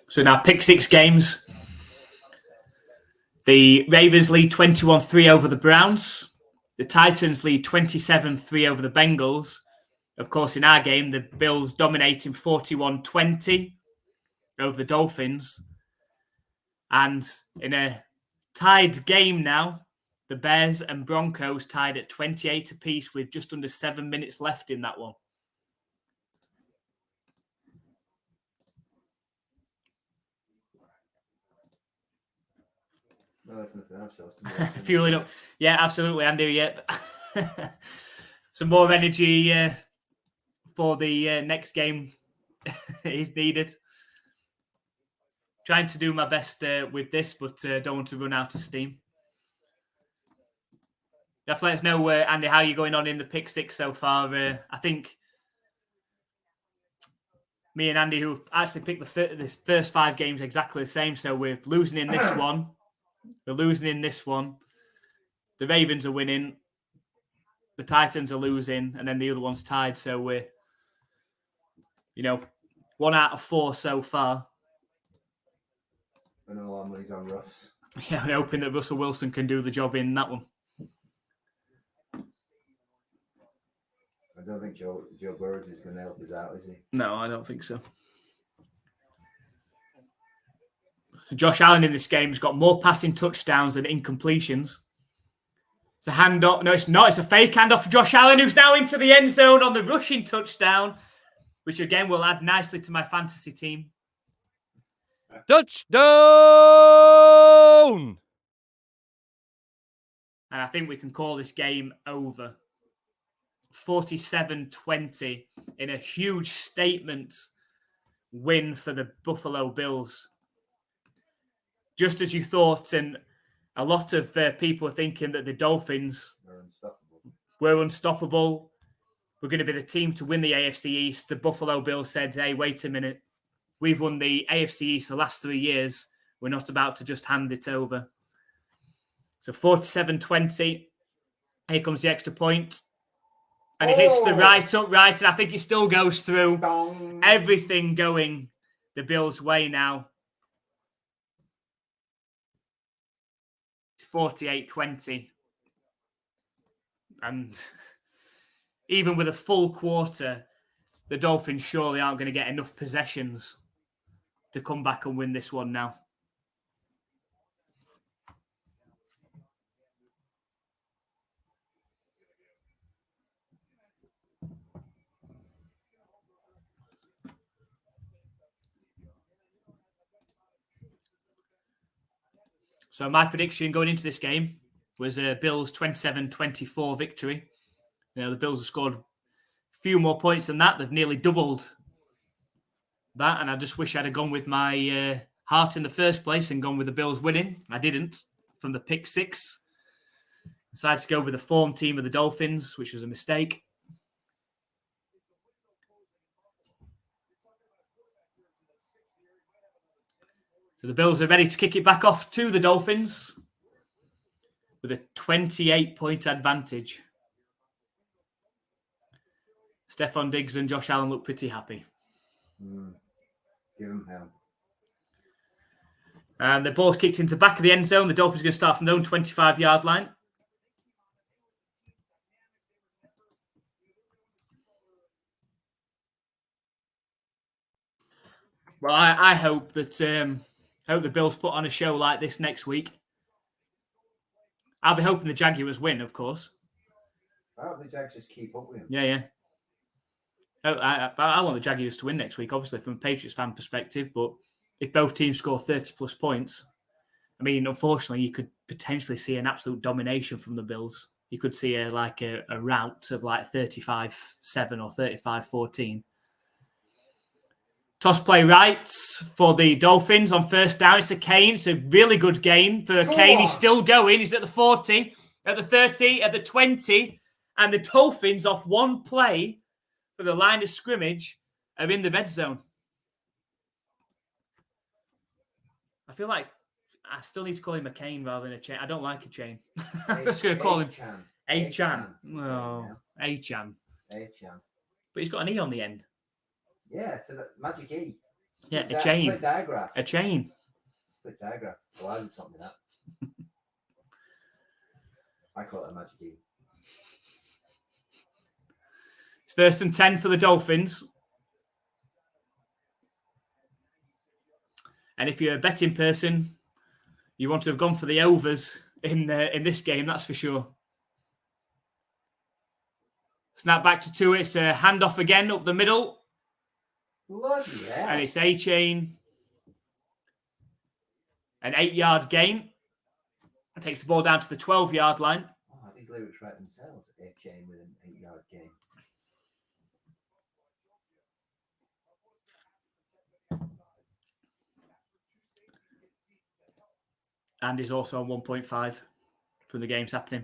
So now pick 6 games. The Ravens lead 21-3 over the Browns. The Titans lead 27-3 over the Bengals. Of course, in our game, the Bills dominating 41-20 over the Dolphins. And in a tied game now, the Bears and Broncos tied at 28 apiece with just under 7 minutes left in that one. No, that's nothing else. Fueling up. Yeah, absolutely, Andy. Yeah. Some more energy for the next game is needed. Trying to do my best with this, but don't want to run out of steam. You have to let us know, Andy, how you're going on in the pick 6 so far. I think me and Andy, who've actually picked the first 5 games exactly the same, so we're losing in this one. We're losing in this one. The Ravens are winning. The Titans are losing, and then the other one's tied. So we're, 1 out of 4 so far. And all our money's on Russ. Yeah, I'm hoping that Russell Wilson can do the job in that one. I don't think Joe Burrows is going to help us out, is he? No, I don't think so. Josh Allen in this game has got more passing touchdowns than incompletions. It's a handoff. No, it's not. It's a fake handoff for Josh Allen, who's now into the end zone on the rushing touchdown, which again will add nicely to my fantasy team. Touchdown! And I think we can call this game over. 47-20 in a huge statement win for the Buffalo Bills. Just as you thought, and a lot of people are thinking that the Dolphins were unstoppable. We're going to be the team to win the AFC East. The Buffalo Bills said, hey, wait a minute. We've won the AFC East the last 3 years. We're not about to just hand it over. So 47-20. Here comes the extra point. And it hits the right upright, and I think it still goes through. Dong. Everything going the Bills' way now. It's 48-20. And even with a full quarter, the Dolphins surely aren't going to get enough possessions to come back and win this one now. So my prediction going into this game was a Bills 27-24 victory. The Bills have scored a few more points than that. They've nearly doubled that, and I just wish I'd have gone with my heart in the first place and gone with the Bills winning. I didn't. From the pick 6, decided to go with the form team of the Dolphins, which was a mistake. So the Bills are ready to kick it back off to the Dolphins with a 28-point advantage. Stephon Diggs and Josh Allen look pretty happy. Give them hell. And the ball's kicked into the back of the end zone. The Dolphins are going to start from their own 25-yard line. Well, I hope that the Bills put on a show like this next week. I'll be hoping the Jaguars win, of course. I hope the Jags just keep up with him. Yeah. I want the Jaguars to win next week, obviously, from a Patriots fan perspective. But if both teams score 30-plus points, I mean, unfortunately, you could potentially see an absolute domination from the Bills. You could see a rout of like 35-7 or 35-14. Toss play right for the Dolphins on first down. It's a Kane. It's a really good gain for Kane. He's still going. He's at the 40, at the 30, at the 20. And the Dolphins, off one play for the line of scrimmage, are in the red zone. I feel like I still need to call him a Kane rather than a chain. I don't like a chain. I'm just going to call him A-Chan. No, A-Chan. A-Chan. But he's got an E on the end. Yeah, so that magic E. Yeah, a chain. Split diagram. A chain. Split diagram. Well, I would taught me that. I call it a magic E. It's 1st and 10 for the Dolphins. And if you're a betting person, you want to have gone for the overs in this game, that's for sure. Snap back to Tua. It's a handoff again up the middle. Bloody hell. And it's A-Chain. An 8-yard gain. It takes the ball down to the 12-yard line. Oh, these lyrics write themselves. A-Chain with an 8-yard gain. And is also on 1.5 from the games happening.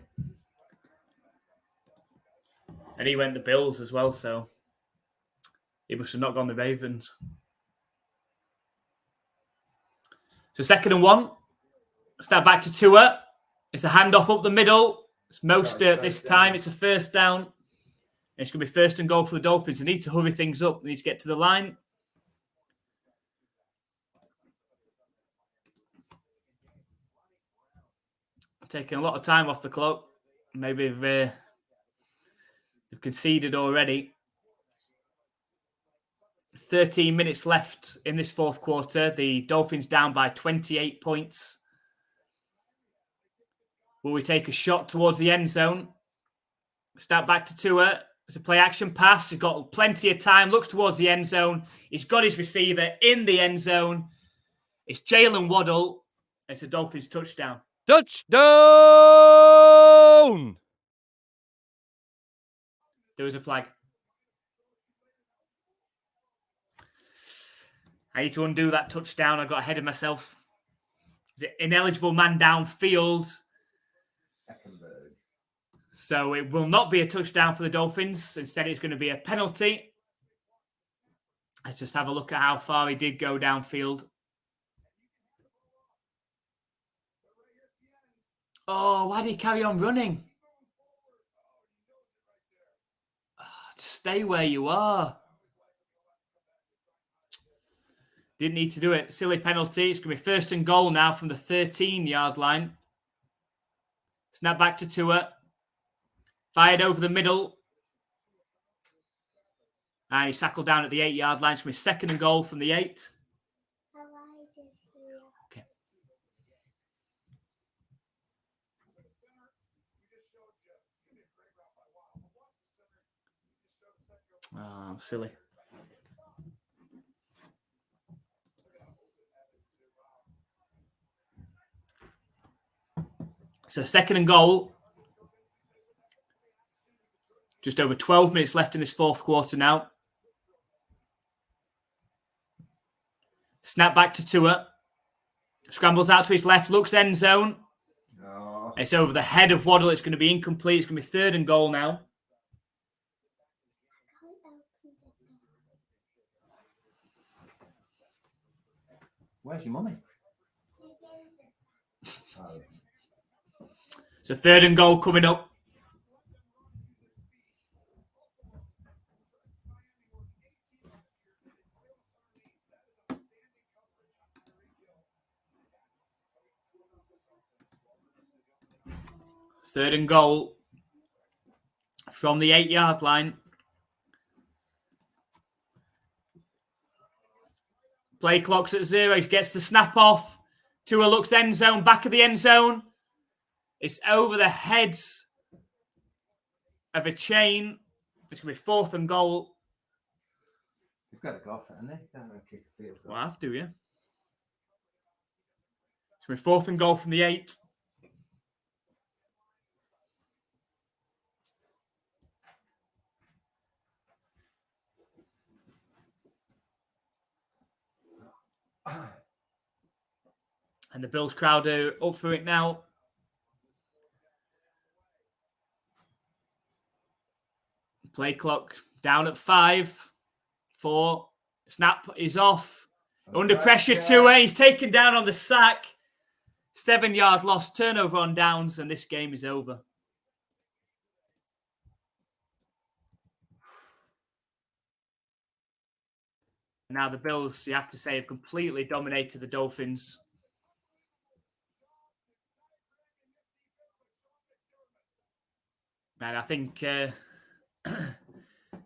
And he went the Bills as well, so he must have not gone the Ravens. So 2nd and 1. Start back to Tua. It's a handoff up the middle. It's Mostert this time. It's a first down. And it's going to be 1st and goal for the Dolphins. They need to hurry things up. They need to get to the line. Taking a lot of time off the clock. Maybe they've conceded already. 13 minutes left in this 4th quarter. The Dolphins down by 28 points. Will we take a shot towards the end zone? Start back to Tua. It's a play action pass. He's got plenty of time. Looks towards the end zone. He's got his receiver in the end zone. It's Jalen Waddle. It's a Dolphins touchdown. Touchdown! There was a flag. I need to undo that touchdown. I got ahead of myself. Is it ineligible man downfield? So it will not be a touchdown for the Dolphins. Instead, it's going to be a penalty. Let's just have a look at how far he did go downfield. Oh, why did he carry on running? Oh, stay where you are. Didn't need to do it. Silly penalty. It's going to be 1st and goal now from the 13-yard line. Snap back to Tua. Fired over the middle. And he's tackled down at the 8-yard line. It's going to be 2nd and goal from the 8. Okay. Oh, silly. So 2nd and goal. Just over 12 minutes left in this 4th quarter now. Snap back to Tua. Scrambles out to his left, looks end zone. Oh. It's over the head of Waddle. It's going to be incomplete. It's going to be 3rd and goal now. Where's your mummy? So 3rd and goal coming up. Third and goal from the 8-yard line. Play clock's at 0. He gets the snap off. Tua looks end zone, back of the end zone. It's over the heads of a chain. It's going to be 4th and goal. You've got to go for it, haven't they? Can't kick a field goal. Well, I have to, yeah. It's going to be 4th and goal from the 8. And the Bills crowd are up for it now. Play clock down at 5, 4. Snap is off. Under pressure, Tua. He's taken down on the sack. 7-yard loss, turnover on downs, and this game is over. Now the Bills, you have to say, have completely dominated the Dolphins. And I think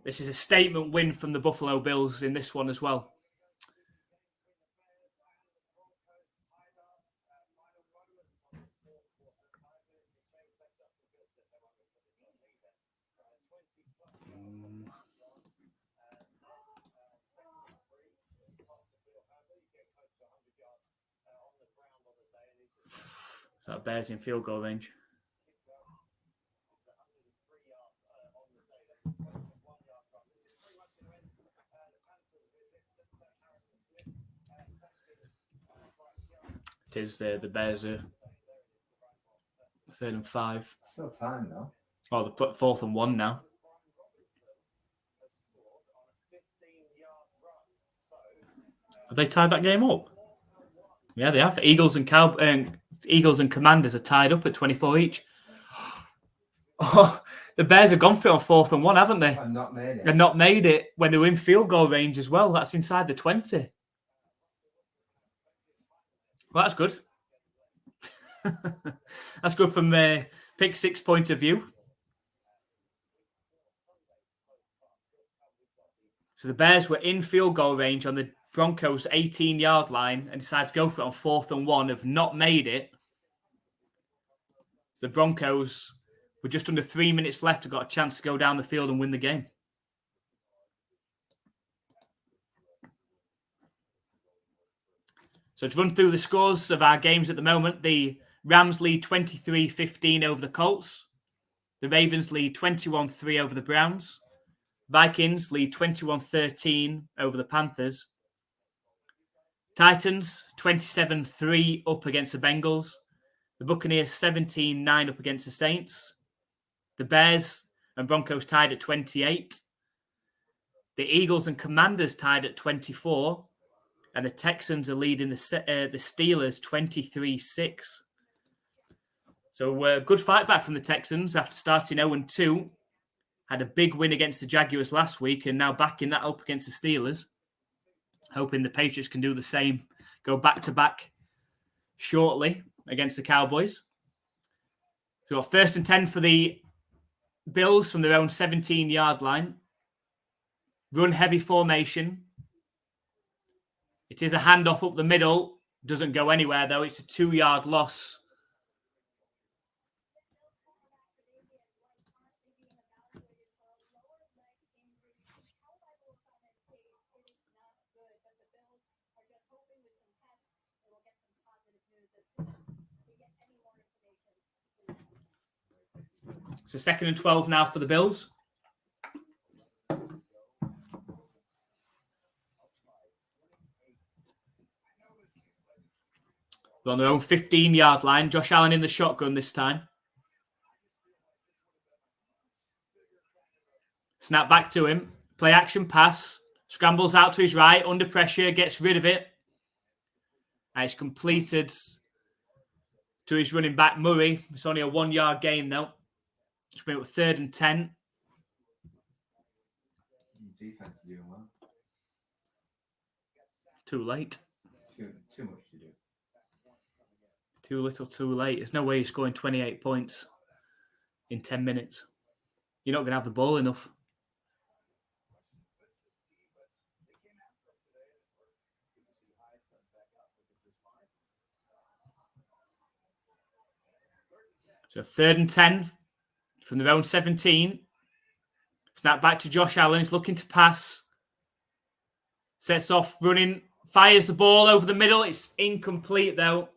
this is a statement win from the Buffalo Bills in this one as well. So that Bears in field goal range. It is the Bears are 3rd and 5. Still time though. Oh, they put 4th and 1 now. Have they tied that game up? Yeah, they have. Eagles and Commanders are tied up at 24 each. Oh, the Bears have gone for it on 4th and 1, haven't they? And not made it. And not made it when they were in field goal range as well. That's inside the 20. Well, that's good. That's good from a pick 6 point of view. So the Bears were in field goal range on the Broncos 18-yard line and decided to go for it on 4th and 1, have not made it. So the Broncos, with just under 3 minutes left, have got a chance to go down the field and win the game. So to run through the scores of our games at the moment, the Rams lead 23-15 over the Colts. The Ravens lead 21-3 over the Browns. Vikings lead 21-13 over the Panthers. Titans 27-3 up against the Bengals. The Buccaneers 17-9 up against the Saints. The Bears and Broncos tied at 28. The Eagles and Commanders tied at 24. And the Texans are leading the Steelers 23-6. So good fight back from the Texans after starting 0-2. Had a big win against the Jaguars last week and now backing that up against the Steelers. Hoping the Patriots can do the same. Go back-to-back shortly against the Cowboys. So we've got 1st and 10 for the Bills from their own 17-yard line. Run heavy formation. It is a handoff up the middle. Doesn't go anywhere though. It's a 2-yard loss. So 2nd and 12 now for the Bills. They're on their own 15-yard line. Josh Allen in the shotgun this time. Snap back to him. Play action pass. Scrambles out to his right. Under pressure. Gets rid of it. And it's completed to his running back, Murray. It's only a 1-yard gain, though. It's been with 3rd and 10. Defense doing well. Too late. Too much to do. Too little, too late. There's no way you're scoring 28 points in 10 minutes. You're not going to have the ball enough. So 3rd and 10 from their own 17. Snap back to Josh Allen. He's looking to pass. Sets off running. Fires the ball over the middle. It's incomplete, though.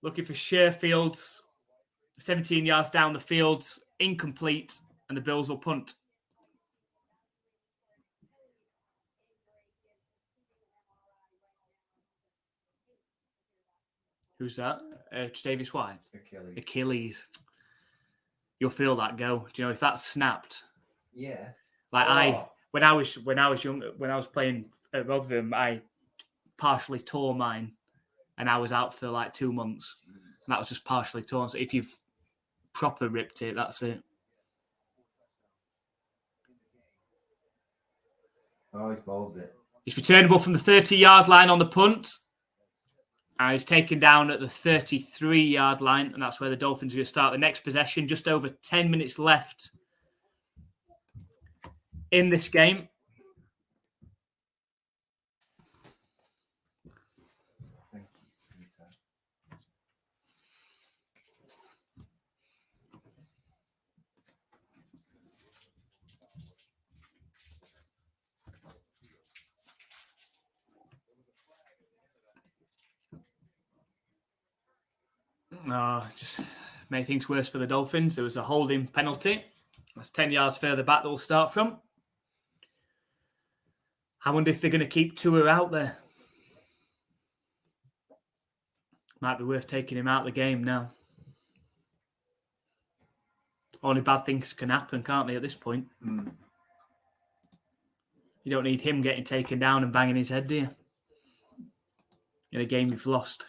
Looking for Sherfield. 17 yards down the field. Incomplete. And the Bills will punt. Who's that? Tre'Davious White? Achilles. You'll feel that go. Do you know if that's snapped? Yeah. Like when I was young, when I was playing at Rotherham, I partially tore mine, and I was out for like 2 months. And that was just partially torn. So if you've proper ripped it, that's it. Oh, he's balls it. He's returnable from the 30-yard line on the punt. And he's taken down at the 33-yard line. And that's where the Dolphins are going to start the next possession. Just over 10 minutes left in this game. Just made things worse for the Dolphins. There was a holding penalty. That's 10 yards further back they'll start from. I wonder if they're going to keep Tua out there. Might be worth taking him out of the game now. Only bad things can happen, can't they, at this point? Mm. You don't need him getting taken down and banging his head, do you? In a game you've lost.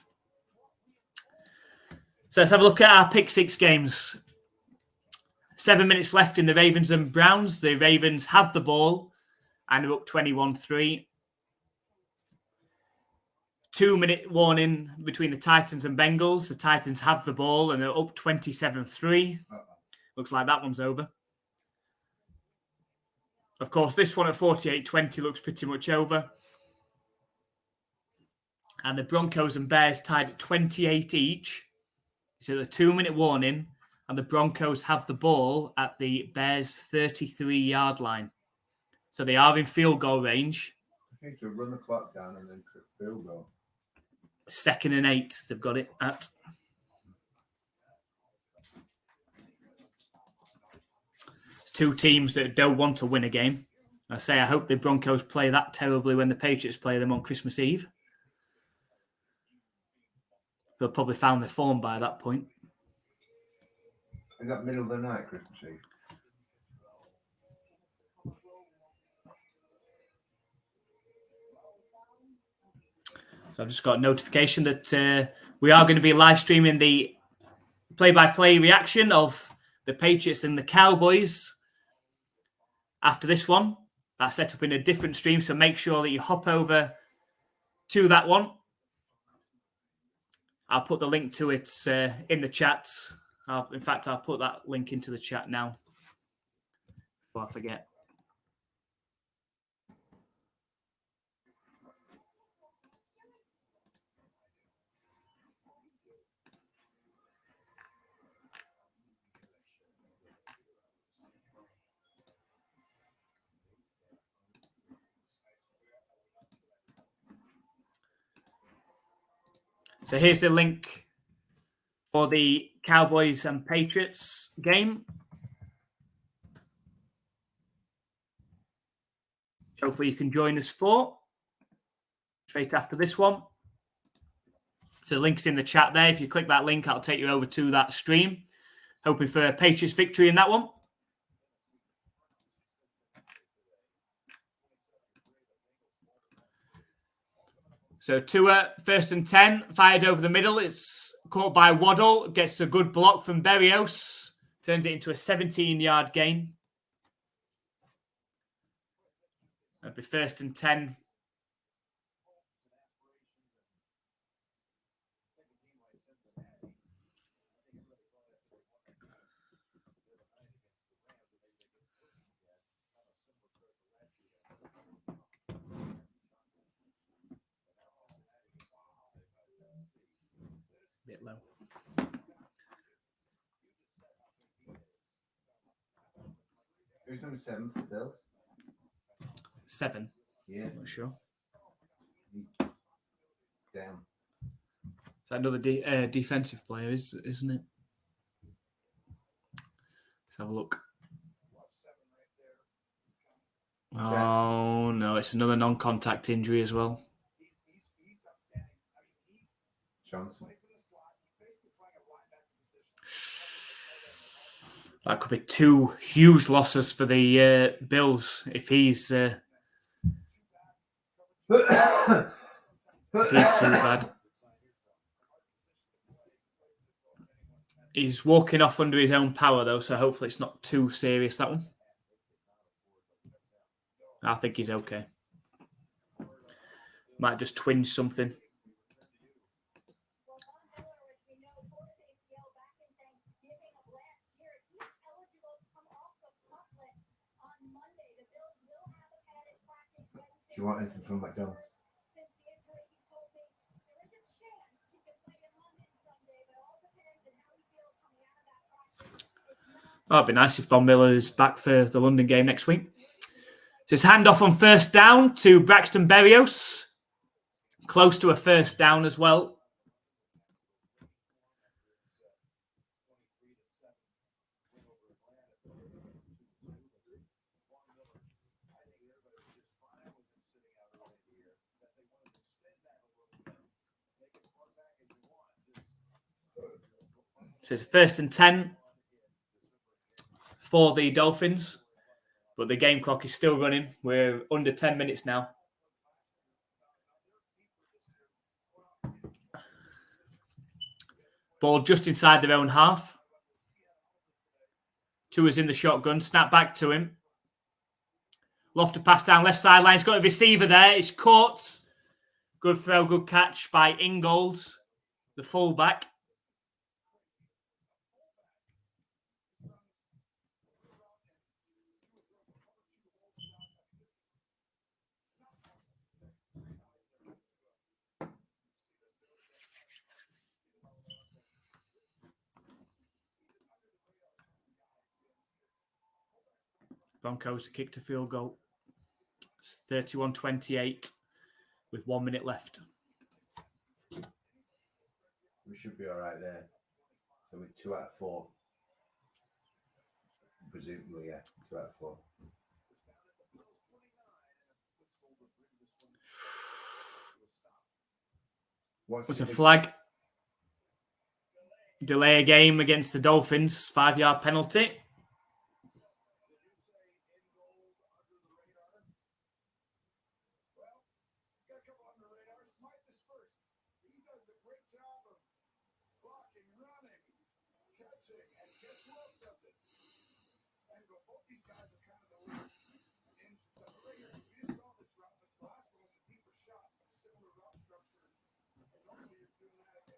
So let's have a look at our pick six games. 7 minutes left in the Ravens and Browns. The Ravens have the ball and are up 21-3. 2-minute warning between the Titans and Bengals. The Titans have the ball and are up 27-3. Looks like that one's over. Of course, this one at 48-20 looks pretty much over. And the Broncos and Bears tied at 28 each. So the 2-minute warning, and the Broncos have the ball at the Bears' 33-yard line. So they are in field goal range. I think to run the clock down and then field goal. 2nd and 8, they've got it at. Two teams that don't want to win a game. I hope the Broncos play that terribly when the Patriots play them on Christmas Eve. They'll probably found their form by that point. Is that middle of the night, Christmas Eve? So I've just got a notification that we are going to be live streaming the play-by-play reaction of the Patriots and the Cowboys after this one. That's set up in a different stream, so make sure that you hop over to that one. I'll put the link to it in the chat. I'll put that link into the chat now before I forget. So here's the link for the Cowboys and Patriots game. Hopefully you can join us for straight after this one. So the link's in the chat there. If you click that link, I'll take you over to that stream. Hoping for a Patriots victory in that one. So Tua, 1st and 10, fired over the middle. It's caught by Waddle. Gets a good block from Berrios. Turns it into a 17-yard gain. That'd be 1st and 10. Bit low. Who's number 7 for the Bills? 7. Yeah. I'm not sure. Down. Is that another defensive player, isn't it? Let's have a look. Oh, no, it's another non-contact injury as well. Johnson. That could be 2 huge losses for the Bills if he's too bad. He's walking off under his own power, though, so hopefully it's not too serious, that one. I think he's okay. Might just twinge something. Do you want anything from McDonald's? Oh, it'd be nice if Von Miller's back for the London game next week. So it's handoff on 1st down to Braxton Berrios. Close to a 1st down as well. So it's 1st and 10 for the Dolphins. But the game clock is still running. We're under 10 minutes now. Ball just inside their own half. Tua's in the shotgun. Snap back to him. Lofter pass down left sideline. He's got a receiver there. It's caught. Good throw, good catch by Ingold, the fullback. Broncos kicked a field goal. It's 31-28 with 1 minute left. We should be all right there. So we're 2 out of 4. Presumably, yeah, 2 out of 4. What's a flag? Delay a game against the Dolphins. 5-yard penalty.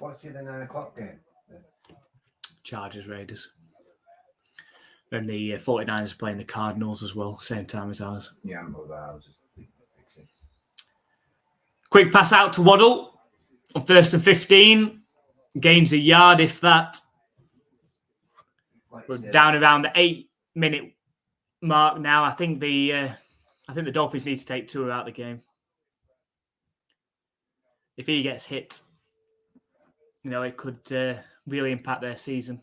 What's the other 9 o'clock game? Chargers, Raiders. And the 49ers playing the Cardinals as well, same time as ours. Yeah, I'm over. I was just thinking Big 6. Quick pass out to Waddle on 1st and 15. Gains a yard, if that. Like We're down around the 8-minute mark now. I think the Dolphins need to take Tua out of the game. If he gets hit, it could really impact their season.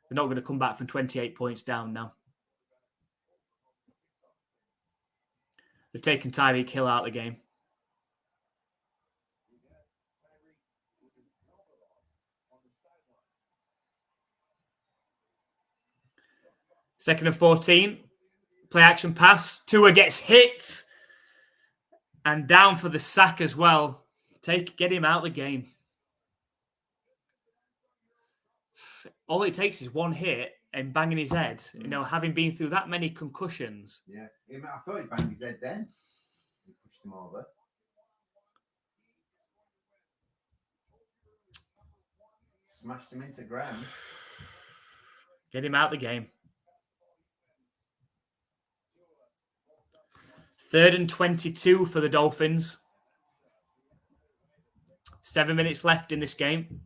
They're not going to come back from 28 points down now. They've taken Tyreek Hill out of the game. Second and 14. Play action pass. Tua gets hit. And down for the sack as well. Get him out of the game. All it takes is one hit and banging his head. Having been through that many concussions. Yeah. I thought he banged his head then. He pushed him over. Smashed him into ground. Get him out of the game. 3rd and 22 for the Dolphins. 7 minutes left in this game.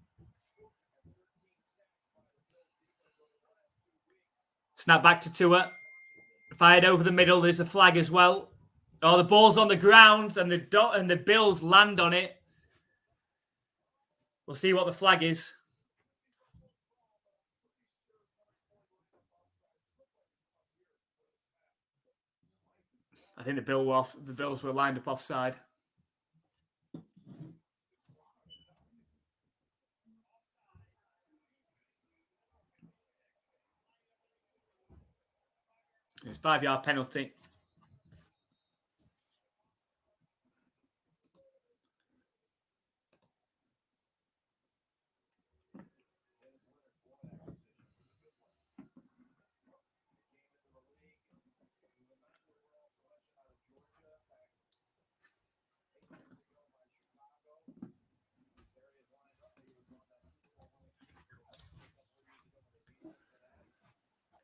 Snap back to Tua. Fired over the middle. There's a flag as well. Oh, the ball's on the ground and the Bills land on it. We'll see what the flag is. I think the Bills were lined up offside. It's a 5-yard penalty.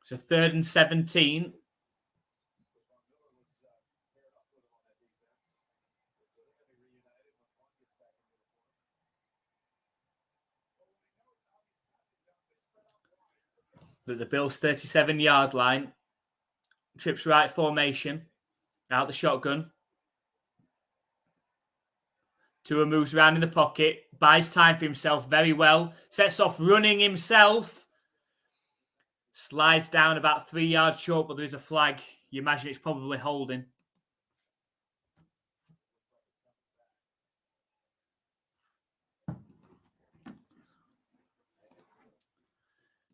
So 3rd and 17. The Bills' 37-yard line. Trips right formation. Out the shotgun. Tua moves around in the pocket. Buys time for himself very well. Sets off running himself. Slides down about 3 yards short, but there is a flag. You imagine it's probably holding.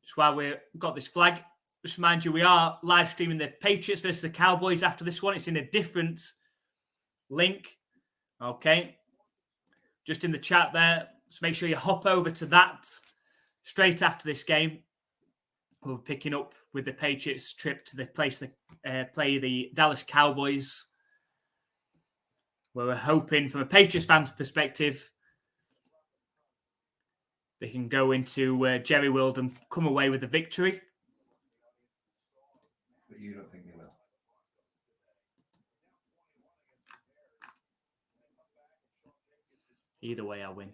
Just while we've got this flag, just remind you, we are live streaming the Patriots versus the Cowboys after this one. It's in a different link. Okay. Just in the chat there. So make sure you hop over to that straight after this game. We're picking up with the Patriots trip to the place that play the Dallas Cowboys. Where we're hoping, from a Patriots fan's perspective, they can go into Jerry World and come away with the victory. But you don't think they will? Either way, I win.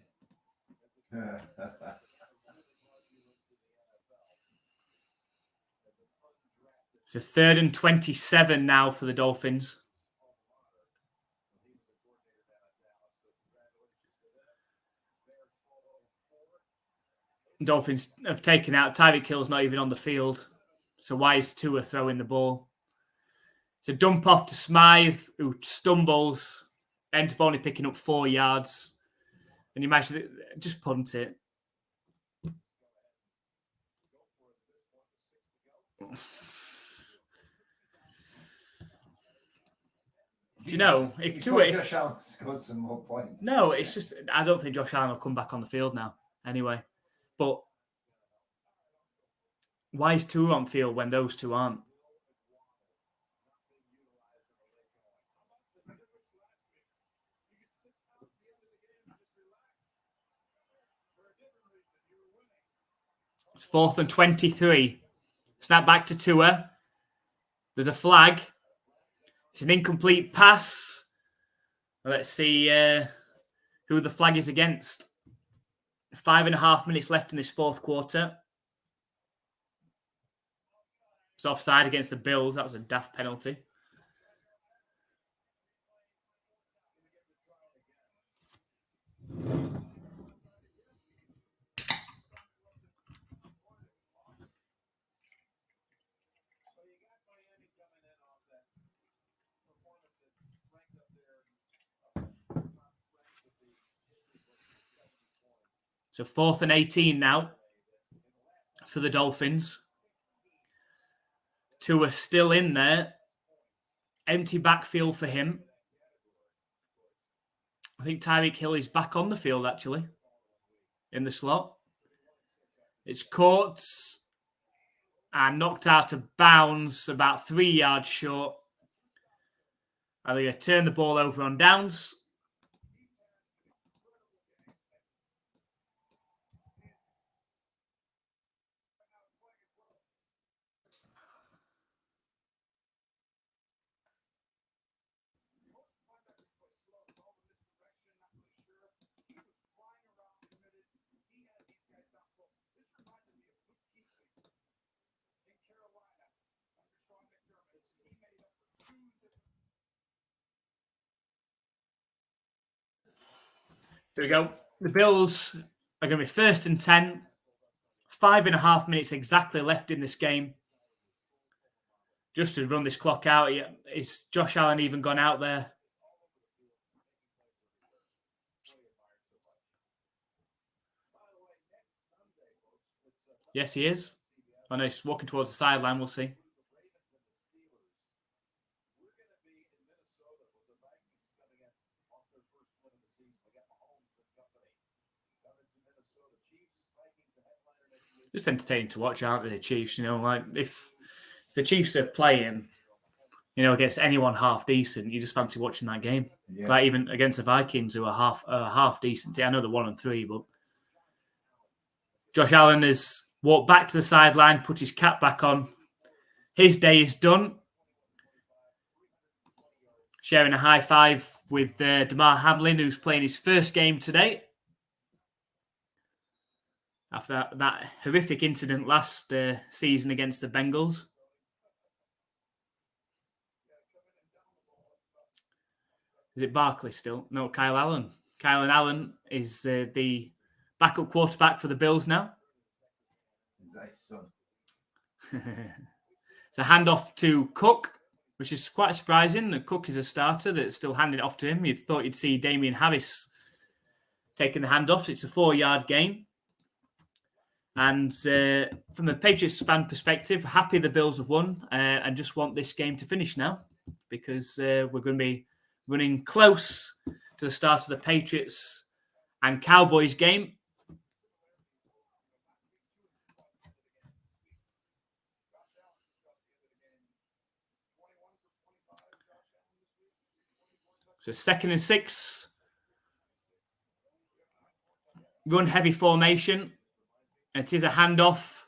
So 3rd and 27 now for the Dolphins. Dolphins have taken out. Tyreek Hill's not even on the field. So why is Tua throwing the ball? It's a dump off to Smythe, who stumbles. Ends up only picking up 4 yards. And you imagine, just punt it. Do you know, if Tua... Josh Allen scored some more points. No, it's just, I don't think Josh Allen will come back on the field now. Anyway. But why is Tua on field when those two aren't? It's 4th and 23. Snap back to Tua. There's a flag. It's an incomplete pass. Let's see who the flag is against. 5.5 minutes left in this 4th quarter. It's offside against the Bills. That was a daft penalty. So 4th and 18 now for the Dolphins. Tua still in there. Empty backfield for him. I think Tyreek Hill is back on the field, actually, in the slot. It's caught and knocked out of bounds about 3 yards short. Are they going to turn the ball over on downs? There we go. The Bills are going to be 1st and 10. 5.5 minutes exactly left in this game. Just to run this clock out, is Josh Allen even gone out there? Yes, he is. I know he's walking towards the sideline. We'll see. Just entertaining to watch, aren't they, the Chiefs? You know, like if the Chiefs are playing, you know, against anyone half decent, you just fancy watching that game. Yeah. Like even against the Vikings, who are half decent. I know they're 1-3, but Josh Allen has walked back to the sideline, put his cap back on. His day is done. Sharing a high five with Damar Hamlin, who's playing his first game today. After that horrific incident last season against the Bengals. Is it Barkley still? No, Kyle Allen. Kyle Allen is the backup quarterback for the Bills now. It's a handoff to Cook, which is quite surprising. The Cook is a starter that's still handing it off to him. You'd thought you'd see Damian Harris taking the handoff. It's a 4-yard gain. And from the Patriots fan perspective, happy the Bills have won and just want this game to finish now because we're going to be running close to the start of the Patriots and Cowboys game. So 2nd and 6. Run heavy formation. It is a handoff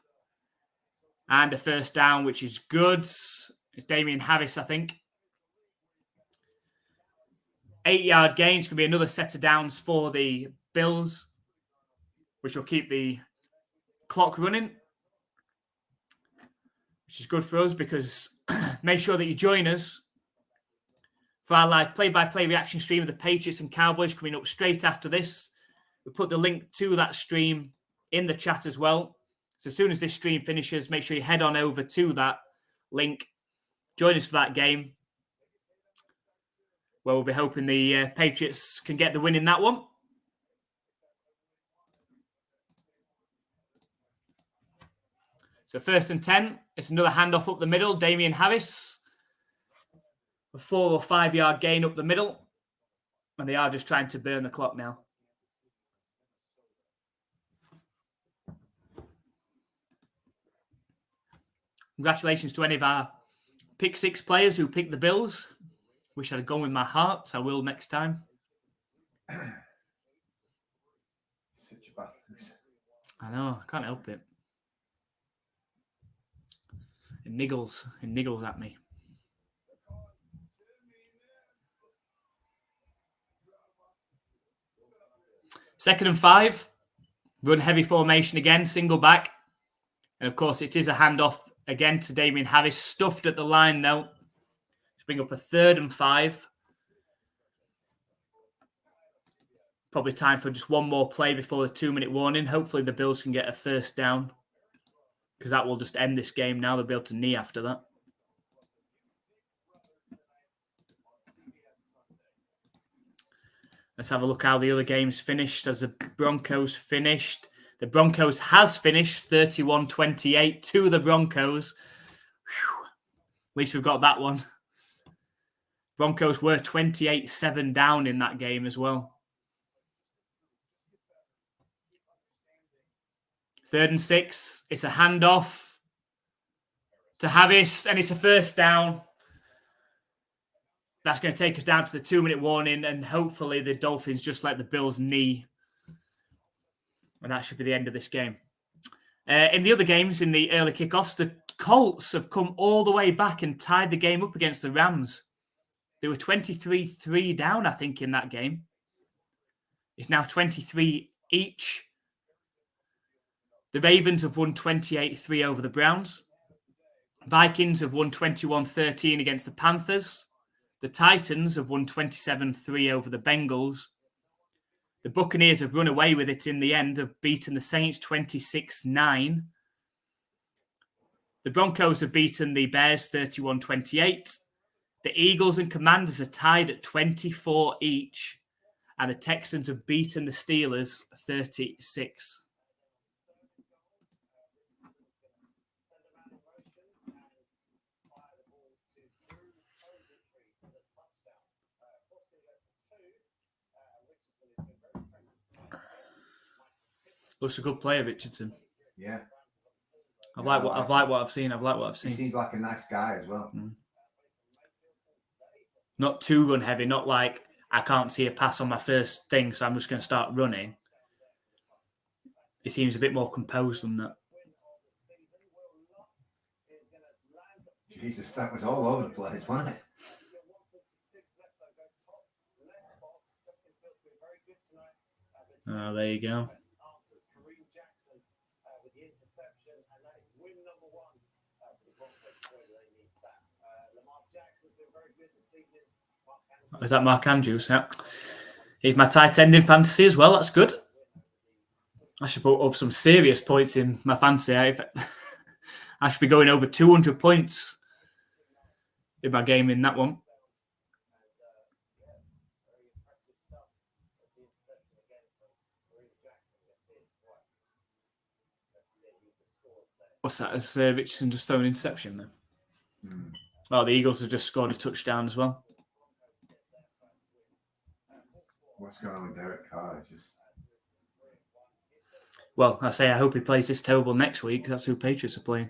and a first down, which is good. It's Damian Harris, I think. 8-yard gain. It's going to be another set of downs for the Bills, which will keep the clock running, which is good for us because make sure that you join us for our live play-by-play reaction stream of the Patriots and Cowboys coming up straight after this. We'll put the link to that stream in the chat as well. So as soon as this stream finishes, make sure you head on over to that link. Join us for that game, where we'll be hoping the Patriots can get the win in that one. So 1st and 10. It's another handoff up the middle. Damian Harris. A 4 or 5-yard gain up the middle. And they are just trying to burn the clock now. Congratulations to any of our Pick 6 players who picked the Bills. Wish I'd gone with my heart. I will next time. Such a bad loser. I know. I can't help it. It niggles at me. Second and 5. Run heavy formation again. Single back. And, of course, it is a handoff again to Damian Harris. Stuffed at the line, though. To bring up a 3rd and 5. Probably time for just one more play before the 2-minute warning. Hopefully the Bills can get a first down because that will just end this game now. They'll be able to knee after that. Let's have a look how the other games finished. As the Broncos finished, the Broncos has finished 31-28 to the Broncos. Whew. At least we've got that one. Broncos were 28-7 down in that game as well. 3rd and 6. It's a handoff to Harris, and it's a first down. That's going to take us down to the 2-minute warning, and hopefully the Dolphins just let the Bills knee. And that should be the end of this game. In the other games, in the early kickoffs, the Colts have come all the way back and tied the game up against the Rams. They were 23-3 down, I think, in that game. It's now 23 each. The Ravens have won 28-3 over the Browns. Vikings have won 21-13 against the Panthers. The Titans have won 27-3 over the Bengals. The Buccaneers have run away with it in the end, have beaten the Saints 26-9. The Broncos have beaten the Bears 31-28. The Eagles and Commanders are tied at 24 each. And the Texans have beaten the Steelers 36. Looks a good player, Richardson. Yeah. I've liked what I've seen. He seems like a nice guy as well. Not too run heavy, not like I can't see a pass on my first thing, so I'm just going to start running. He seems a bit more composed than that. Jesus, that was all over the place, wasn't it? Oh, there you go. Is that Mark Andrews? Yeah. He's my tight end in fantasy as well. That's good. I should put up some serious points in my fantasy. I should be going over 200 points in my game in that one. What's that? Has Richardson just thrown an interception then? Oh, the Eagles have just scored a touchdown as well. What's going on with Derek Carr? Well, I hope he plays this terrible next week. That's who Patriots are playing.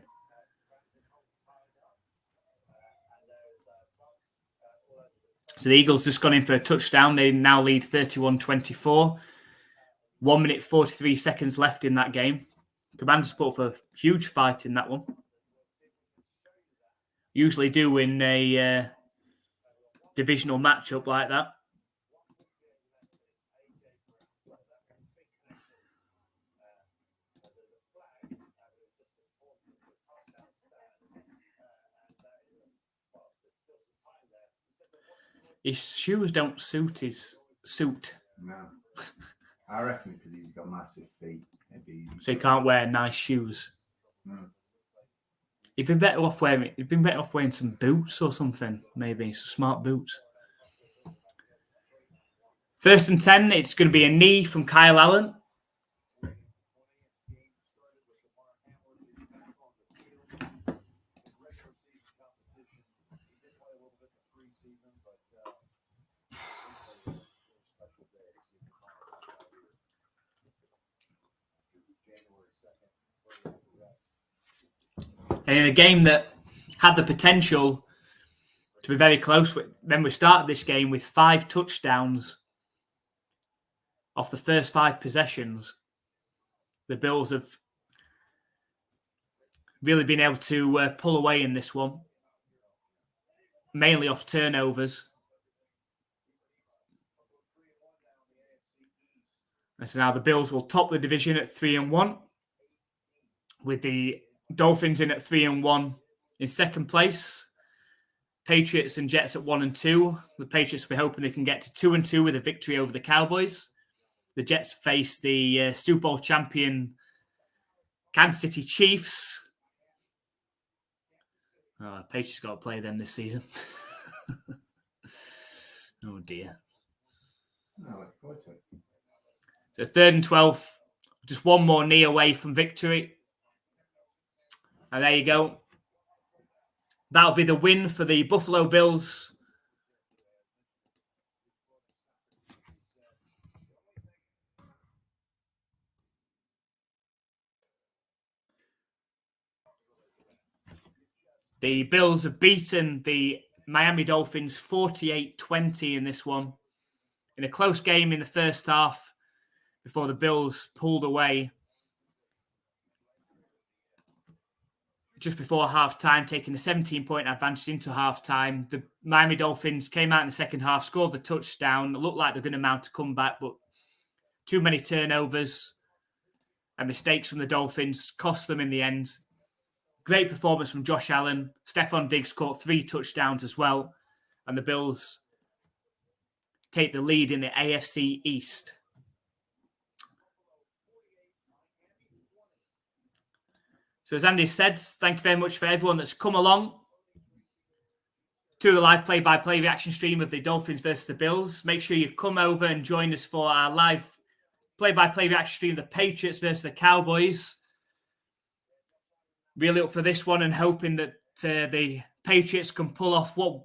So the Eagles just gone in for a touchdown. They now lead 31-24. 1 minute, 43 seconds left in that game. Commanders put up a huge fight in that one. Usually do in a divisional matchup like that. His shoes don't suit his suit. No. I reckon because he's got massive feet. So he can't wear nice shoes. He'd been better off wearing some boots or something, maybe some smart boots. 1st and 10, it's going to be a knee from Kyle Allen. And in a game that had the potential to be very close, then we started this game with 5 touchdowns off the first 5 possessions. The Bills have really been able to pull away in this one, mainly off turnovers. And so now the Bills will top the division at 3-1, with the Dolphins in at 3-1 in second place. Patriots and Jets at 1-2. The Patriots will be hoping they can get to 2-2 with a victory over the Cowboys. The Jets face the Super Bowl champion Kansas City Chiefs. Oh, the Patriots got to play them this season. Oh dear. I look forward to it. So 3rd and 12, just one more knee away from victory. And there you go. That'll be the win for the Buffalo Bills. The Bills have beaten the Miami Dolphins 48-20 in this one. In a close game in the first half before the Bills pulled away. Just before half-time, taking a 17-point advantage into half-time. The Miami Dolphins came out in the second half, scored the touchdown. It looked like they're going to mount a comeback, but too many turnovers and mistakes from the Dolphins cost them in the end. Great performance from Josh Allen. Stephon Diggs caught 3 touchdowns as well. And the Bills take the lead in the AFC East. So as Andy said, thank you very much for everyone that's come along to the live play-by-play reaction stream of the Dolphins versus the Bills. Make sure you come over and join us for our live play-by-play reaction stream of the Patriots versus the Cowboys. Really up for this one and hoping that the Patriots can pull off what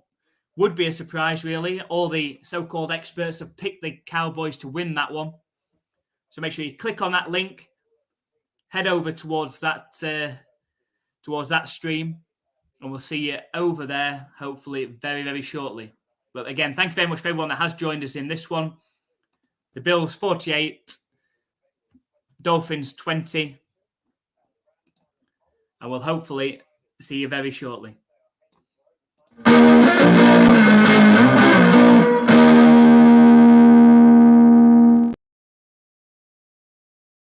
would be a surprise, really. All the so-called experts have picked the Cowboys to win that one. So make sure you click on that link, head over towards that stream, and we'll see you over there, hopefully very, very shortly. But again, thank you very much for everyone that has joined us in this one. The Bills 48, Dolphins 20. And we'll hopefully see you very shortly.